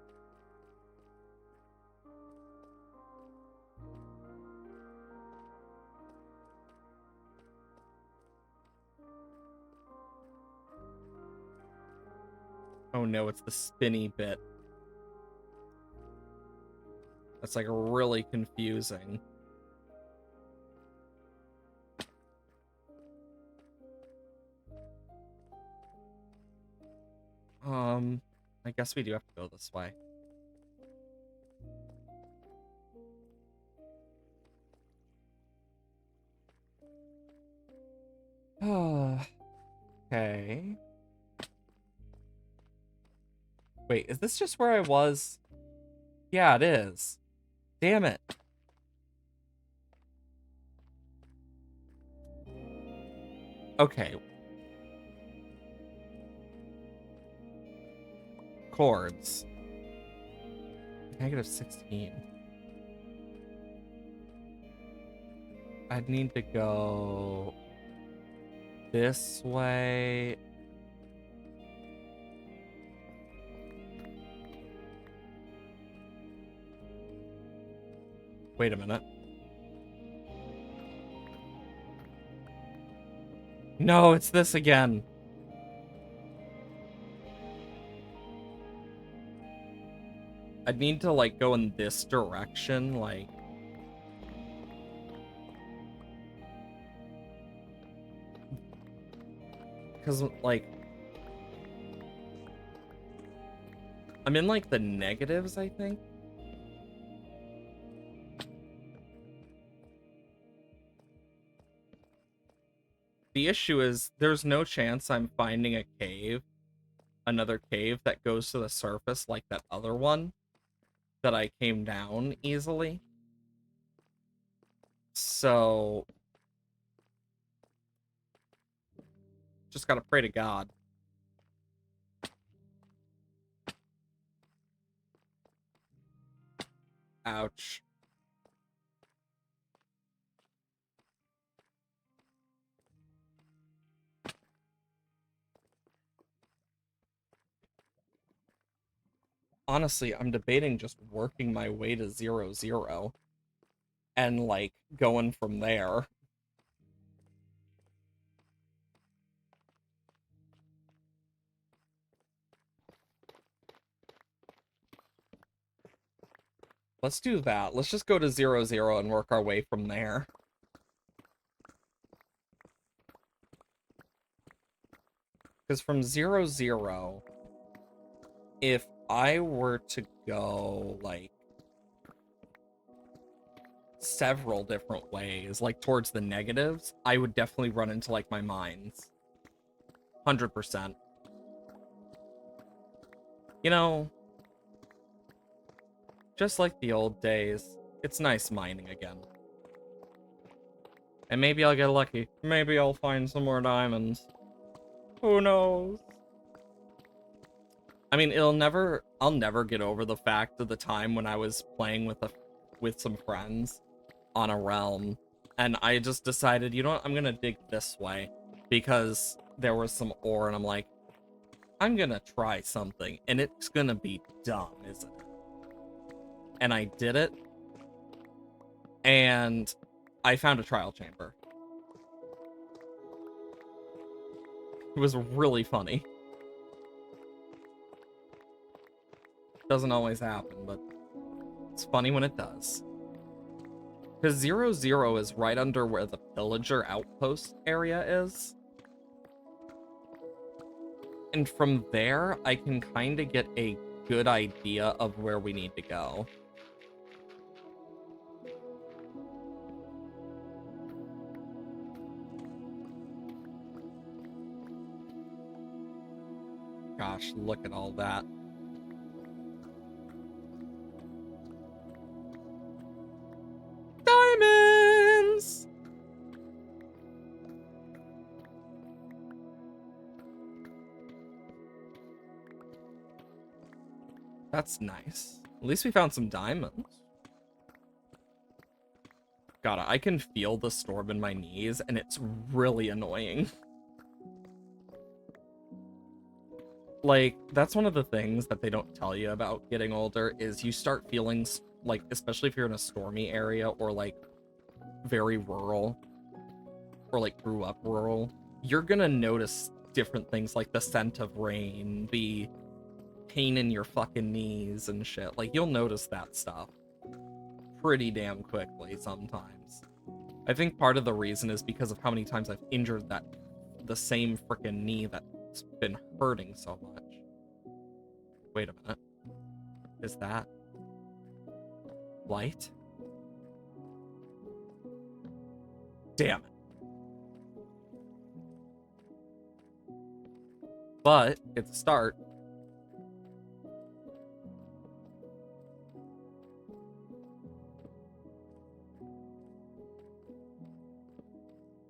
Oh no, it's the spinny bit. That's like really confusing. I guess we do have to go this way. Okay. Wait, is this just where I was? Yeah, it is. Damn it. Okay. Chords. -16. I'd need to go this way. Wait a minute. No, it's this again. I'd need to, like, go in this direction, like... Because, like... I'm in, like, the negatives, I think? The issue is, there's no chance I'm finding a cave, another cave that goes to the surface like that other one that I came down easily. So... Just gotta pray to God. Ouch. Honestly, I'm debating just working my way to 0-0 and, like, going from there. Let's do that. Let's just go to 0, 0 and work our way from there. Because from 0, 0, if I were to go, like, several different ways, like, towards the negatives, I would definitely run into, like, my mines. 100%. You know, just like the old days, it's nice mining again. And maybe I'll get lucky. Maybe I'll find some more diamonds. Who knows? I mean, I'll never get over the fact of the time when I was playing with some friends on a realm, and I just decided, you know what, I'm gonna dig this way because there was some ore, and I'm like, I'm gonna try something, and it's gonna be dumb, isn't it? And I did it, and I found a trial chamber. It was really funny. Doesn't always happen, but it's funny when it does. Because 0, 0 is right under where the pillager outpost area is. And from there, I can kind of get a good idea of where we need to go. Gosh, look at all that. Diamonds! That's nice. At least we found some diamonds. God, I can feel the storm in my knees, and it's really annoying. Like, that's one of the things that they don't tell you about getting older, is you start feeling, like, especially if you're in a stormy area, or, like, very rural, or, like, grew up rural, you're gonna notice different things, like the scent of rain, the pain in your fucking knees and shit. Like, you'll notice that stuff pretty damn quickly sometimes. I think part of the reason is because of how many times I've injured the same freaking knee that's been hurting so much. Wait a minute. Is that light? Damn it. But it's a start.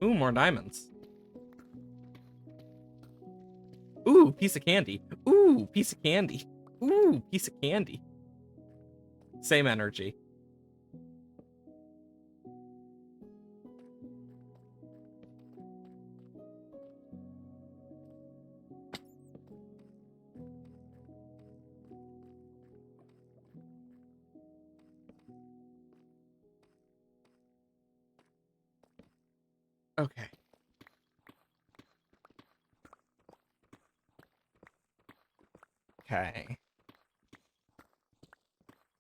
Ooh, more diamonds. Ooh, piece of candy. Ooh, piece of candy. Ooh, piece of candy. Same energy. Okay. Okay.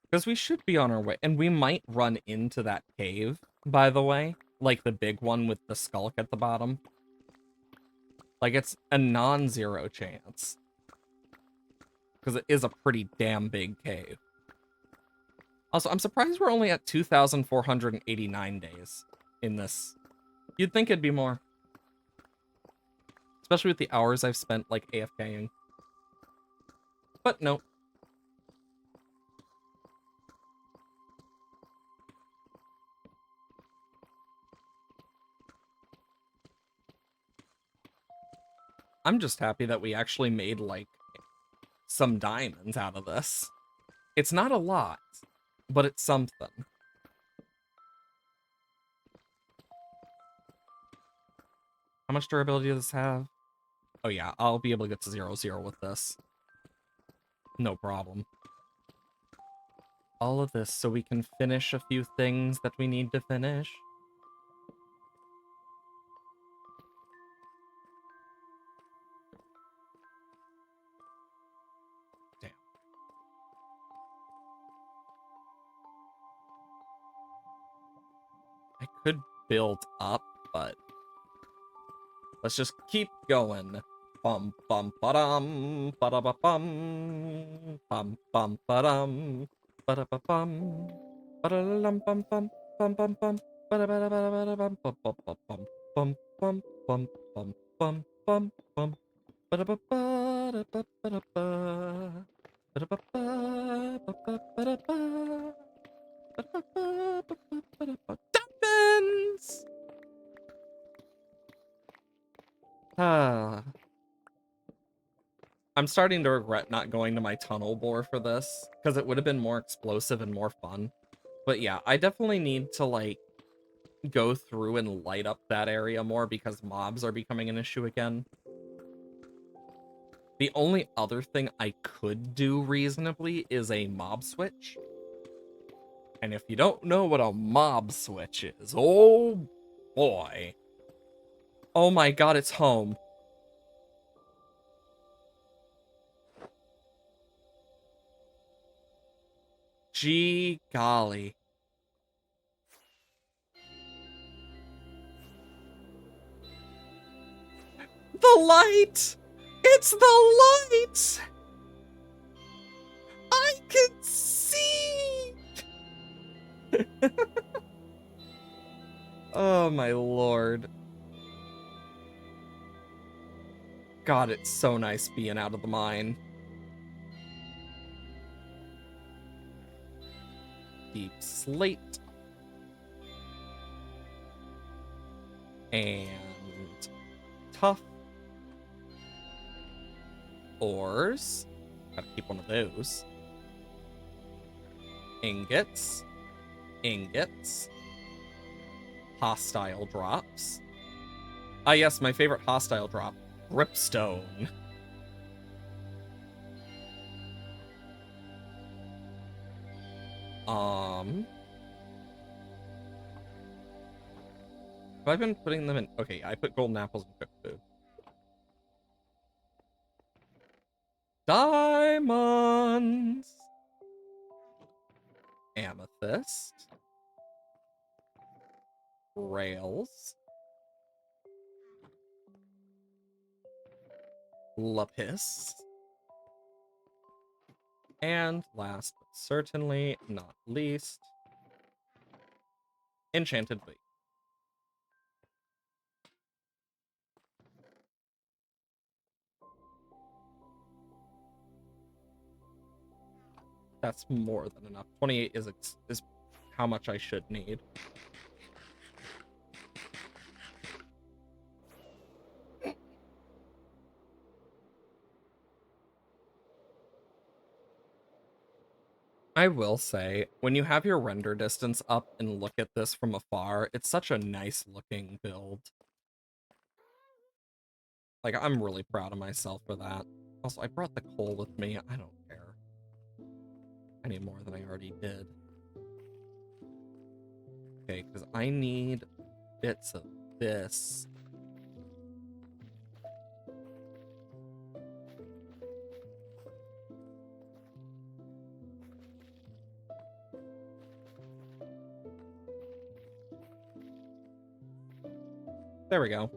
Because we should be on our way. And we might run into that cave, by the way. Like the big one with the skulk at the bottom. Like, it's a non-zero chance. Because it is a pretty damn big cave. Also, I'm surprised we're only at 2,489 days in this. You'd think it'd be more. Especially with the hours I've spent, like, AFKing. But no. I'm just happy that we actually made, like, some diamonds out of this. It's not a lot, but it's something. How much durability does this have? Oh yeah, I'll be able to get to 0, 0 with this. No problem. All of this so we can finish a few things that we need to finish. Damn. could build up, but let's just keep going. Bum bum ba-dum, ba-da-ba-bum, bum bum ba-dum, ba-da-ba-bum, ba-da-lum bum bum, bum bum bum, ba-da-ba-da-ba-da-ba-dum, bum bum bum bum, bum bum bum bum bum bum, ba-da-ba-ba-da-ba-ba-da-ba, ba-da-ba-ba-ba-ba-ba-da-ba, ba-da-ba-ba-ba-ba-ba-da-ba. Diamonds! I'm starting to regret not going to my tunnel bore for this, because it would have been more explosive and more fun. But yeah, I definitely need to, like, go through and light up that area more because mobs are becoming an issue again. The only other thing I could do reasonably is a mob switch. And if you don't know what a mob switch is, oh boy. Oh my god, it's home. Gee golly. The light! It's the light! I can see! Oh my lord. God, it's so nice being out of the mine. Deep slate. And tough ores. Gotta keep one of those. Ingots. Ingots. Hostile drops. Ah, yes, my favorite hostile drop. Gripstone. Have I been putting them in? Okay, I put golden apples in cooked food. Diamonds. Amethyst. Rails. Lapis. And last but certainly not least, Enchanted Wheat. That's more than enough. 28 is how much I should need. I will say, when you have your render distance up and look at this from afar, it's such a nice looking build. Like, I'm really proud of myself for that. Also, I brought the coal with me. I don't care. Any more than I already did. Okay, because I need bits of this. There we go.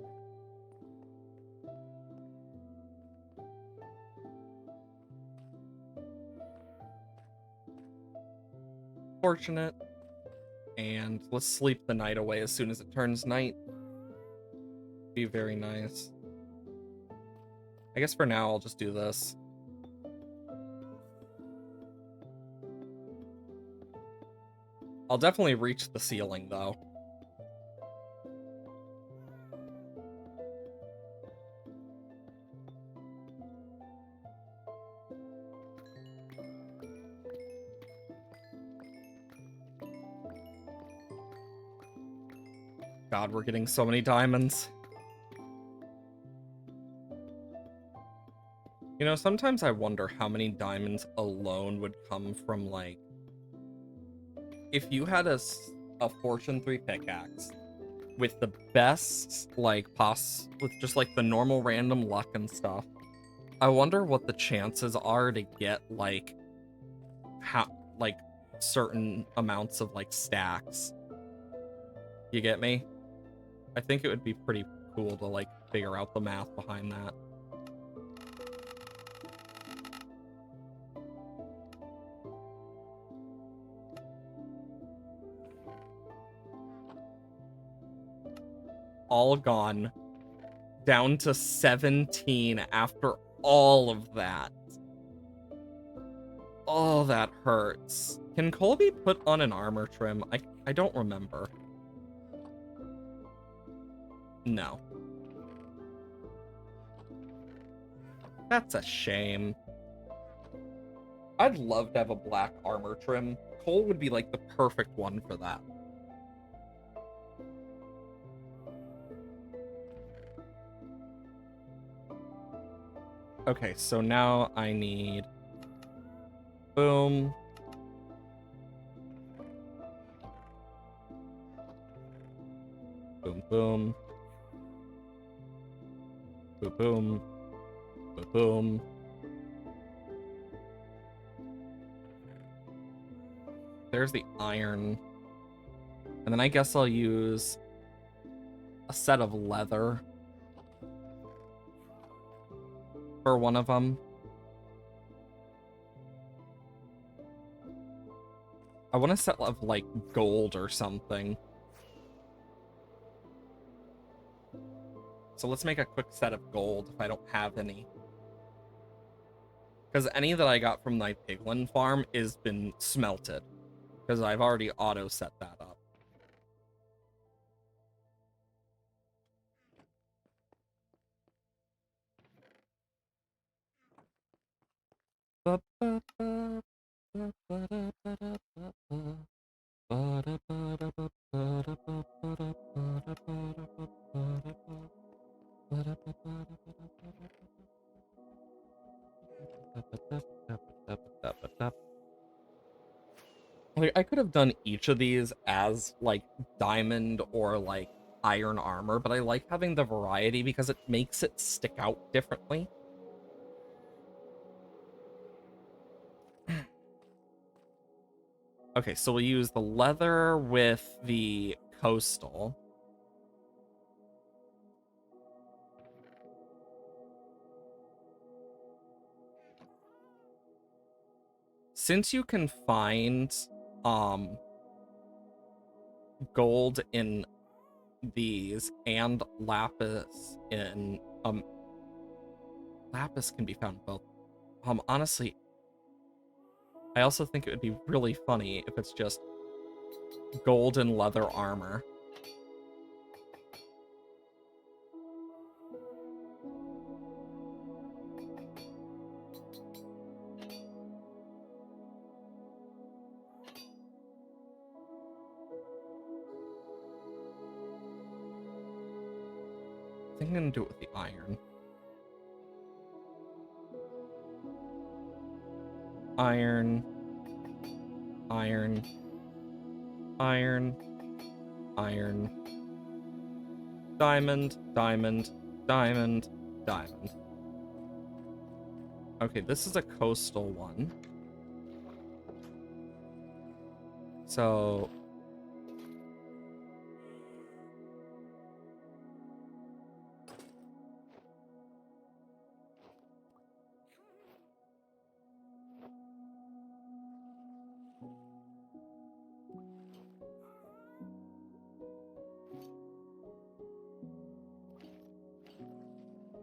Fortunate. And let's sleep the night away as soon as it turns night. Be very nice. I guess for now I'll just do this. I'll definitely reach the ceiling though. God, we're getting so many diamonds. You know, sometimes I wonder how many diamonds alone would come from, like, if you had a Fortune 3 pickaxe with the best, like, with just, like, the normal random luck and stuff, I wonder what the chances are to get, like, certain amounts of, like, stacks. You get me? I think it would be pretty cool to, like, figure out the math behind that. All gone. Down to 17 after all of that. Oh, that hurts. Can Colby put on an armor trim? I don't remember. No. That's a shame. I'd love to have a black armor trim. Cole would be like the perfect one for that. Okay, so now I need... Boom. Boom, boom. Boom, boom. Boom, boom. There's the iron. And then I guess I'll use a set of leather for one of them. I want a set of, like, gold or something. So let's make a quick set of gold if I don't have any. Because any that I got from my piglin farm is been smelted. Because I've already auto-set that up. Like, I could have done each of these as, like, diamond or, like, iron armor, but I like having the variety because it makes it stick out differently. Okay, so we'll use the leather with the coastal. Since you can find gold in these and lapis in lapis can be found both. Honestly, I also think it would be really funny if it's just gold and leather armor. I think I'm gonna do it with the iron. Iron. Iron. Iron. Iron. Diamond. Diamond. Diamond. Diamond. Okay, this is a coastal one. So...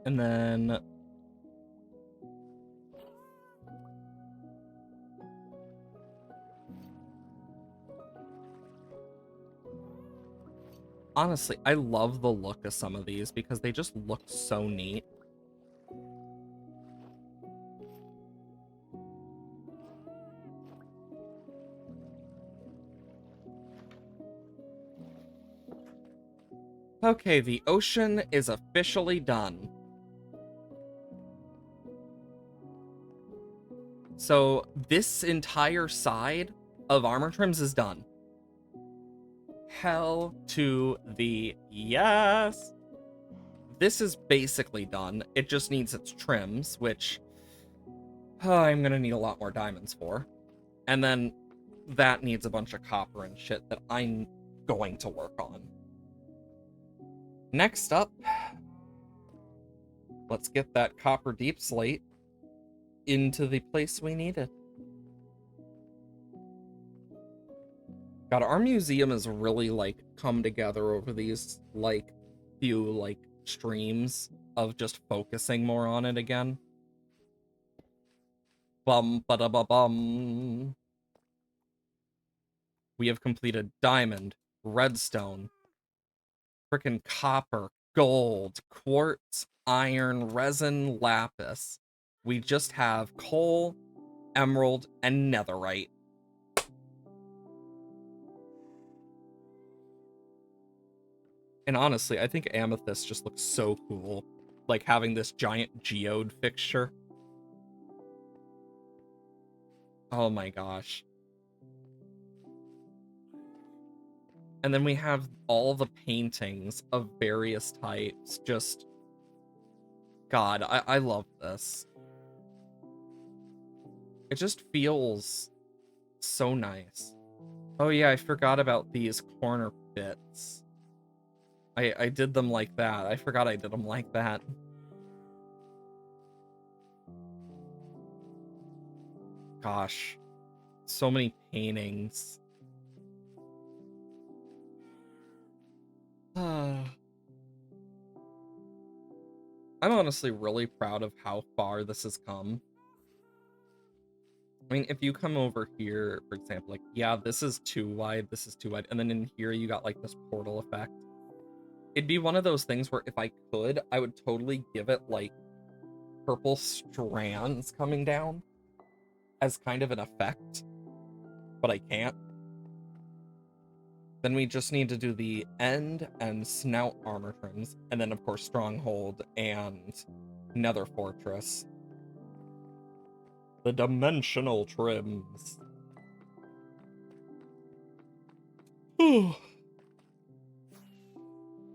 And then... Honestly, I love the look of some of these because they just look so neat. Okay, the ocean is officially done. So this entire side of armor trims is done. Hell to the yes! This is basically done. It just needs its trims, which I'm gonna need a lot more diamonds for. And then that needs a bunch of copper and shit that I'm going to work on. Next up, let's get that copper deep slate into the place we need it. God, our museum has really, like, come together over these, like, few, like, streams of just focusing more on it again. Bum ba da ba bum. We have completed diamond, redstone, frickin' copper, gold, quartz, iron, resin, lapis. We just have coal, emerald, and netherite. And honestly, I think amethyst just looks so cool. Like having this giant geode fixture. Oh my gosh. And then we have all the paintings of various types. Just, God, I love this. It just feels so nice. Oh yeah, I forgot about these corner bits. I did them like that. I forgot I did them like that. Gosh, so many paintings. I'm honestly really proud of how far this has come. I mean, if you come over here, for example, like, yeah, this is too wide, and then in here you got, like, this portal effect. It'd be one of those things where if I could, I would totally give it, like, purple strands coming down as kind of an effect, but I can't. Then we just need to do the end and snout armor trims, and then, of course, Stronghold and Nether Fortress. The dimensional trims.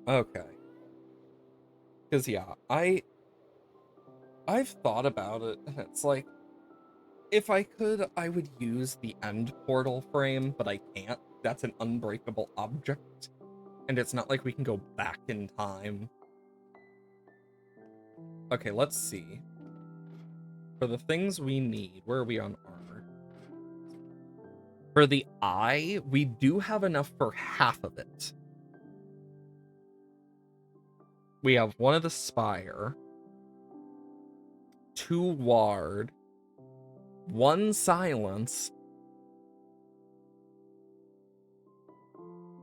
Okay. Because, yeah, I've thought about it, and it's like, if I could, I would use the end portal frame, but I can't. That's an unbreakable object, and it's not like we can go back in time. Okay, let's see. For the things we need, where are we on armor? For the eye, we do have enough for half of it. We have one of the spire, 2 ward, 1 silence.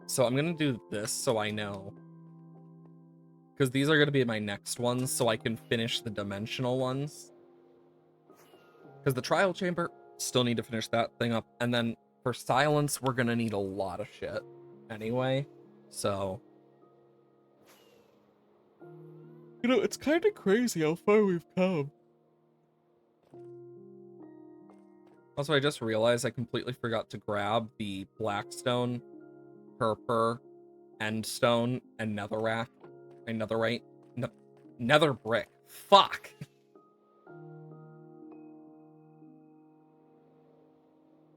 So I'm gonna do this so I know. Because these are gonna be my next ones, so I can finish the dimensional ones. Because the trial chamber, still need to finish that thing up. And then for silence, we're gonna need a lot of shit anyway. So, you know, it's kind of crazy how far we've come. Also, I just realized I completely forgot to grab the blackstone, purpur, endstone, and netherrack. Netherite. No, nether brick. Fuck!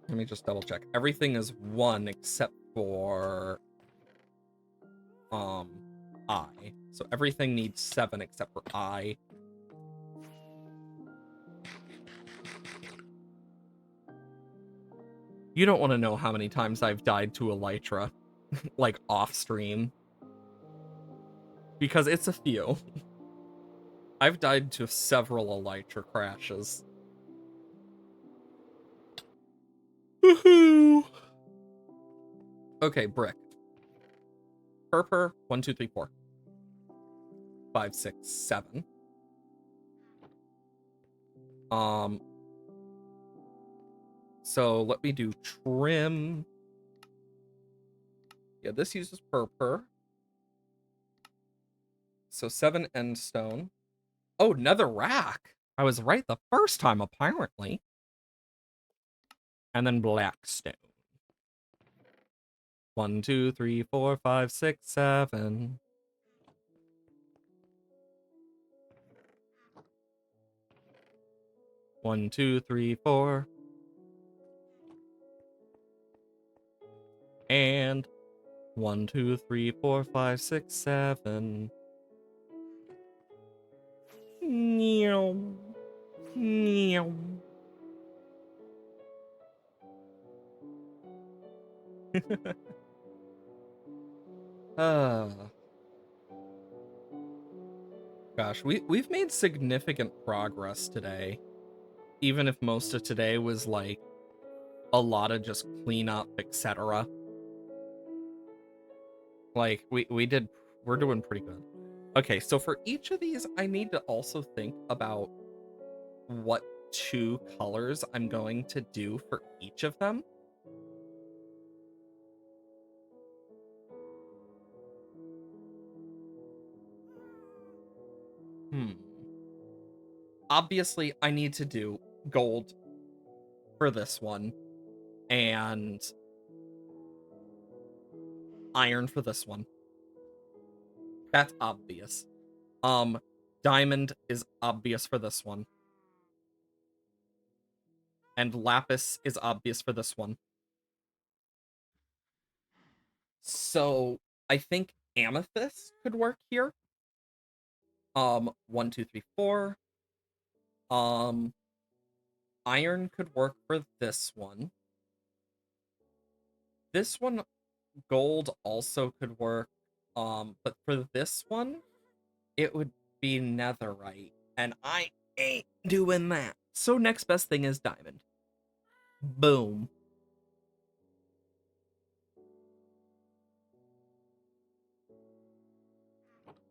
Let me just double check. Everything is 1 except for I. So everything needs 7 except for I. You don't want to know how many times I've died to Elytra, like off stream. Because it's a few. I've died to several Elytra crashes. Woohoo! Okay, brick. Purpur, 1, 2, 3, 4. 5, 6, 7. So let me do trim. Yeah, this uses purpur. So 7 endstone. Oh, netherrack. I was right the first time, apparently. And then blackstone. 1, 2, 3, 4, 5, 6, 7. One, two, three, 4. And 1, 2, 3, 4, 5, 6, 7. Meow. Meow. uh, Gosh, we've made significant progress today. Even if most of today was like a lot of just cleanup, etc. Like we're doing pretty good. Okay, so for each of these, I need to also think about what 2 colors I'm going to do for each of them. Obviously, I need to do gold for this one and iron for this one. That's obvious. Diamond is obvious for this one. And lapis is obvious for this one. So I think amethyst could work here. 1, 2, 3, 4. Iron could work for this one. This one, gold also could work. But for this one, it would be netherite. And I ain't doing that. So next best thing is diamond. Boom.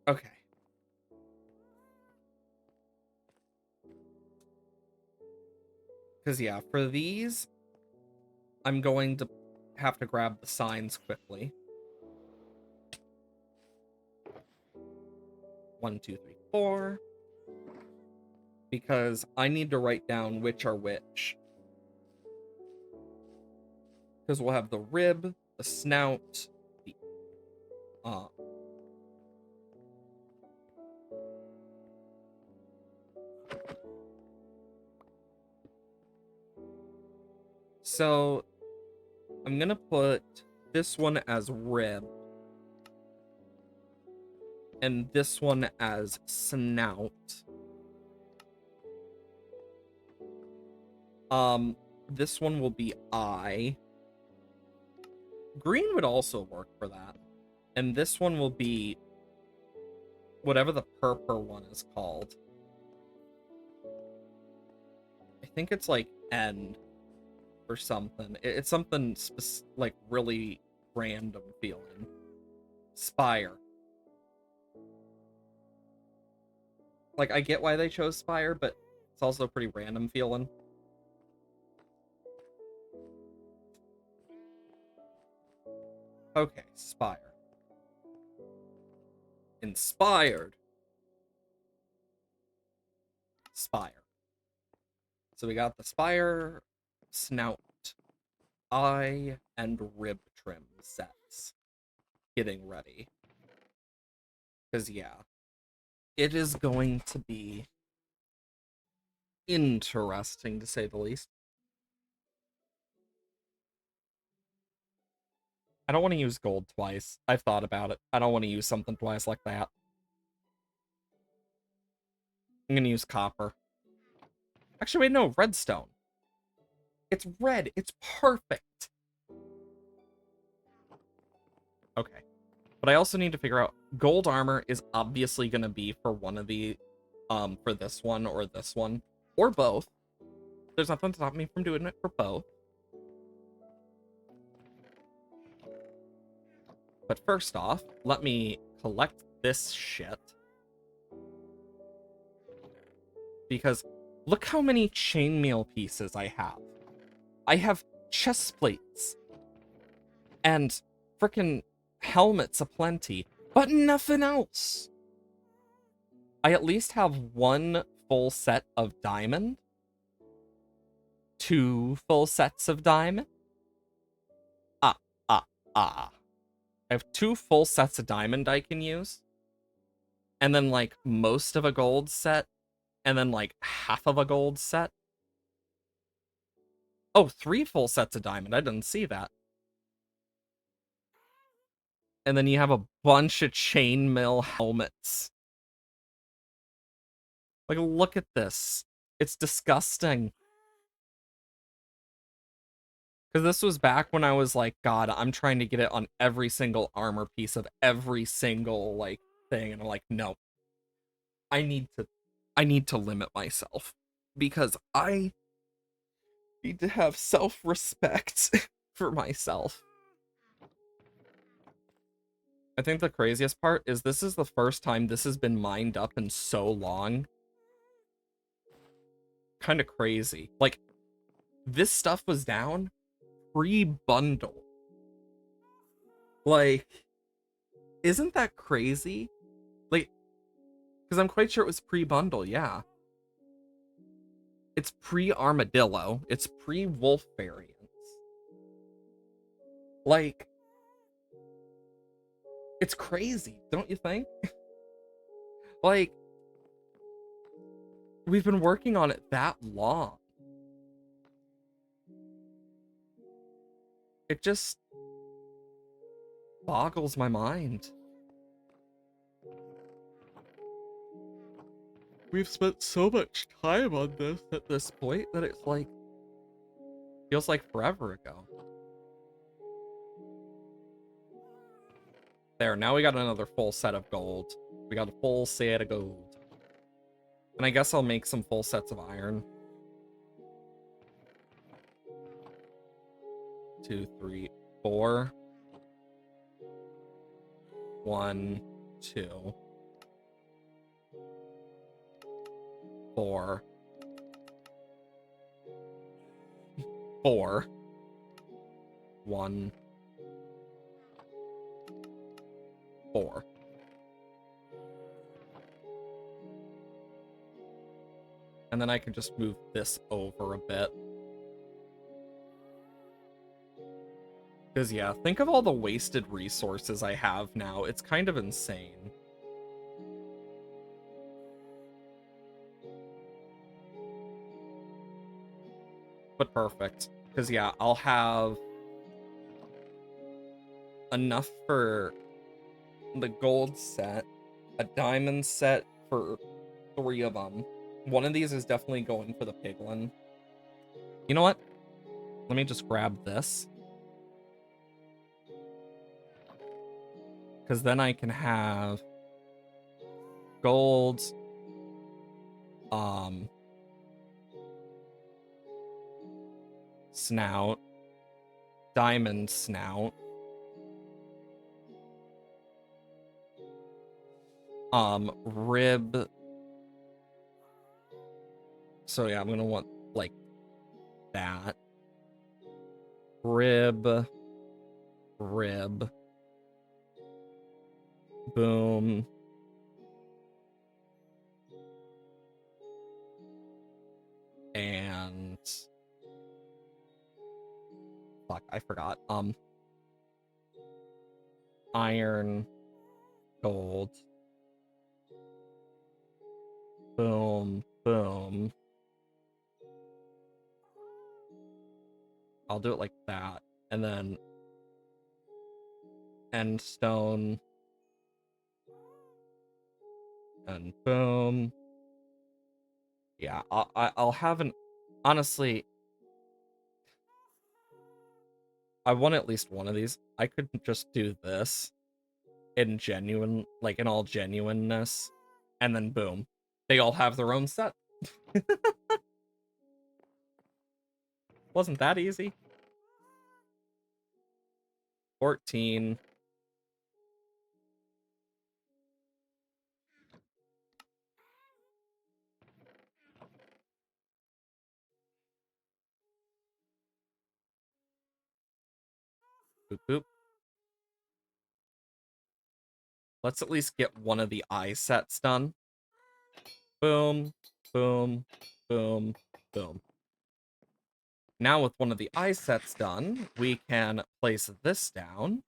Okay. Because, yeah, for these, I'm going to have to grab the signs quickly. 1, 2, 3, 4. Because I need to write down which are which. Because we'll have the rib, the snout, the... So, I'm gonna put this one as rib. And this one as snout. This one will be eye. Green would also work for that. And this one will be whatever the purple one is called. I think it's like end or something. It's something like really random feeling. Spire. Like, I get why they chose Spire, but it's also pretty random feeling. Okay, Spire. Inspired. Spire. So we got the Spire, Snout, Eye, and Rib trim sets getting ready. Because, yeah, it is going to be interesting, to say the least. I don't want to use gold twice. I've thought about it. I don't want to use something twice like that. I'm going to use copper. Actually, wait, no, redstone. It's red. It's perfect. Okay. But I also need to figure out, gold armor is obviously going to be for one of the, for this one or this one, or both. There's nothing to stop me from doing it for both. But first off, let me collect this shit. Because look how many chainmail pieces I have. I have chest plates and frickin' helmets aplenty, but nothing else. I at least have 1 full set of diamond, 2 full sets of diamond. I have 2 full sets of diamond I can use, and then like most of a gold set, and then like half of a gold set. Oh, 3 full sets of diamond. I didn't see that. And then you have a bunch of chainmail helmets. Like, look at this. It's disgusting. Because this was back when I was like, God, I'm trying to get it on every single armor piece of every single, like, thing. And I'm like, no. I need to limit myself. Because I need to have self-respect for myself. I think the craziest part is this is the first time this has been mined up in so long. Kind of crazy. Like, this stuff was down pre-bundle. Like, isn't that crazy? Like, because I'm quite sure it was pre-bundle, yeah. It's pre-armadillo. It's pre-wolf variants. Like, it's crazy, don't you think? Like, we've been working on it that long. It just boggles my mind. We've spent so much time on this at this point that it's like, feels like forever ago. There, now we got another full set of gold. We got a full set of gold. And I guess I'll make some full sets of iron. 2, 3, 4. 1, 2. 4. 4. 1. 4. And then I can just move this over a bit. Because, yeah, think of all the wasted resources I have now. It's kind of insane. But perfect. Because, yeah, I'll have enough for the gold set, a diamond set for 3 of them. One of these is definitely going for the piglin. You know what? Let me just grab this. Because then I can have gold, snout, diamond snout, rib. So yeah, I'm gonna want like that. Rib, rib, boom. And fuck, I forgot. Iron, gold. Boom, boom. I'll do it like that. And then end stone. And boom. Yeah, I'll have an... Honestly, I want at least one of these. I could just do this in genuine, like in all genuineness, and then boom. They all have their own set. Wasn't that easy? 14. Boop, boop. Let's at least get one of the eye sets done. Boom, boom, boom, boom. Now with one of the eye sets done, we can place this down.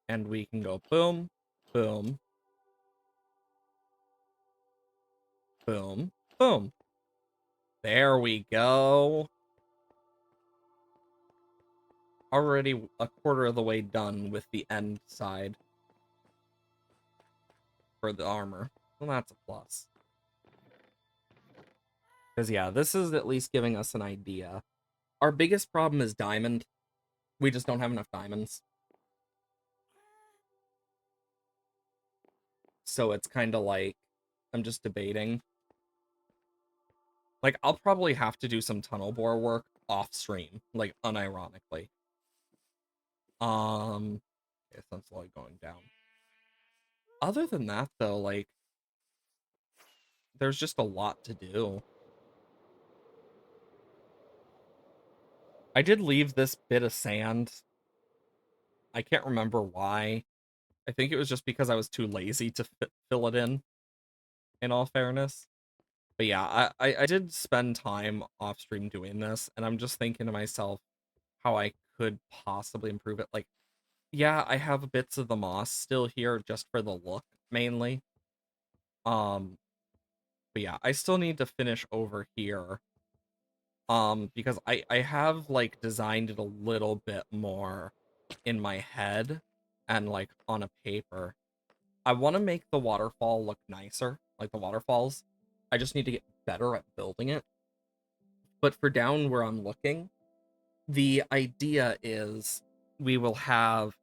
And we can go boom, boom, boom, boom. There we go. already a quarter of the way done with the end side for the armor. Well, that's a plus. Because, yeah, this is at least giving us an idea. Our biggest problem is diamond. We just don't have enough diamonds. So it's kind of like, I'm just debating. Like, I'll probably have to do some tunnel bore work off stream, like, unironically. Okay, so I'm slowly going down. Other than that, though, like, there's just a lot to do. I did leave this bit of sand. I can't remember why. I think it was just because I was too lazy to fill it in all fairness. But yeah, I did spend time off stream doing this, and I'm just thinking to myself how I could possibly improve it. Like, yeah, I have bits of the moss still here just for the look, mainly. Um, but yeah, I still need to finish over here. Because I have like designed it a little bit more in my head and like on a paper. I want to make the waterfall look nicer, like the waterfalls. I just need to get better at building it. But for down where I'm looking, the idea is we will have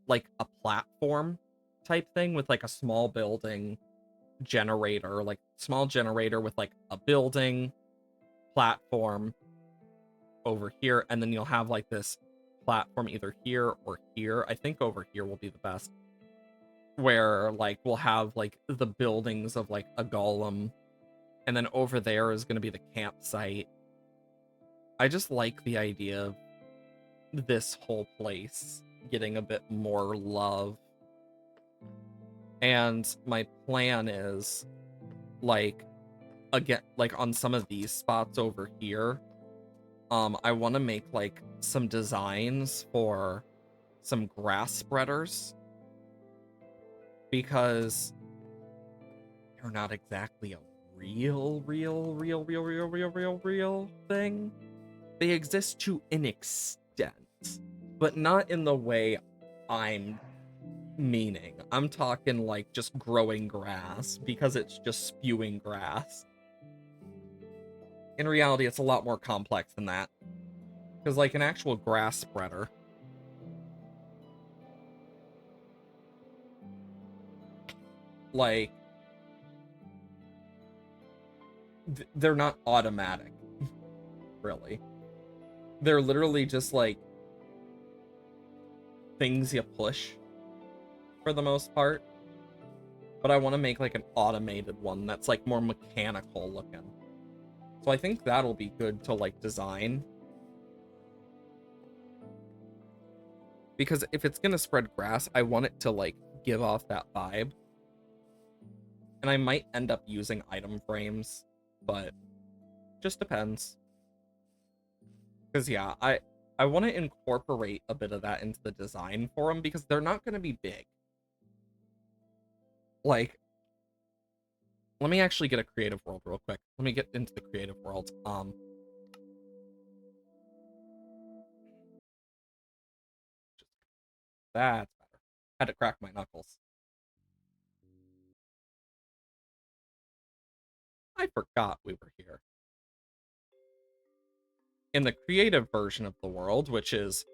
like a platform type thing with like a small building generator, like small generator with like a building platform over here, and then you'll have like this platform either here or here. I think over here will be the best, where like we'll have like the buildings of like a golem, and then over there is going to be the campsite. I just like the idea of this whole place getting a bit more love. And my plan is like, again, like on some of these spots over here, I want to make like some designs for some grass spreaders, because they're not exactly a real thing. They exist to an extent, but not in the way I'm meaning. I'm talking like just growing grass because it's just spewing grass. In reality, it's a lot more complex than that. Because like an actual grass spreader, like, they're not automatic, really. They're literally just like things you push for the most part. But I want to make like an automated one that's like more mechanical looking. So I think that'll be good to like design. Because if it's gonna spread grass, I want it to like give off that vibe. And I might end up using item frames, but just depends. Because yeah, I want to incorporate a bit of that into the design for them, because they're not going to be big. Like, let me actually get a creative world real quick. Let me get into the creative world. That's better. Had to crack my knuckles. I forgot we were here. In the creative version of the world, which is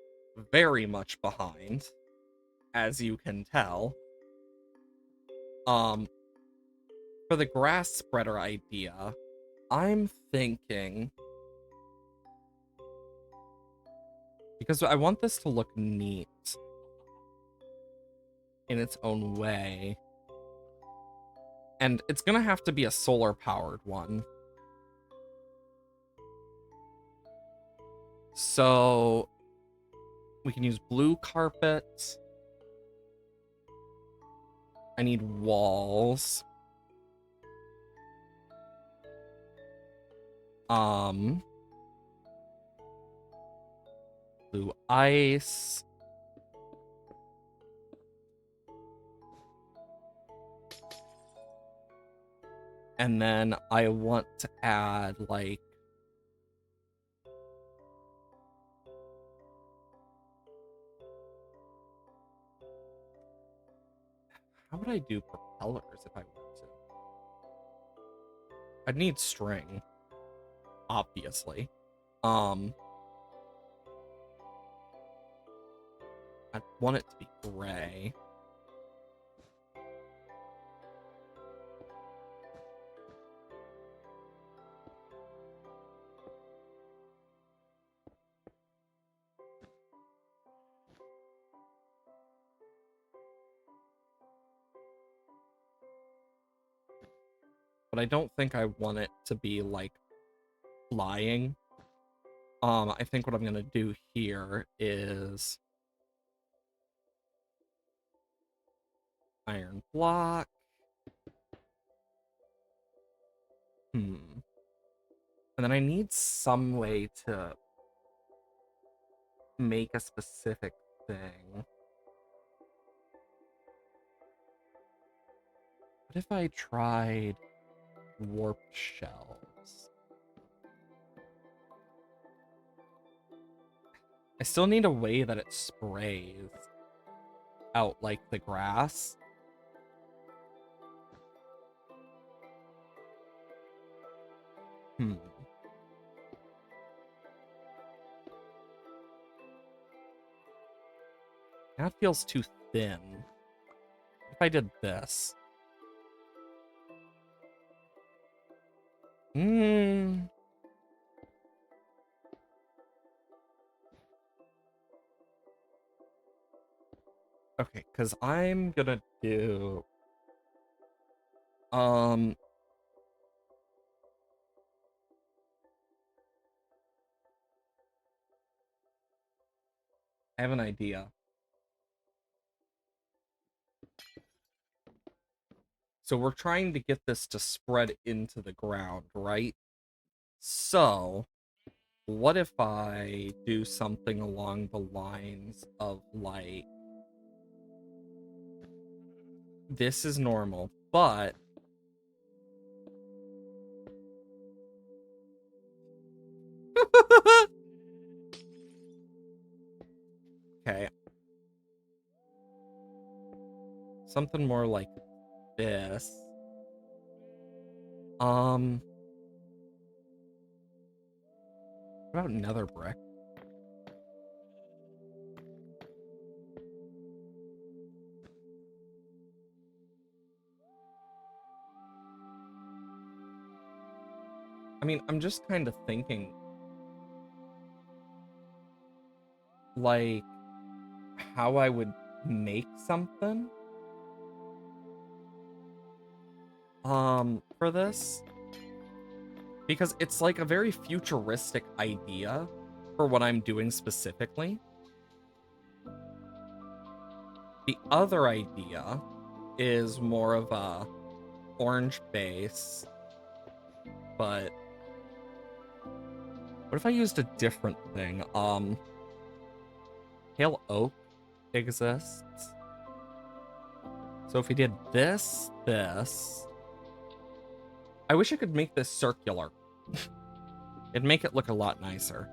very much behind, as you can tell, for the grass spreader idea, I'm thinking, because I want this to look neat in its own way, and it's gonna have to be a solar powered one. So we can use blue carpet. I need walls. Blue ice. And then I want to add like How would I do propellers if I were to? I'd need string, obviously. I'd want it to be gray. But I don't think I want it to be like flying. I think what I'm gonna do here is iron block. And then I need some way to make a specific thing. What if I tried warp shells? I still need a way that it sprays out like the grass. That feels too thin. If I did this. Okay, because I'm gonna do... I have an idea. So we're trying to get this to spread into the ground, right? So, what if I do something along the lines of, like... This is normal, but... Okay. Something more like this. What about nether brick? I mean, I'm just kind of thinking, like, how I would make something for this, because it's like a very futuristic idea for what I'm doing specifically. The other idea is more of a orange base, but what if I used a different thing? Pale oak exists. So if we did this, I wish I could make this circular. It'd make it look a lot nicer.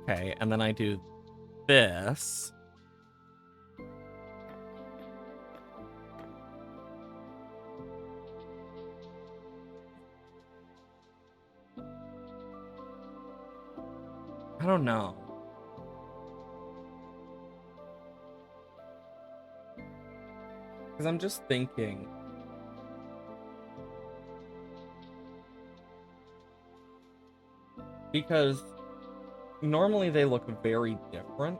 Okay, and then I do this. I don't know. Because I'm just thinking. Because normally they look very different.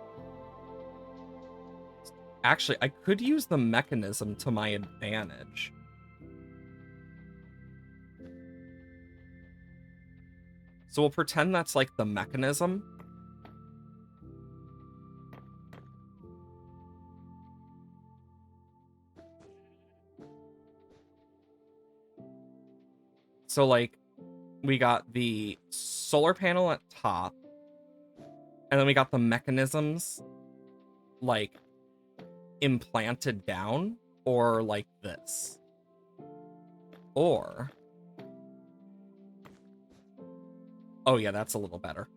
Actually, I could use the mechanism to my advantage. So we'll pretend that's like the mechanism. So like we got the solar panel at top, and then we got the mechanisms like implanted down, or like this. Or Oh yeah, that's a little better.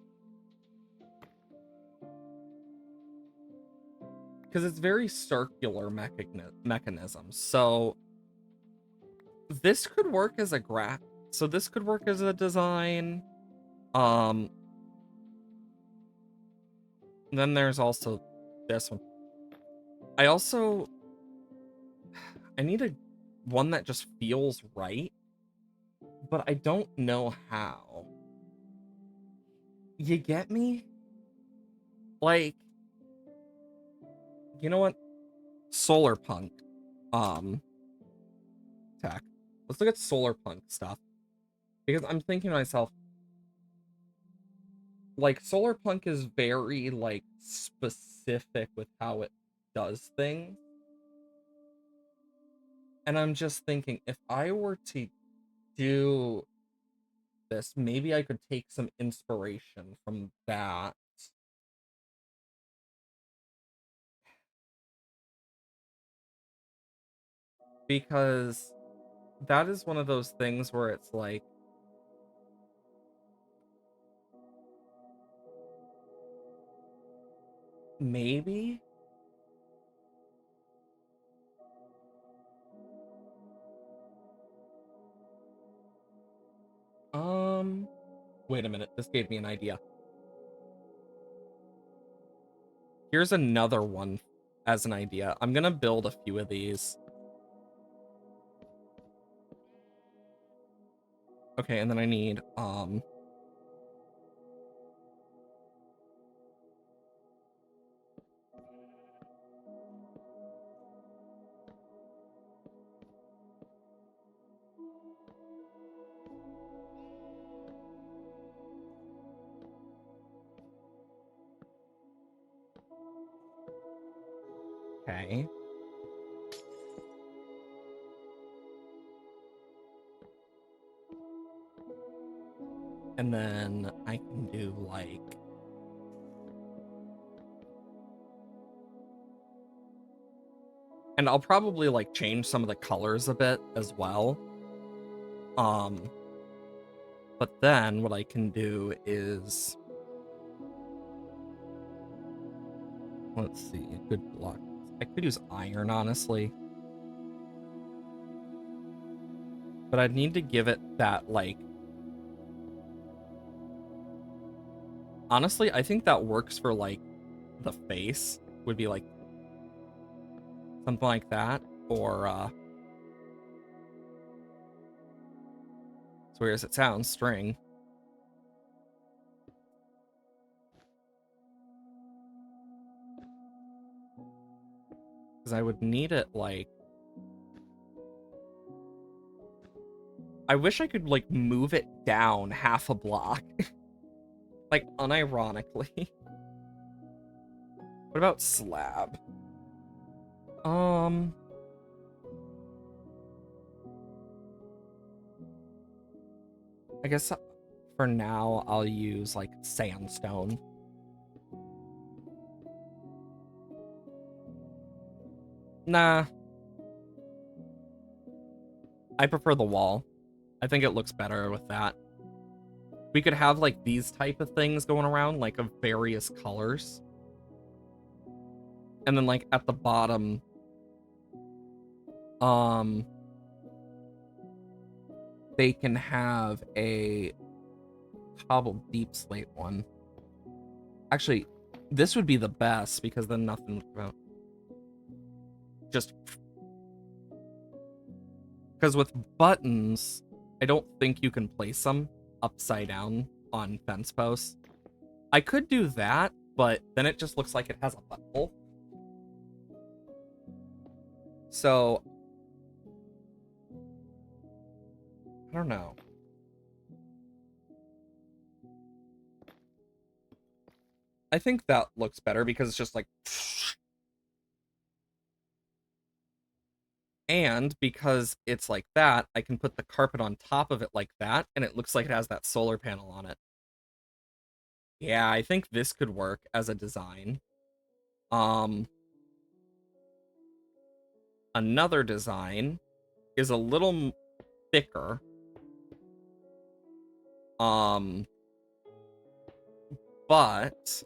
Because it's very circular mechanism. So this could work as a so this could work as a design. Then there's also this one. I need one that just feels right, but I don't know how. You get me? Like, you know what? Solar punk tech. Let's look at solar punk stuff. Because I'm thinking to myself, like, solar punk is very like specific with how it does things. And I'm just thinking, if I were to do this, maybe I could take some inspiration from that. Because that is one of those things where it's like, maybe. Wait a minute, this gave me an idea. Here's another one as an idea. I'm gonna build a few of these. Okay, and then I need okay. And then I can do like, and I'll probably like change some of the colors a bit as well. But then what I can do is, let's see, good block. I could use iron, honestly. But I'd need to give it that, like... Honestly, I think that works for, like, the face. Would be, like, something like that. Or, as weird as it sounds, string. Because I would need it, like... I wish I could, like, move it down half a block. Like, unironically. What about slab? I guess for now I'll use, like, sandstone. Nah. I prefer the wall. I think it looks better with that. We could have, like, these type of things going around, like, of various colors. And then, like, at the bottom, they can have a cobbled deep slate one. Actually, this would be the best, because then nothing would come out. Just... Because with buttons, I don't think you can place them upside down on fence posts. I could do that, but then it just looks like it has a butthole. So, I don't know. I think that looks better because it's just like... And because it's like that, I can put the carpet on top of it like that, and it looks like it has that solar panel on it. Yeah, I think this could work as a design. Another design is a little thicker. but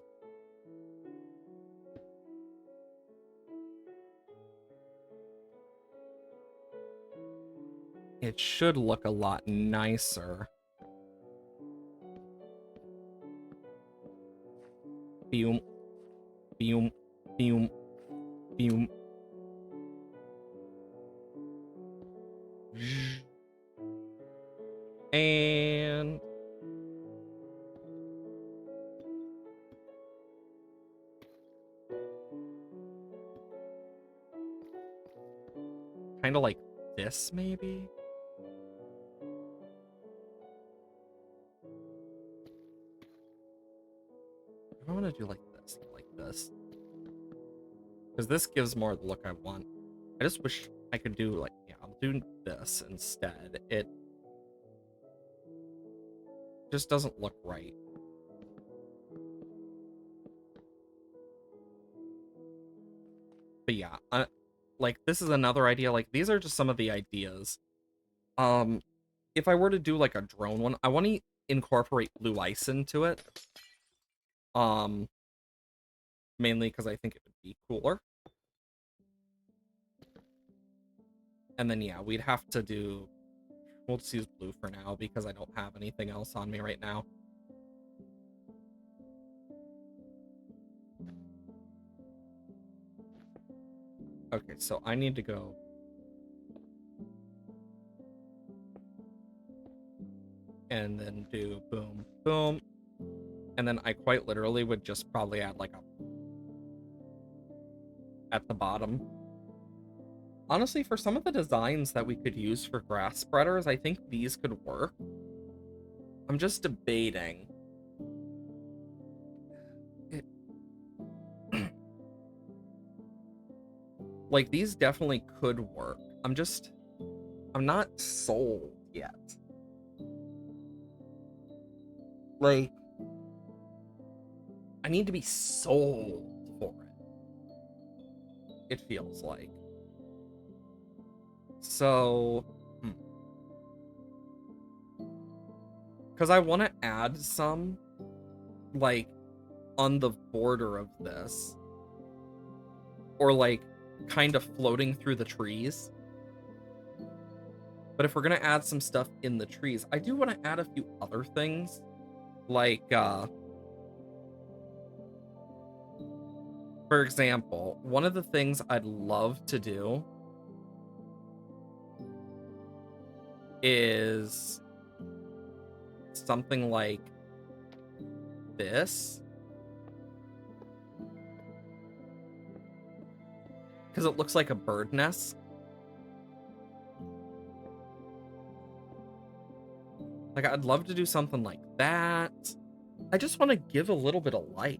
it should look a lot nicer. Boom, boom, boom, boom. And kind of like this, maybe? I want to do like this, because this gives more the look I want. I just wish I could do like, yeah, I'll do this instead. It just doesn't look right. But yeah, like this is another idea. Like these are just some of the ideas. If I were to do like a drone one, I want to incorporate blue ice into it. Mainly because I think it would be cooler. And then yeah, we'd have to do. We'll just use blue for now because I don't have anything else on me right now. Okay, so I need to go. And then do boom, boom. And then I quite literally would just probably add like a at the bottom. Honestly, for some of the designs that we could use for grass spreaders, I think these could work. I'm just debating. Like, these definitely could work. I'm not sold yet. Like, I need to be sold for it. It feels like. So, because I want to add some, like, on the border of this. Or, like, kind of floating through the trees. But if we're going to add some stuff in the trees, I do want to add a few other things. Like, for example, one of the things I'd love to do is something like this. Because it looks like a bird nest. Like, I'd love to do something like that. I just want to give a little bit of life.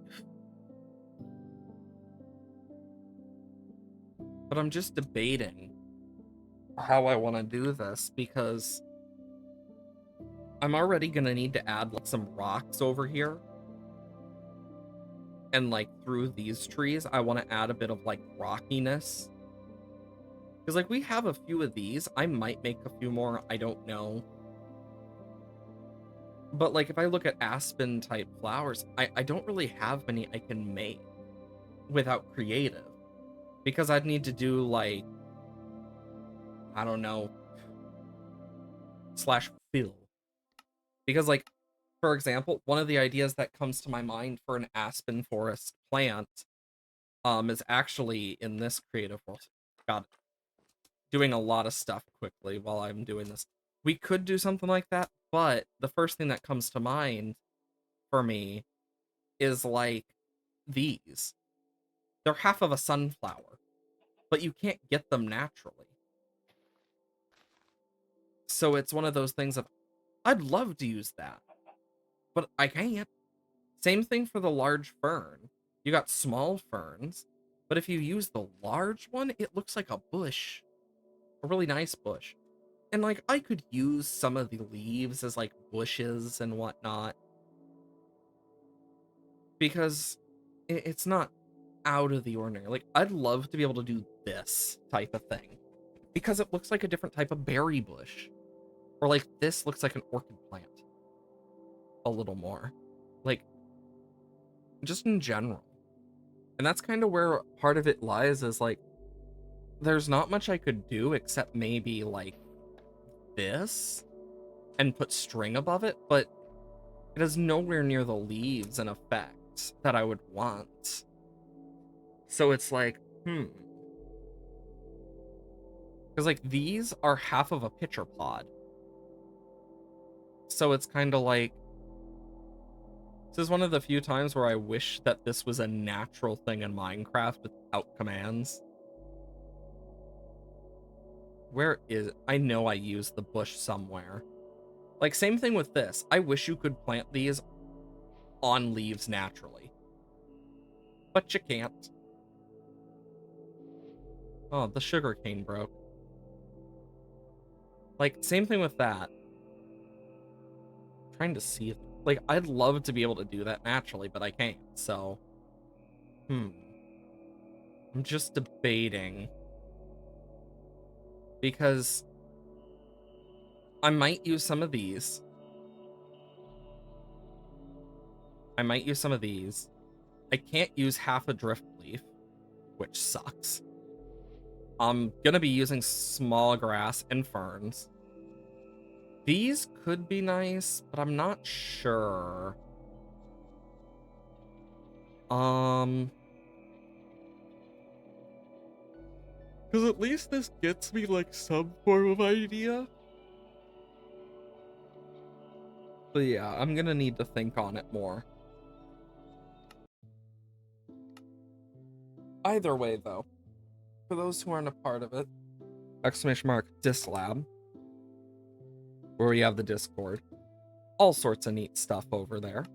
But I'm just debating how I want to do this because I'm already going to need to add like some rocks over here. And like through these trees, I want to add a bit of like rockiness. Because like we have a few of these. I might make a few more. I don't know. But like if I look at aspen type flowers, I don't really have many I can make without creative. Because I'd need to do like, I don't know, /fill. Because like, for example, one of the ideas that comes to my mind for an aspen forest plant is actually in this creative world. God, doing a lot of stuff quickly while I'm doing this. We could do something like that, but the first thing that comes to mind for me is like these. They're half of a sunflower, but you can't get them naturally. So it's one of those things of, I'd love to use that, but I can't. Same thing for the large fern. You got small ferns, but if you use the large one, it looks like a bush. A really nice bush. And like, I could use some of the leaves as like bushes and whatnot. Because it's not out of the ordinary. Like, I'd love to be able to do this type of thing. Because it looks like a different type of berry bush. Or like, this looks like an orchid plant. A little more. Like, just in general. And that's kind of where part of it lies, is like, there's not much I could do except maybe like this and put string above it, but it is nowhere near the leaves and effects that I would want. So it's like, because like these are half of a pitcher pod. So it's kind of like, this is one of the few times where I wish that this was a natural thing in Minecraft without commands. Where is it? I know I used the bush somewhere. Like, same thing with this. I wish you could plant these on leaves naturally. But you can't. Oh, the sugarcane broke. Like, same thing with that. I'm trying to see if... Like, I'd love to be able to do that naturally, but I can't, so... I'm just debating. Because... I might use some of these. I can't use half a drift leaf, which sucks. I'm gonna be using small grass and ferns. These could be nice, but I'm not sure. Because at least this gets me like some form of idea. But yeah, I'm gonna need to think on it more. Either way, though, for those who aren't a part of it, !dislab, where we have the Discord. All sorts of neat stuff over there.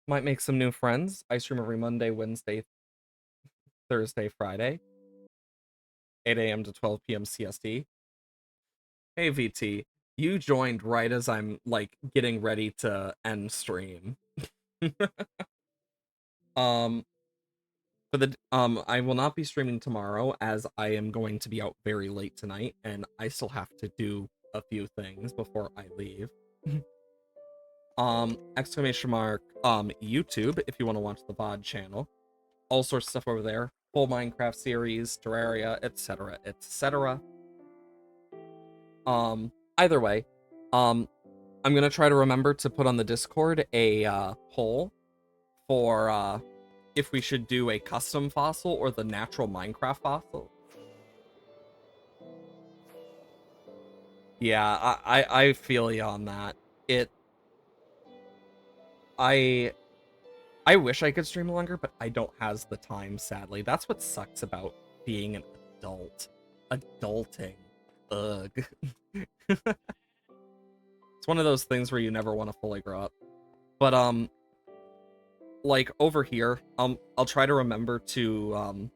Might make some new friends. I stream every Monday, Wednesday, Thursday, Friday. 8 a.m. to 12 p.m. CST. Hey, VT. You joined right as I'm, like, getting ready to end stream. I will not be streaming tomorrow, as I am going to be out very late tonight, and I still have to do a few things before I leave. YouTube, if you want to watch the VOD channel. All sorts of stuff over there. Full Minecraft series, Terraria, etc., etc. Either way, I'm gonna try to remember to put on the Discord a poll for if we should do a custom fossil or the natural Minecraft fossil. Yeah, I feel you on that. I wish I could stream longer, but I don't have the time, sadly. That's what sucks about being an adult. Adulting. Ugh. It's one of those things where you never want to fully grow up. But, like, over here, I'll try to remember to,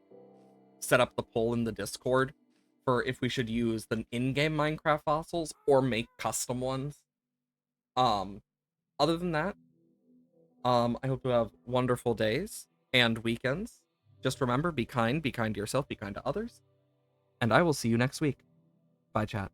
set up the poll in the Discord for if we should use the in-game Minecraft fossils or make custom ones. Other than that, I hope you have wonderful days and weekends. Just remember, be kind to yourself, be kind to others. And I will see you next week. Bye, chat.